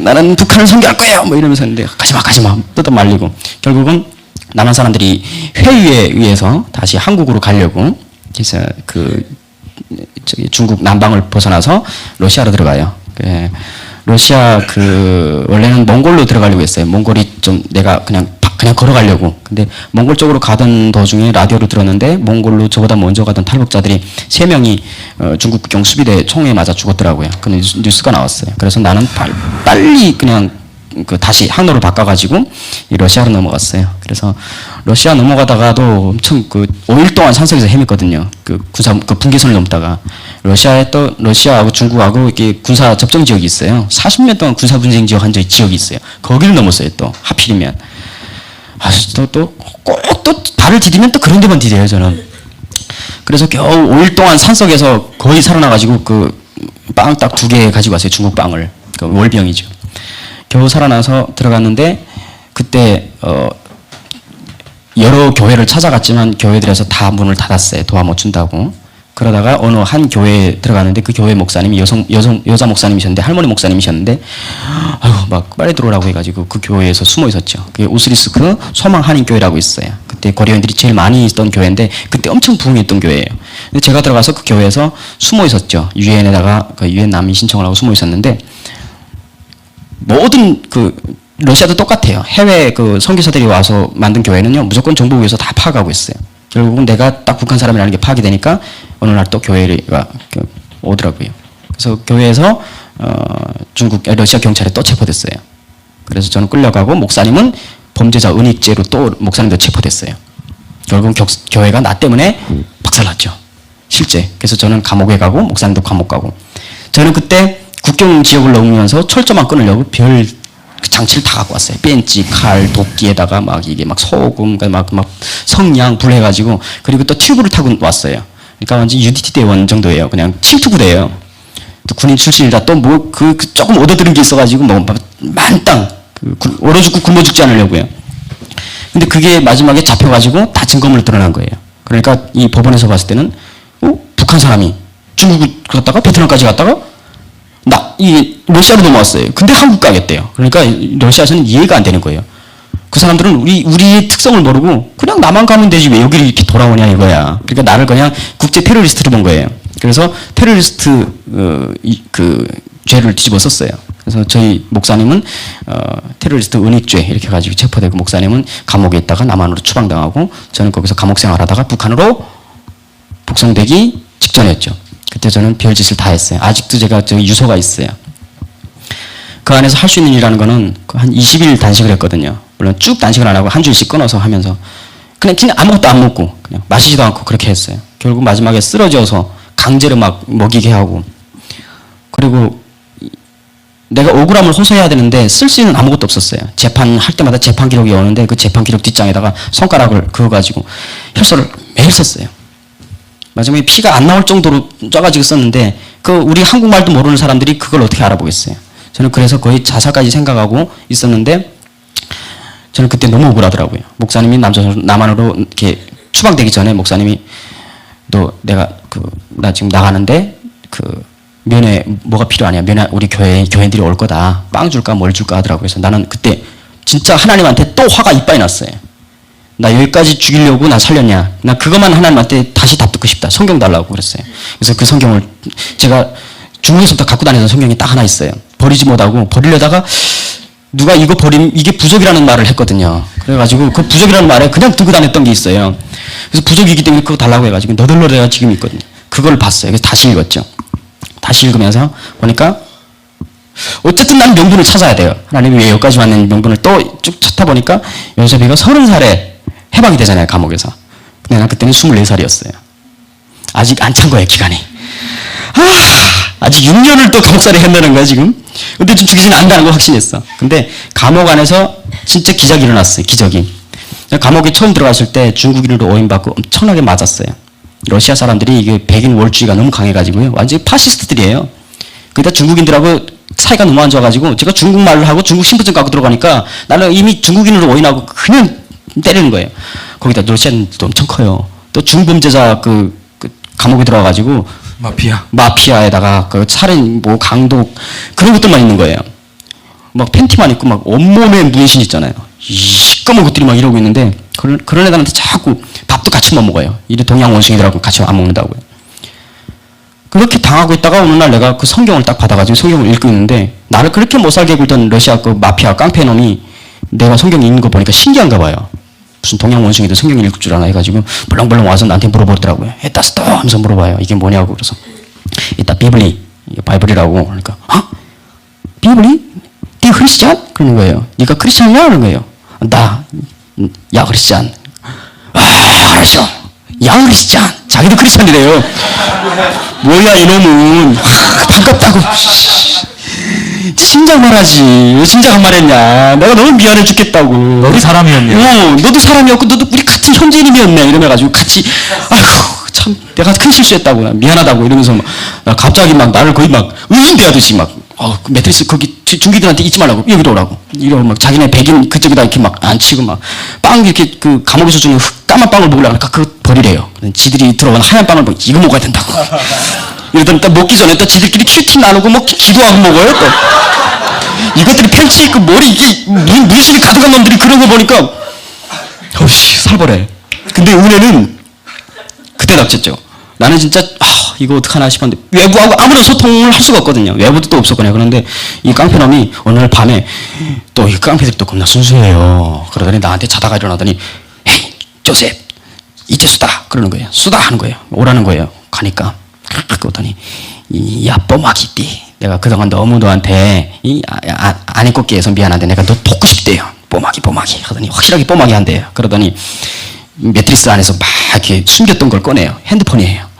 [SPEAKER 4] 나는 북한을 선교할 거예요. 뭐 이러면서 했는데 가지마 뜯어 말리고 결국은 남한 사람들이 회유에 의해서 다시 한국으로 가려고 그래서 저기 중국 남방을 벗어나서 러시아로 들어가요. 러시아 원래는 몽골로 들어가려고 했어요. 몽골이 좀 내가 그냥 걸어가려고. 근데 몽골 쪽으로 가던 도중에 라디오를 들었는데 몽골로 저보다 먼저 가던 탈북자들이 3명이 중국 국경 수비대 총에 맞아 죽었더라고요. 그 뉴스가 나왔어요. 그래서 나는 빨리 그냥 다시 항로를 바꿔가지고 이 러시아로 넘어갔어요. 그래서 러시아 넘어가다가도 엄청 5일 동안 산속에서 헤맸거든요. 분계선을 넘다가 러시아하고 중국하고 이렇게 군사 접정 지역이 있어요. 40년 동안 군사 분쟁 지역 한 지역이 있어요. 거기를 넘었어요. 또 하필이면 또 발을 디디면 또 그런 데만 디뎌요 저는. 그래서 겨우 5일 동안 산속에서 거의 살아나가지고 빵 딱 2개 가지고 왔어요. 중국 빵을. 월병이죠. 겨우 살아나서 들어갔는데 그때 여러 교회를 찾아갔지만 교회들에서 다 문을 닫았어요. 도와 못 준다고. 그러다가 어느 한 교회에 들어갔는데 그 교회 목사님이 여자 목사님이셨는데 할머니 목사님이셨는데 아유 막 빨리 들어오라고 해가지고 그 교회에서 숨어 있었죠. 그게 우스리스크 소망 한인교회라고 있어요. 그때 거리원들이 제일 많이 있던 교회인데 그때 엄청 부흥했던 교회예요. 근데 제가 들어가서 그 교회에서 숨어 있었죠. 유엔에다가 유엔 난민 신청을 하고 숨어 있었는데 모든 러시아도 똑같아요. 해외 선교사들이 와서 만든 교회는요 무조건 정보국에서 다 파악하고 있어요. 결국은 내가 딱 북한 사람이라는 게 파악이 되니까 어느 날 또 교회가 오더라고요. 그래서 교회에서 러시아 경찰에 또 체포됐어요. 그래서 저는 끌려가고 목사님은 범죄자 은닉죄로 또 목사님도 체포됐어요. 결국은 교회가 나 때문에 박살났죠. 실제. 그래서 저는 감옥에 가고 목사님도 감옥 가고. 저는 그때 국경 지역을 넘으면서 철조망 끊으려고 별 장치를 다 갖고 왔어요. 벤치, 칼, 도끼에다가 이게 소금, 막 성냥, 불 해가지고 그리고 또 튜브를 타고 왔어요. 그러니까 완전 UDT 대원 정도예요. 그냥 침투부대예요. 또 군인 출신이라 또 조금 얻어들은 게 있어가지고 만땅 얼어 죽고 굶어 죽지 않으려고요. 근데 그게 마지막에 잡혀가지고 다 증거물로 드러난 거예요. 그러니까 이 법원에서 봤을 때는 북한 사람이 중국을 갔다가 베트남까지 갔다가 이 러시아로 넘어왔어요. 근데 한국 가겠대요. 그러니까 러시아에서는 이해가 안 되는 거예요. 그 사람들은 우리의 특성을 모르고 그냥 나만 가면 되지 왜 여기를 이렇게 돌아오냐 이거야. 그러니까 나를 그냥 국제 테러리스트로 본 거예요. 그래서 테러리스트 죄를 뒤집어 썼어요. 그래서 저희 목사님은 테러리스트 은닉죄 이렇게 가지고 체포되고 목사님은 감옥에 있다가 남한으로 추방당하고 저는 거기서 감옥 생활하다가 북한으로 북송되기 직전이었죠. 그때 저는 별짓을 다 했어요. 아직도 제가 저기 유서가 있어요. 그 안에서 할 수 있는 일이라는 거는 한 20일 단식을 했거든요. 물론 쭉 단식을 안 하고 한 주일씩 끊어서 하면서 그냥 아무것도 안 먹고 그냥 마시지도 않고 그렇게 했어요. 결국 마지막에 쓰러져서 강제로 막 먹이게 하고 그리고 내가 억울함을 호소해야 되는데 쓸 수 있는 아무것도 없었어요. 재판할 때마다 재판 기록이 오는데 그 재판 기록 뒷장에다가 손가락을 그어가지고 혈서를 매일 썼어요. 마지막에 피가 안 나올 정도로 쪄가지고 썼는데 우리 한국말도 모르는 사람들이 그걸 어떻게 알아보겠어요. 저는 그래서 거의 자살까지 생각하고 있었는데 저는 그때 너무 억울하더라고요. 목사님이 남한으로 이렇게 추방되기 전에 목사님이 나 지금 나가는데 면회 뭐가 필요하냐. 면회 우리 교인들이 올 거다. 빵 줄까 뭘 줄까 하더라고요. 그래서 나는 그때 진짜 하나님한테 또 화가 이빨이 났어요. 나 여기까지 죽이려고 나 살렸냐. 나 그것만 하나님한테 다시 답 듣고 싶다. 성경 달라고 그랬어요. 그래서 그 성경을 제가 중국에서부터 갖고 다니던 성경이 딱 하나 있어요. 버리지 못하고 버리려다가 누가 이게 부족이라는 말을 했거든요. 그래가지고 그 부족이라는 말에 그냥 들고 다녔던 게 있어요. 그래서 부족이기 때문에 그거 달라고 해가지고 너덜너덜해가 지금 있거든요. 그걸 봤어요. 그래서 다시 읽었죠. 다시 읽으면서 보니까 어쨌든 나는 명분을 찾아야 돼요. 하나님이 왜 여기까지 왔는 명분을 또 쭉 찾다 보니까 요셉이가 30살에 해방이 되잖아요. 감옥에서. 근데 난 그때는 24살이었어요. 아직 안 찬 거예요. 기간이. 아직 6년을 또 감옥살이 한다는 거야 지금. 근데 좀 죽이지는 않는다는 거 확신했어. 근데 감옥 안에서 진짜 기적이 일어났어요. 기적이. 감옥에 처음 들어갔을 때 중국인으로 오인받고 엄청나게 맞았어요. 러시아 사람들이 이게 백인 월주의가 너무 강해가지고요. 완전히 파시스트들이에요. 그러다 중국인들하고 사이가 너무 안 좋아가지고 제가 중국말을 하고 중국 신분증 갖고 들어가니까 나는 이미 중국인으로 오인하고 그냥 때리는 거예요. 거기다 러시아인도 엄청 커요. 또 중범죄자 그 감옥에 들어가가지고 마피아에다가 그 살인 뭐 강독 그런 것들만 있는 거예요. 막 팬티만 입고 막 온몸에 문신 있잖아요. 이 시꺼먼 것들이 막 이러고 있는데 그런 애들한테 자꾸 밥도 같이 못 먹어요. 이래 동양 원숭이들하고 같이 안 먹는다고요. 그렇게 당하고 있다가 어느 날 내가 그 성경을 딱 받아가지고 성경을 읽고 있는데 나를 그렇게 못 살게 굴던 러시아 그 마피아 깡패 놈이 내가 성경 읽는 거 보니까 신기한가 봐요. 무슨 동양 원숭이들 성경 읽을 줄 아나 해가지고 벌렁벌렁 와서 나한테 물어보더라고요. 에따스토 하면서 물어봐요. 이게 뭐냐고. 그래서 이따 비블리 이게 바이블이라고. 그러니까 비블리? 네 크리스찬? 그러는 거예요. 네가 크리스찬이야? 그러는 거예요. 야 크리스찬. 알았어. 야 크리스찬. 자기도 크리스찬이래요. 뭐야 이놈은. 반갑다고. 진작 말하지. 왜 진작 안 말했냐. 내가 너무 미안해 죽겠다고.
[SPEAKER 3] 너도 사람이었냐?
[SPEAKER 4] 너도 사람이었고 너도 우리 같은 현지인이었네. 이러면가지고 같이 아이고 참 내가 큰 실수했다고 미안하다고 이러면서 나 갑자기 막 나를 거의 막 의인대하듯이 막 그 매트리스 거기 중기들한테 잊지 말라고 여기로 오라고 이러고 막 자기네 백인 그쪽에다 이렇게 막 앉히고 막 빵 이렇게 그 감옥에서 주는 까만 빵을 먹으려고 하니까 그거 버리래요. 지들이 들어온 하얀 빵을 먹 이거 먹어야 된다고. 이러더니 또 먹기 전에 또 지들끼리 큐티 나누고 뭐 기도하고 먹어요 또. 이것들이 팬츠 입고 머리 이게 문신이 가득한 놈들이 그런 거 보니까 어씨 살벌해. 근데 은혜는 그때 닥쳤죠. 나는 진짜 이거 어떡하나 싶었는데 외부하고 아무런 소통을 할 수가 없거든요. 외부도 또 없었거든요. 그런데 이 깡패놈이 어느 날 밤에 또 이 깡패들이 또 겁나 순수해요. 그러더니 나한테 자다가 일어나더니 헤이 조셉 이제 수다 그러는 거예요. 수다 하는 거예요. 오라는 거예요. 가니까 그러더니 야 뽀마기띠 내가 그동안 너무 너한테 안 입고 깨서 미안한데 내가 너 돕고 싶대요. 뽀마기 하더니 확실하게 뽀마기 한대요. 그러더니 매트리스 안에서 막 이렇게 숨겼던 걸 꺼내요. 핸드폰이에요.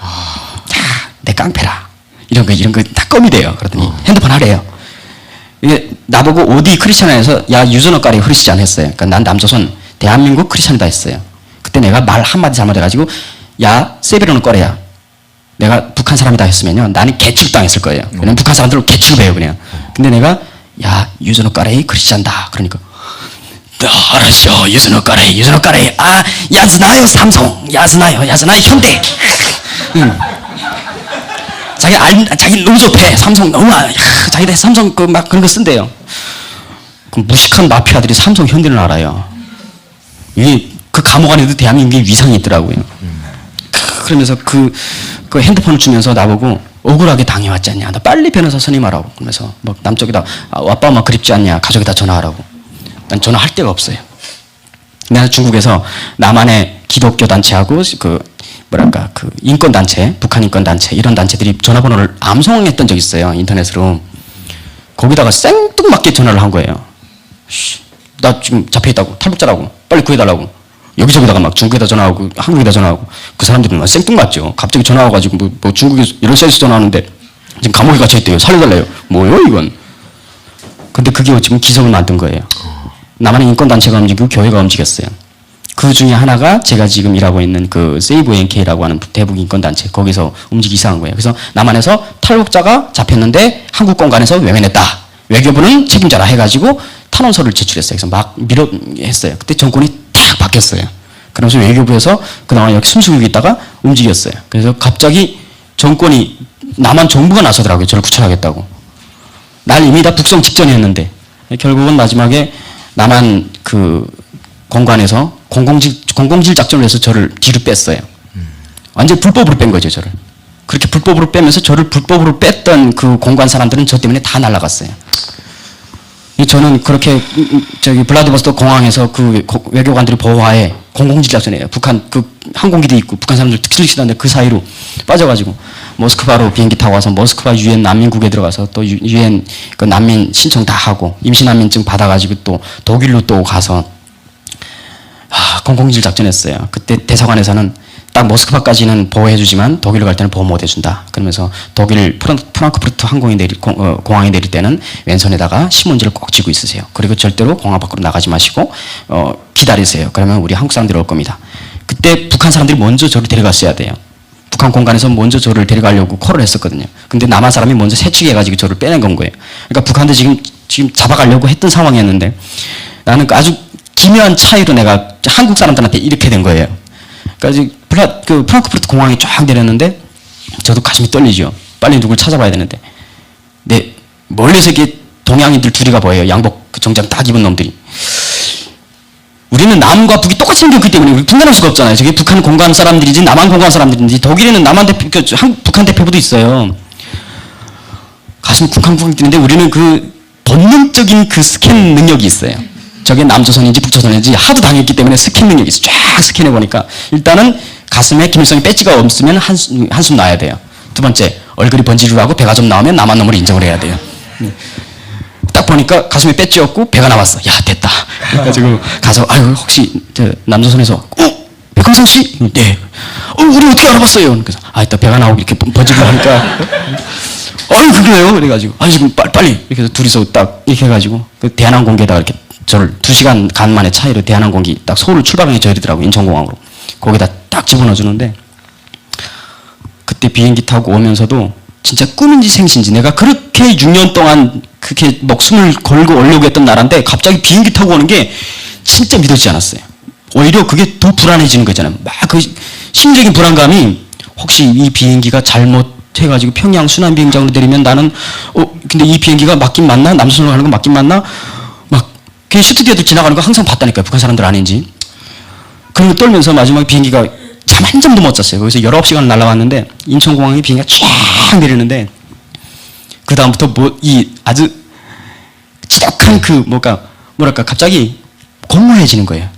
[SPEAKER 4] 내 깡패라. 이런 거 다 껌이 돼요. 그러더니 핸드폰 하래요. 이게 나보고 어디 크리스찬에서 야 유전어 까리 크리스찬 했어요. 그러니까 난 남조선 대한민국 크리스찬이다 했어요. 그때 내가 말 한마디 잘못해가지고 야 세비로는 꺼래야. 내가 북한 사람이다 했으면요 나는 개취당했을 거예요. 왜냐면 북한 사람들은 개취급해요 그냥. 근데 내가 야 유전어 까리 크리스찬다. 그러니까 알았어 유전어 까리 야즈나요 삼성 야즈나요 현대. 자기 너무 좋대. 삼성 너무 자기들 삼성 막 그런 거 쓴대요. 그 무식한 마피아들이 삼성 현대를 알아요. 그 감옥 안에도 대한민국의 위상이 있더라고요. 그러면서 그 핸드폰을 주면서 나보고 억울하게 당해왔지 않냐. 나 빨리 변호사 선임하라고. 그러면서 막 남쪽에다 아빠 엄마 그립지 않냐. 가족에다 전화하라고. 난 전화할 데가 없어요. 내가 중국에서 나만의 기독교 단체하고 그 인권단체, 북한 인권단체, 이런 단체들이 전화번호를 암송했던 적이 있어요. 인터넷으로. 거기다가 생뚱맞게 전화를 한 거예요. 나 지금 잡혀있다고. 탈북자라고. 빨리 구해달라고. 여기저기다가 막 중국에다 전화하고, 한국에다 전화하고. 그 사람들은 막 생뚱맞죠. 갑자기 전화 와가지고 뭐 중국에서, 러시아에서 전화하는데 지금 감옥에 갇혀있대요. 살려달래요. 뭐요, 이건? 근데 그게 지금 기적을 만든 거예요. 나만의 인권단체가 움직이고 교회가 움직였어요. 그 중에 하나가 제가 지금 일하고 있는 그 세이브 NK라고 하는 대북 인권단체 거기서 움직이기 시작한 거예요. 그래서 남한에서 탈북자가 잡혔는데 한국 공간에서 외면했다. 외교부는 책임져라 해가지고 탄원서를 제출했어요. 그래서 막 했어요. 그때 정권이 탁 바뀌었어요. 그러면서 외교부에서 그동안 이렇게 숨죽이고 있다가 움직였어요. 그래서 갑자기 정권이 남한 정부가 나서더라고요. 저를 구출하겠다고. 날 이미 다 북송 직전이었는데 결국은 마지막에 남한 그 공간에서 공공질 작전을 해서 저를 뒤로 뺐어요. 완전 불법으로 뺀 거죠, 저를. 그렇게 불법으로 빼면서 저를 불법으로 뺐던 그 공간 사람들은 저 때문에 다 날아갔어요. 저는 그렇게 블라디보스토크 공항에서 그 외교관들이 보호하에 공공질 작전이에요. 북한 그 항공기도 있고 북한 사람들 특실시다는데 그 사이로 빠져가지고 모스크바로 비행기 타고 와서 모스크바 유엔 난민국에 들어가서 또 유엔 그 난민 신청 다 하고 임시난민증 받아가지고 또 독일로 또 가서 공공질 작전했어요. 그때 대사관에서는 딱 모스크바까지는 보호해주지만 독일로 갈 때는 보호 못해준다. 그러면서 독일 프랑크푸르트 공항에 내릴 때는 왼손에다가 신문지를 꼭 쥐고 있으세요. 그리고 절대로 공항 밖으로 나가지 마시고 기다리세요. 그러면 우리 한국 사람들이 올 겁니다. 그때 북한 사람들이 먼저 저를 데려갔어야 돼요. 북한 공간에서 먼저 저를 데려가려고 콜을 했었거든요. 근데 남한 사람이 먼저 세축해가지고 저를 빼낸 건 거예요. 그러니까 북한도 지금 잡아가려고 했던 상황이었는데 나는 아주 기묘한 차이로 내가 한국 사람들한테 이렇게 된 거예요. 그러니까 프랑크푸르트 공항에 쫙 내렸는데 저도 가슴이 떨리죠. 빨리 누굴 찾아봐야 되는데. 멀리서 이렇게 동양인들 둘이가 보여요. 양복 정장 딱 입은 놈들이. 우리는 남과 북이 똑같이 생겼기 때문에 우리 분간할 수가 없잖아요. 저게 북한 공간 사람들인지 남한 공간 사람들인지. 독일에는 남한 대표, 북한 대표부도 있어요. 가슴이 쿵쾅쿵 뛰는데 우리는 그 본능적인 그 스캔 능력이 있어요. 저게 남조선인지 북조선인지 하도 당했기 때문에 스캔 능력이 있어요. 쫙 스캔해 보니까 일단은 가슴에 김일성이 배지가 없으면 한숨 놔야 돼요. 두 번째, 얼굴이 번지르르하고 배가 좀 나오면 남한 놈을 인정을 해야 돼요. 딱 보니까 가슴에 배지 없고 배가 나왔어. 야, 됐다. 그래가지고 가서 아유 혹시 저 남조선에서 백광성 씨? 네. 우리 어떻게 알아봤어요? 그래서 일단 배가 나오고 이렇게 번지르르 하니까 그래요? 그래가지고 지금 빨리 이렇게 해서 둘이서 딱 이렇게 해가지고 그 대한항공기에다가 이렇게 저를 2시간 간 만에 차이로 대한항공기 딱 서울을 출발해 줘야되더라고요. 인천공항으로. 거기다 딱 집어넣어 주는데 그때 비행기 타고 오면서도 진짜 꿈인지 생신지 내가 그렇게 6년 동안 그렇게 목숨을 걸고 오려고 했던 나라인데 갑자기 비행기 타고 오는 게 진짜 믿어지지 않았어요. 오히려 그게 더 불안해지는 거잖아요. 막 그 심리적인 불안감이 혹시 이 비행기가 잘못해가지고 평양 순환 비행장으로 내리면 나는 근데 이 비행기가 맞긴 맞나? 남수선으로 가는 거 맞긴 맞나? 막 그냥 슈트디어들 지나가는 거 항상 봤다니까요. 북한 사람들 아닌지. 그리고 떨면서 마지막에 비행기가 잠 한 잠도 못 잤어요. 거기서 19시간 날아왔는데 인천공항에 비행기가 쫙 내리는데 그 다음부터 아주 지독한 뭐랄까 갑자기 공허해지는 거예요.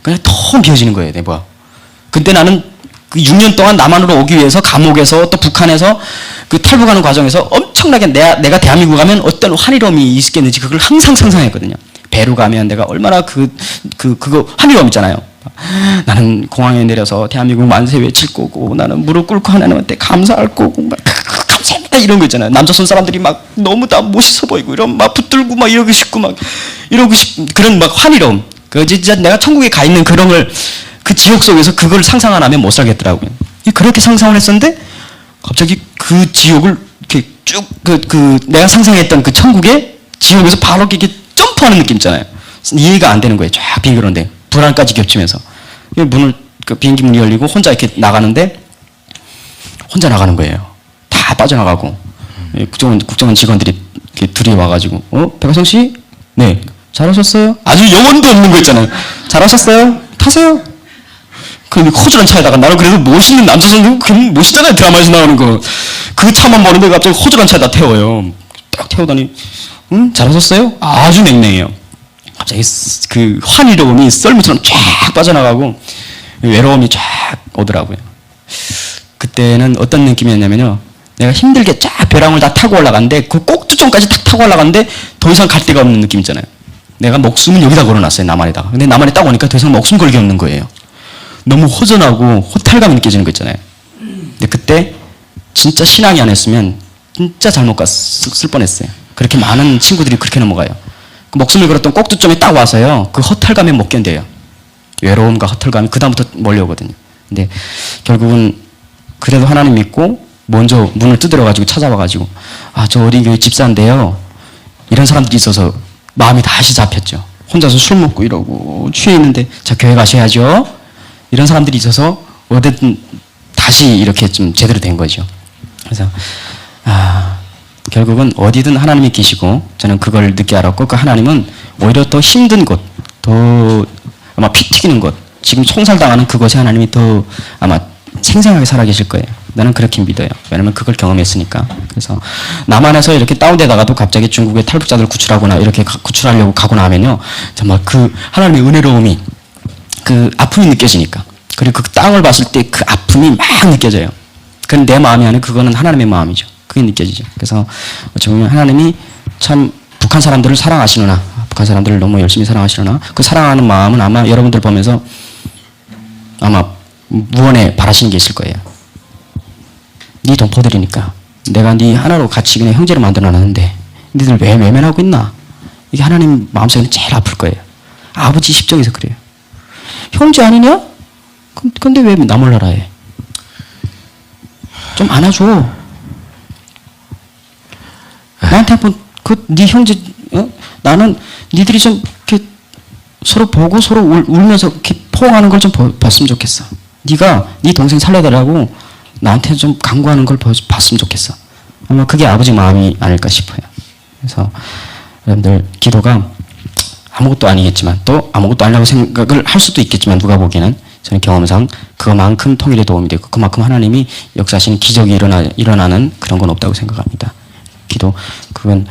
[SPEAKER 4] 그냥 텅 비어지는 거예요. 내가. 근데 나는 그 6년 동안 남한으로 오기 위해서 감옥에서 또 북한에서 그 탈북하는 과정에서 엄청나게 내가 대한민국 가면 어떤 환희로움이 있겠는지 그걸 항상 상상했거든요. 배로 가면 내가 얼마나 그거 환희로움 있잖아요. 나는 공항에 내려서 대한민국 만세 외칠 거고 나는 무릎 꿇고 하나님한테 감사할 거고 막 감사합니다 이런 거 있잖아요. 남조선 사람들이 막 너무 다 멋있어 보이고 이런 막 붙들고 막 이러고 싶고 막 그런 막 환희로움. 그 진짜 내가 천국에 가 있는 그런 걸 그 지옥 속에서 그걸 상상 안 하면 못 살겠더라고요. 그렇게 상상을 했었는데 갑자기 그 지옥을 이렇게 쭉 내가 상상했던 그 천국에 지옥에서 바로 이렇게 점프하는 느낌 있잖아요. 이해가 안 되는 거예요. 쫙 비행기로는데 불안까지 겹치면서 비행기 문이 열리고 혼자 이렇게 나가는데 혼자 나가는 거예요. 다 빠져나가고 국정원 직원들이 이렇게 둘이 와가지고 백화성 씨? 네. 잘하셨어요? 아주 영혼도 없는 거 있잖아요. 잘하셨어요? 타세요. 그 허술한 차에다가 나는 그래도 멋있는 남자선 멋있잖아요. 드라마에서 나오는 거. 그 차만 보는데 갑자기 허술한 차에다 태워요. 딱 태우더니 잘하셨어요? 아주 냉랭해요. 갑자기 그 환희로움이 썰물처럼 쫙 빠져나가고 외로움이 쫙 오더라고요. 그때는 어떤 느낌이었냐면요. 내가 힘들게 쫙 벼랑을 다 타고 올라갔는데 그 꼭두점까지 탁 타고 올라갔는데 더 이상 갈 데가 없는 느낌 있잖아요. 내가 목숨은 여기다 걸어놨어요. 남한에다가. 근데 남한에 딱 오니까 더 이상 목숨 걸기 없는 거예요. 너무 허전하고 허탈감이 느껴지는 거 있잖아요. 근데 그때 진짜 신앙이 안 했으면 진짜 잘못 갔을 뻔했어요. 그렇게 많은 친구들이 그렇게 넘어가요. 그 목숨을 걸었던 꼭두점에 딱 와서요. 그 허탈감에 못 견뎌요. 외로움과 허탈감이 그 다음부터 몰려오거든요. 근데 결국은 그래도 하나님 믿고 먼저 문을 두드려가지고 찾아와가지고 저 어린 교회 집사인데요. 이런 사람들이 있어서 마음이 다시 잡혔죠. 혼자서 술 먹고 이러고 취해 있는데 자 교회 가셔야죠. 이런 사람들이 있어서 어쨌든 다시 이렇게 좀 제대로 된 거죠. 그래서 결국은 어디든 하나님이 계시고 저는 그걸 늦게 알았고 그 하나님은 오히려 더 힘든 곳, 더 아마 피 튀기는 곳, 지금 총살당하는 그곳에 하나님이 더 아마 생생하게 살아계실 거예요. 나는 그렇게 믿어요. 왜냐면 그걸 경험했으니까. 그래서 남한에서 이렇게 다운되다가도 갑자기 중국의 탈북자들 구출하거나 이렇게 구출하려고 가거나 하면요. 정말 그 하나님의 은혜로움이 그 아픔이 느껴지니까. 그리고 그 땅을 봤을 때 그 아픔이 막 느껴져요. 그건 내 마음이 아니고 그거는 하나님의 마음이죠. 그게 느껴지죠. 그래서 어찌 보면 하나님이 참 북한 사람들을 사랑하시느나 북한 사람들을 너무 열심히 사랑하시느나 그 사랑하는 마음은 아마 여러분들 보면서 아마 무언에 바라시는 게 있을 거예요. 네 동포들이니까 내가 네 하나로 같이 그냥 형제로 만들어놨는데 니들 왜 외면하고 있나? 이게 하나님 마음속에는 제일 아플 거예요. 아버지 십정에서 그래요. 형제 아니냐? 근데 왜 나 몰라라 해? 좀 안아줘. 나한테 한번 네 형제 나는 니들이 좀 이렇게 서로 보고 서로 울면서 이렇게 포옹하는 걸 좀 봤으면 좋겠어. 네가 네 동생 살려달라고 나한테 좀 강구하는 걸 봤으면 좋겠어. 아마 그게 아버지 마음이 아닐까 싶어요. 그래서 여러분들 기도가 아무것도 아니겠지만 또 아무것도 아니라고 생각을 할 수도 있겠지만 누가 보기에는 저는 경험상 그만큼 통일에 도움이 되고 그만큼 하나님이 역사하시는 기적이 일어나는 그런 건 없다고 생각합니다. 기도 그건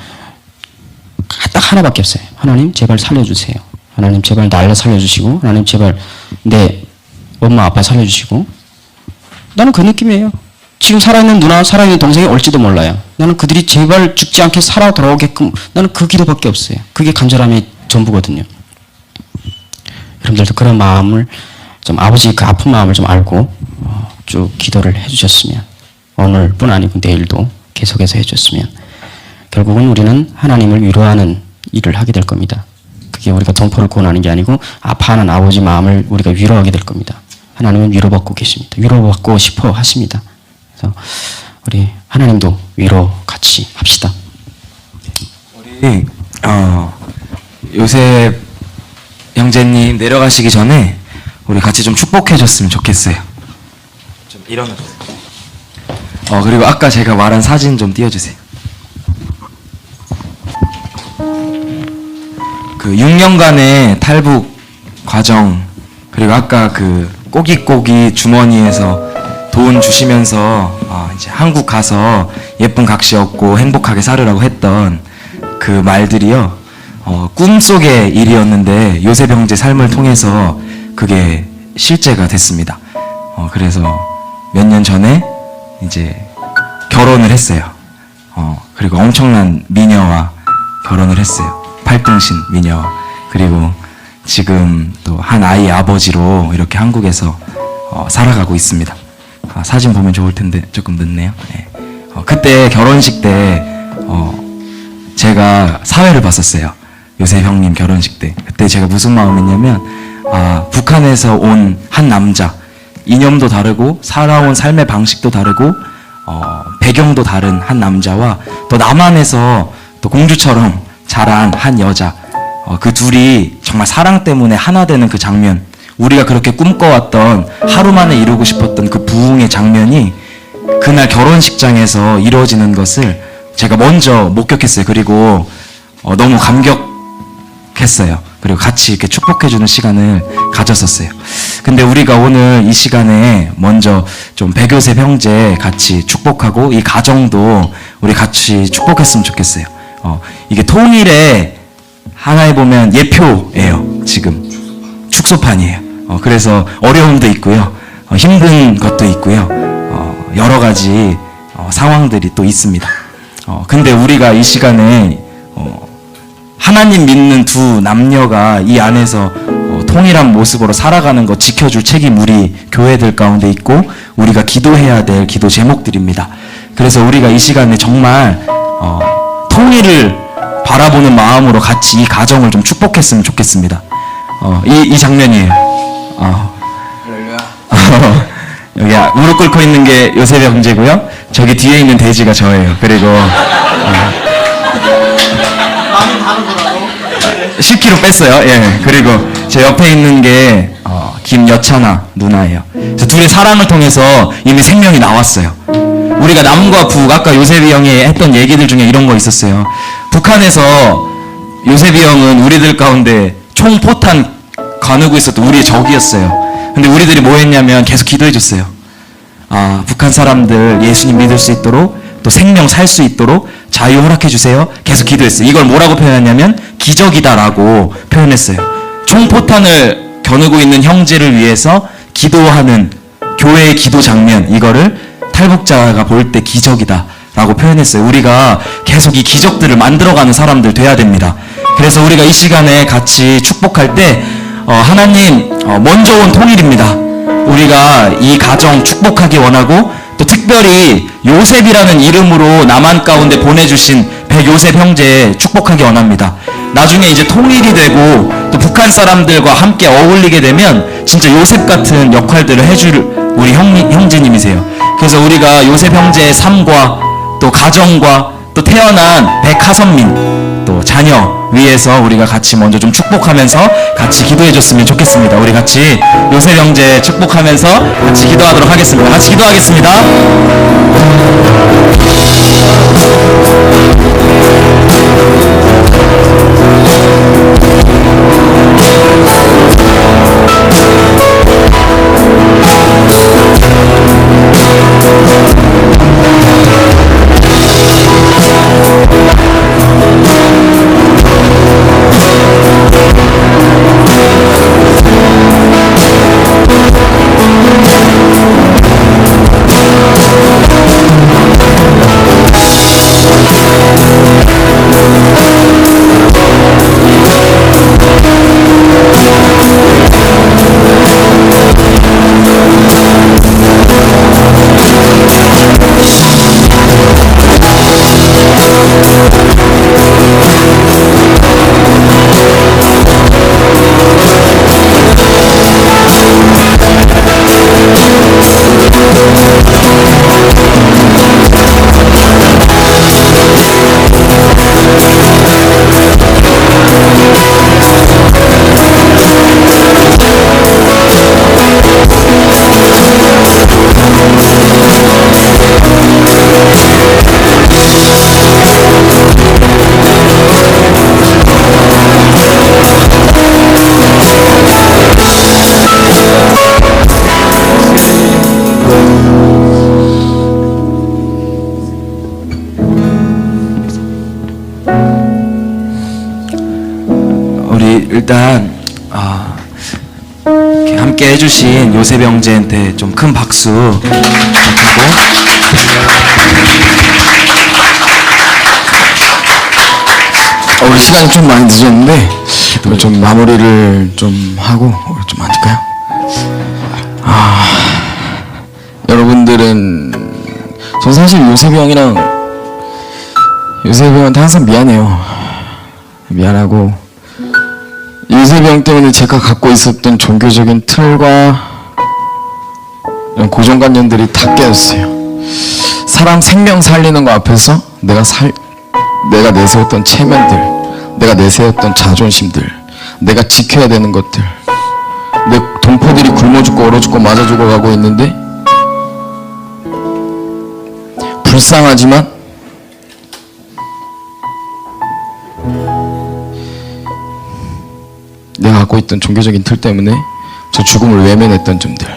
[SPEAKER 4] 딱 하나밖에 없어요. 하나님 제발 살려주세요. 하나님 제발 날 살려주시고 하나님 제발 내 엄마 아빠 살려주시고 나는 그 느낌이에요. 지금 살아있는 누나 살아있는 동생이 올지도 몰라요. 나는 그들이 제발 죽지 않게 살아 돌아오게끔 나는 그 기도밖에 없어요. 그게 간절함의 전부거든요. 여러분들도 그런 마음을 좀 아버지 그 아픈 마음을 좀 알고 쭉 기도를 해주셨으면 오늘뿐 아니고 내일도 계속해서 해줬으면 결국은 우리는 하나님을 위로하는 일을 하게 될 겁니다. 그게 우리가 동포를 구원하는 게 아니고 아파하는 아버지 마음을 우리가 위로하게 될 겁니다. 하나님은 위로받고 계십니다. 위로받고 싶어 하십니다. 그래서 우리 하나님도 위로 같이 합시다.
[SPEAKER 5] 우리 요셉 형제님 내려가시기 전에 우리 같이 좀 축복해줬으면 좋겠어요. 좀 일어나주세요. 그리고 아까 제가 말한 사진 좀 띄워주세요. 그 6년간의 탈북 과정 그리고 아까 그 꼬깃꼬깃 주머니에서 돈 주시면서 이제 한국 가서 예쁜 각시 얻고 행복하게 살으라고 했던 그 말들이요. 꿈속의 일이었는데 요셉 형제 삶을 통해서 그게 실제가 됐습니다. 그래서 몇 년 전에 이제 결혼을 했어요. 그리고 엄청난 미녀와 결혼을 했어요. 8등신 미녀. 그리고 지금 또 한 아이의 아버지로 이렇게 한국에서 살아가고 있습니다. 사진 보면 좋을 텐데 조금 늦네요. 네. 그때 결혼식 때 제가 사회를 봤었어요. 요셉 형님 결혼식 때. 그때 제가 무슨 마음이었냐면 북한에서 온 한 남자, 이념도 다르고 살아온 삶의 방식도 다르고 배경도 다른 한 남자와 또 남한에서 또 공주처럼 자란 한 여자, 그 둘이 정말 사랑 때문에 하나 되는 그 장면, 우리가 그렇게 꿈꿔왔던 하루 만에 이루고 싶었던 그 부흥의 장면이 그날 결혼식장에서 이루어지는 것을 제가 먼저 목격했어요. 그리고 너무 감격했어요. 그리고 같이 이렇게 축복해주는 시간을 가졌었어요. 근데 우리가 오늘 이 시간에 먼저 좀 백요셉 형제 같이 축복하고 이 가정도 우리 같이 축복했으면 좋겠어요. 이게 통일의 하나에 보면 예표예요. 지금 축소판이에요. 그래서 어려움도 있고요. 힘든 것도 있고요. 여러 가지 상황들이 또 있습니다. 근데 우리가 이 시간에 하나님 믿는 두 남녀가 이 안에서 통일한 모습으로 살아가는 것 지켜줄 책임 우리 교회들 가운데 있고 우리가 기도해야 될 기도 제목들입니다. 그래서 우리가 이 시간에 정말 통일을 바라보는 마음으로 같이 이 가정을 좀 축복했으면 좋겠습니다. 이 장면이에요. 여기 무릎 꿇고 있는 게 요셉 형제고요. 저기 뒤에 있는 돼지가 저예요. 그리고 10kg 뺐어요. 예. 그리고 제 옆에 있는 게 김여찬아 누나예요. 그래서 둘의 사랑을 통해서 이미 생명이 나왔어요. 우리가 남과 북, 아까 요셉이 형이 했던 얘기들 중에 이런 거 있었어요. 북한에서 요셉이 형은 우리들 가운데 총포탄 가누고 있었던 우리의 적이었어요. 근데 우리들이 뭐 했냐면 계속 기도해줬어요. 북한 사람들 예수님 믿을 수 있도록 또 생명 살 수 있도록 자유 허락해주세요. 계속 기도했어요. 이걸 뭐라고 표현했냐면 기적이다라고 표현했어요. 총포탄을 겨누고 있는 형제를 위해서 기도하는 교회의 기도 장면, 이거를 탈북자가 볼 때 기적이다라고 표현했어요. 우리가 계속 이 기적들을 만들어가는 사람들 돼야 됩니다. 그래서 우리가 이 시간에 같이 축복할 때 하나님 먼저 온 통일입니다. 우리가 이 가정 축복하기 원하고 또 특별히 요셉이라는 이름으로 남한 가운데 보내주신 백요셉 형제 축복하기 원합니다. 나중에 이제 통일이 되고 또 북한 사람들과 함께 어울리게 되면 진짜 요셉 같은 역할들을 해줄 우리 형제님이세요. 그래서 우리가 요셉 형제의 삶과 또 가정과 또 태어난 백하선민 또 자녀 위해서 우리가 같이 먼저 좀 축복하면서 같이 기도해 줬으면 좋겠습니다. 우리 같이 요셉 형제 축복하면서 같이 기도하도록 하겠습니다. 같이 기도하겠습니다. 일단 이렇게 함께 해주신 요셉 형제한테 좀 큰 박수 부탁드리고
[SPEAKER 2] 우리 시간이 좀 많이 늦었는데 우리 좀 마무리를 좀 하고 우리 좀 앉을까요? 여러분들은 전 사실 요셉이 형한테 항상 미안해요. 미안하고 요셉이 형 때문에 제가 갖고 있었던 종교적인 틀과 이런 고정관념들이 다 깨졌어요. 사람 생명 살리는 거 앞에서 내가 내세웠던 체면들, 내가 내세웠던 자존심들, 내가 지켜야 되는 것들, 내 동포들이 굶어 죽고 얼어 죽고 맞아 죽어가고 있는데 불쌍하지만 내가 갖고 있던 종교적인 틀 때문에 저 죽음을 외면했던 점들,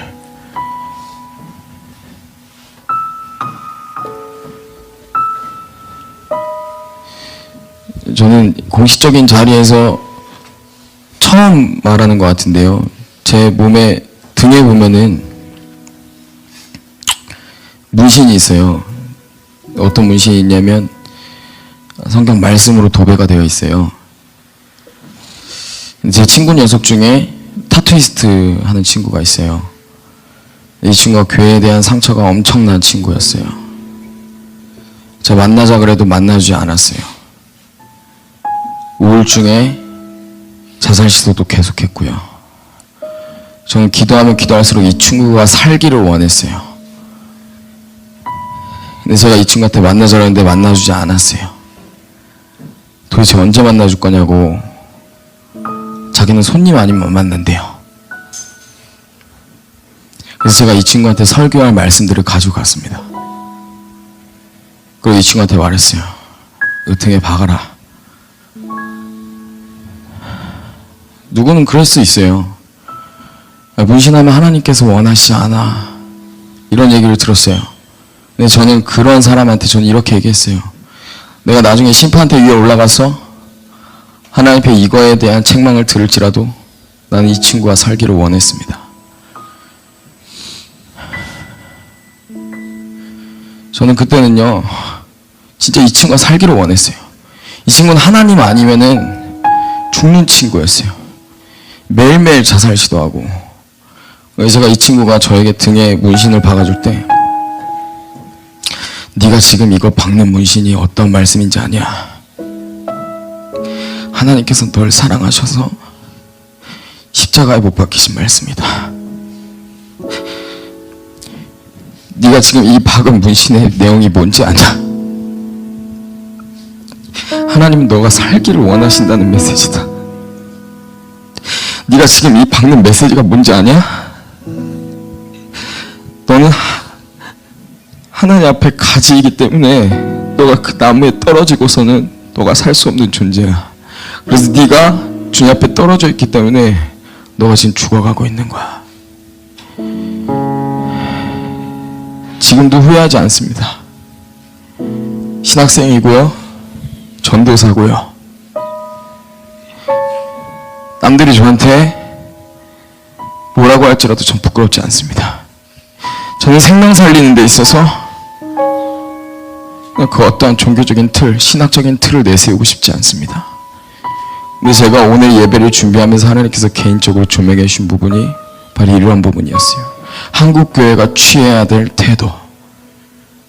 [SPEAKER 2] 저는 공식적인 자리에서 처음 말하는 것 같은데요. 제 몸에 등에 보면은 문신이 있어요. 어떤 문신이 있냐면 성경 말씀으로 도배가 되어 있어요. 제 친구 녀석 중에 타투이스트 하는 친구가 있어요. 이 친구가 교회에 대한 상처가 엄청난 친구였어요. 제가 만나자 그래도 만나주지 않았어요. 우울증에 자살 시도도 계속했고요. 저는 기도하면 기도할수록 이 친구가 살기를 원했어요. 근데 제가 이 친구한테 만나자고 했는데 만나주지 않았어요. 도대체 언제 만나줄 거냐고. 자기는 손님 아니면 만난대요. 그래서 제가 이 친구한테 설교할 말씀들을 가지고 갔습니다. 그리고 이 친구한테 말했어요. 등에 박아라. 누구는 그럴 수 있어요. 문신하면 하나님께서 원하시지 않아. 이런 얘기를 들었어요. 근데 저는 그런 사람한테 저는 이렇게 얘기했어요. 내가 나중에 심판대 위에 올라가서 하나님 앞에 이거에 대한 책망을 들을지라도 나는 이 친구가 살기를 원했습니다. 저는 그때는요, 진짜 이 친구가 살기를 원했어요. 이 친구는 하나님 아니면은 죽는 친구였어요. 매일매일 자살 시도하고. 그래서 제가 이 친구가 저에게 등에 문신을 박아줄 때, 네가 지금 이거 박는 문신이 어떤 말씀인지 아냐? 하나님께서 널 사랑하셔서 십자가에 못 박히신 말씀이다. 네가 지금 이 박은 문신의 내용이 뭔지 아냐? 하나님은 너가 살기를 원하신다는 메시지다. 네가 지금 이 박는 메시지가 뭔지 아냐? 너는 하나님 앞에 가지이기 때문에 너가 그 나무에 떨어지고서는 너가 살 수 없는 존재야. 그래서 네가 주님 앞에 떨어져 있기 때문에 너가 지금 죽어가고 있는 거야. 지금도 후회하지 않습니다. 신학생이고요, 전도사고요. 남들이 저한테 뭐라고 할지라도 전 부끄럽지 않습니다. 저는 생명 살리는 데 있어서 그 어떠한 종교적인 틀, 신학적인 틀을 내세우고 싶지 않습니다. 근데 제가 오늘 예배를 준비하면서 하나님께서 개인적으로 조명해 주신 부분이 바로 이러한 부분이었어요. 한국교회가 취해야 될 태도.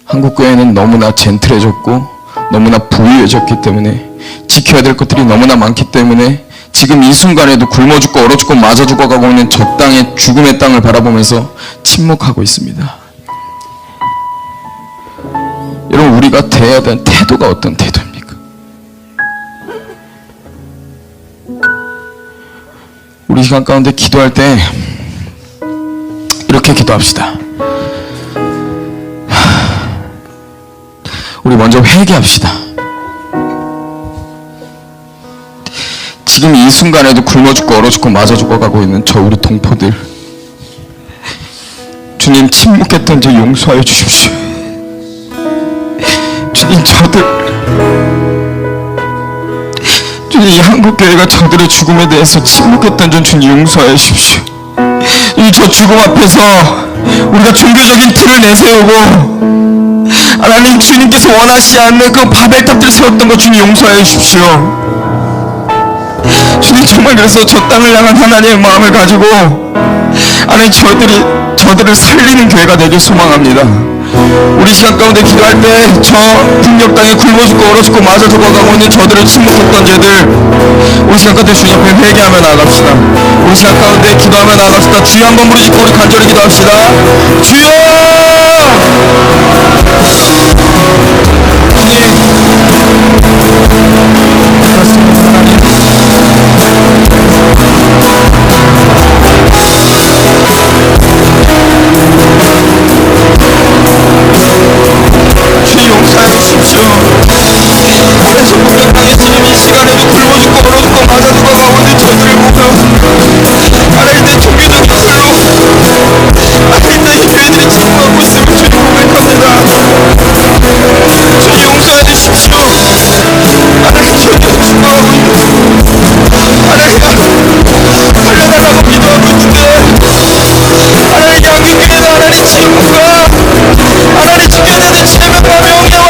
[SPEAKER 2] 한국교회는 너무나 젠틀해졌고 너무나 부유해졌기 때문에 지켜야 될 것들이 너무나 많기 때문에 지금 이 순간에도 굶어 죽고 얼어 죽고 맞아 죽어가고 있는 저 땅의 죽음의 땅을 바라보면서 침묵하고 있습니다. 여러분, 우리가 대해야 되는 태도가 어떤 태도입니까? 우리 시간 가운데 기도할 때 이렇게 기도합시다. 우리 먼저 회개합시다. 지금 이 순간에도 굶어 죽고 얼어 죽고 맞아 죽어가고 있는 저 우리 동포들, 주님 침묵했던 저 용서하여 주십시오. 주님, 주님, 이 한국교회가 저들의 죽음에 대해서 침묵했던 전 주님 용서하여 주십시오. 이 저 죽음 앞에서 우리가 종교적인 틀을 내세우고 하나님, 주님께서 원하시지 않는 그 바벨탑들 세웠던 것 주님 용서하여 주십시오. 주님, 정말 그래서 저 땅을 향한 하나님의 마음을 가지고 하나님, 저들을 살리는 교회가 되길 소망합니다. 우리 시간 가운데 기도할 때 저 북녘 땅에 굶어 죽고 얼어 죽고 맞아 죽어가고 있는 저들을 침묵했던 죄들, 우리 시간 가운데 주님 앞에 회개하며 나아갑시다. 우리 시간 가운데 기도하며 나아갑시다. 주여 한번 부르짖고 우리 간절히 기도합시다. 주여! 주님 용서해 주십시오. 그래서 북녘 땅에 지금 이 시간에도 굶어 죽고 얼어 죽고 맞아 죽어가고 있는 저들을 보며 하나님, 내 종교적인 틀로 하나님, 내 교회들이 침묵하고 있음을 주님 고백합니다. 주님 용서해 주십시오. 하나님, 저들을 죽어가고 있는 하나님, 살려달라고 기도하고 있는데 하나님, 양육교회는 하나님 침묵과 하나님, 지켜야 되는 제명과 명예와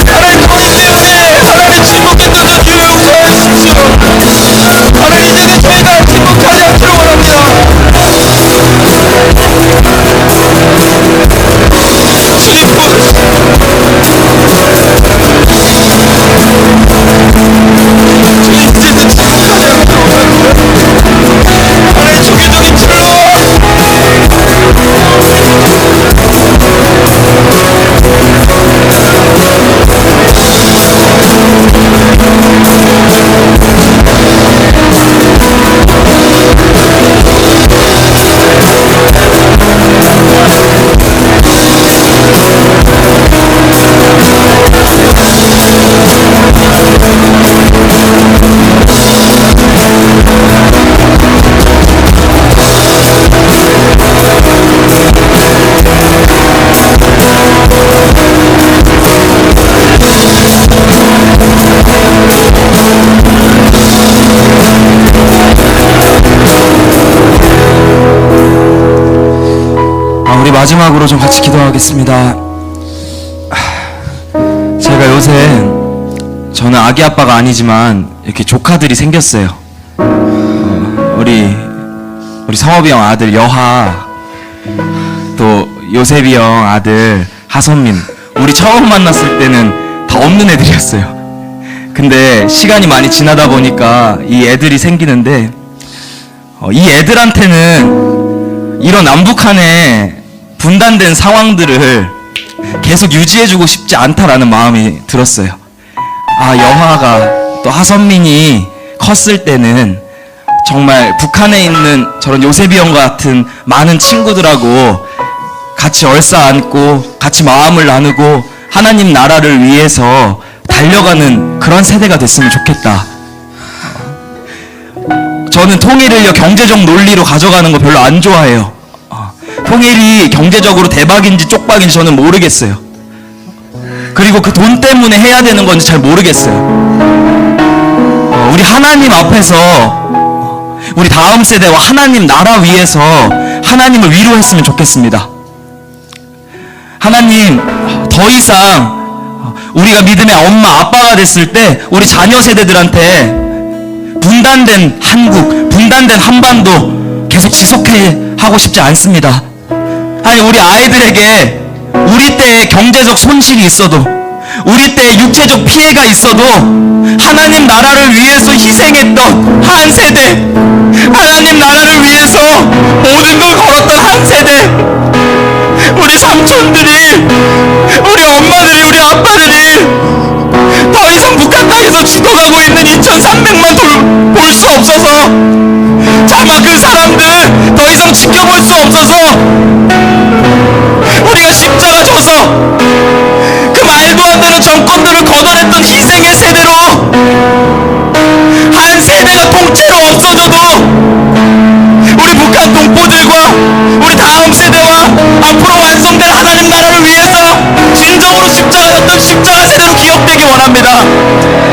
[SPEAKER 2] 하나님, 거리 때문에 하나님 침묵했던 저 주여 용서해 주십시오. 하나님, 이제는 저희가 침묵하지 않기를 원합니다.
[SPEAKER 5] 우리 마지막으로 좀 같이 기도하겠습니다. 제가 요새, 저는 아기 아빠가 아니지만 이렇게 조카들이 생겼어요. 우리 성업이 형 아들 여하, 또 요셉이 형 아들 하선민, 우리 처음 만났을 때는 다 없는 애들이었어요. 근데 시간이 많이 지나다 보니까 이 애들이 생기는데 이 애들한테는 이런 남북한의 분단된 상황들을 계속 유지해주고 싶지 않다라는 마음이 들었어요. 아, 여화가 또 하선민이 컸을 때는 정말 북한에 있는 저런 요셉이 형 같은 많은 친구들하고 같이 얼싸안고 같이 마음을 나누고 하나님 나라를 위해서 달려가는 그런 세대가 됐으면 좋겠다. 저는 통일을 경제적 논리로 가져가는 거 별로 안 좋아해요. 통일이 경제적으로 대박인지 쪽박인지 저는 모르겠어요. 그리고 그 돈 때문에 해야 되는 건지 잘 모르겠어요. 우리 하나님 앞에서 우리 다음 세대와 하나님 나라 위에서 하나님을 위로했으면 좋겠습니다. 하나님, 더 이상 우리가 믿음의 엄마 아빠가 됐을 때 우리 자녀 세대들한테 분단된 한국, 분단된 한반도 계속 지속해 하고 싶지 않습니다. 아니, 우리 아이들에게 우리 때의 경제적 손실이 있어도, 우리 때의 육체적 피해가 있어도 하나님 나라를 위해서 희생했던 한 세대, 하나님 나라를 위해서 모든 걸 걸었던 한 세대, 우리 삼촌들이, 우리 엄마들이, 우리 아빠들이 더 이상 북한 땅에서 죽어가고 있는 2,300만 볼 수 없어서, 차마 그 사람들 더 이상 지켜볼 수 없어서 우리가 십자가 져서 그 말도 안 되는 정권들을 걷어냈던 희생의 세대로 한 세대가 통째로 없어져도 우리 북한 동포들과 우리 다음 세대와 앞으로 완성될 하나님 나라를 위해서 진정으로 십자가 졌던 십자가 세대로 기억되기 원합니다.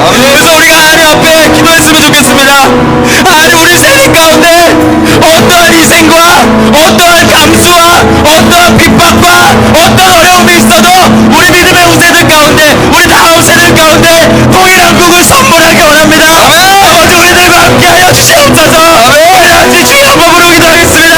[SPEAKER 5] 그래서 우리가 하나님 앞에 기도했으면 좋겠습니다. 하나님, 우리 세대 가운데 어떠한 희생과 어떠한 감수와 어떠한 핍박과 어떠한 어려움이 있어도 우리 믿음의 후세들 가운데, 우리 다음 세대 가운데 통일한국을 선물하기 원합니다. 아버지, 우리들과 함께하여 주시옵소서. 우리 같이 주의 한번 부르고 기도하겠습니다.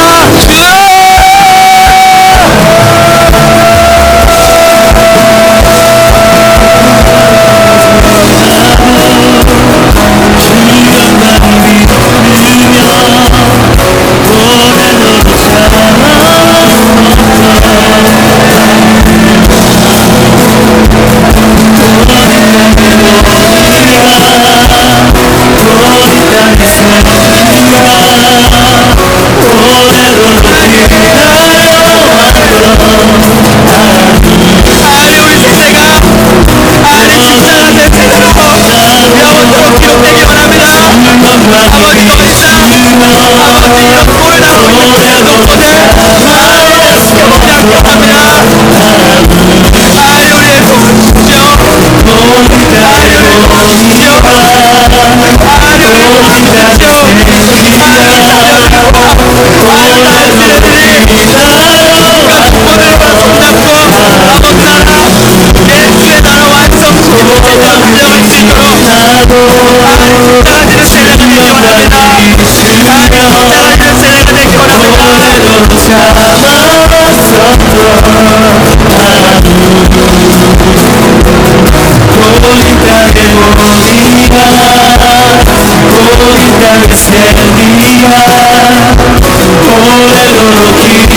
[SPEAKER 6] Sería, por el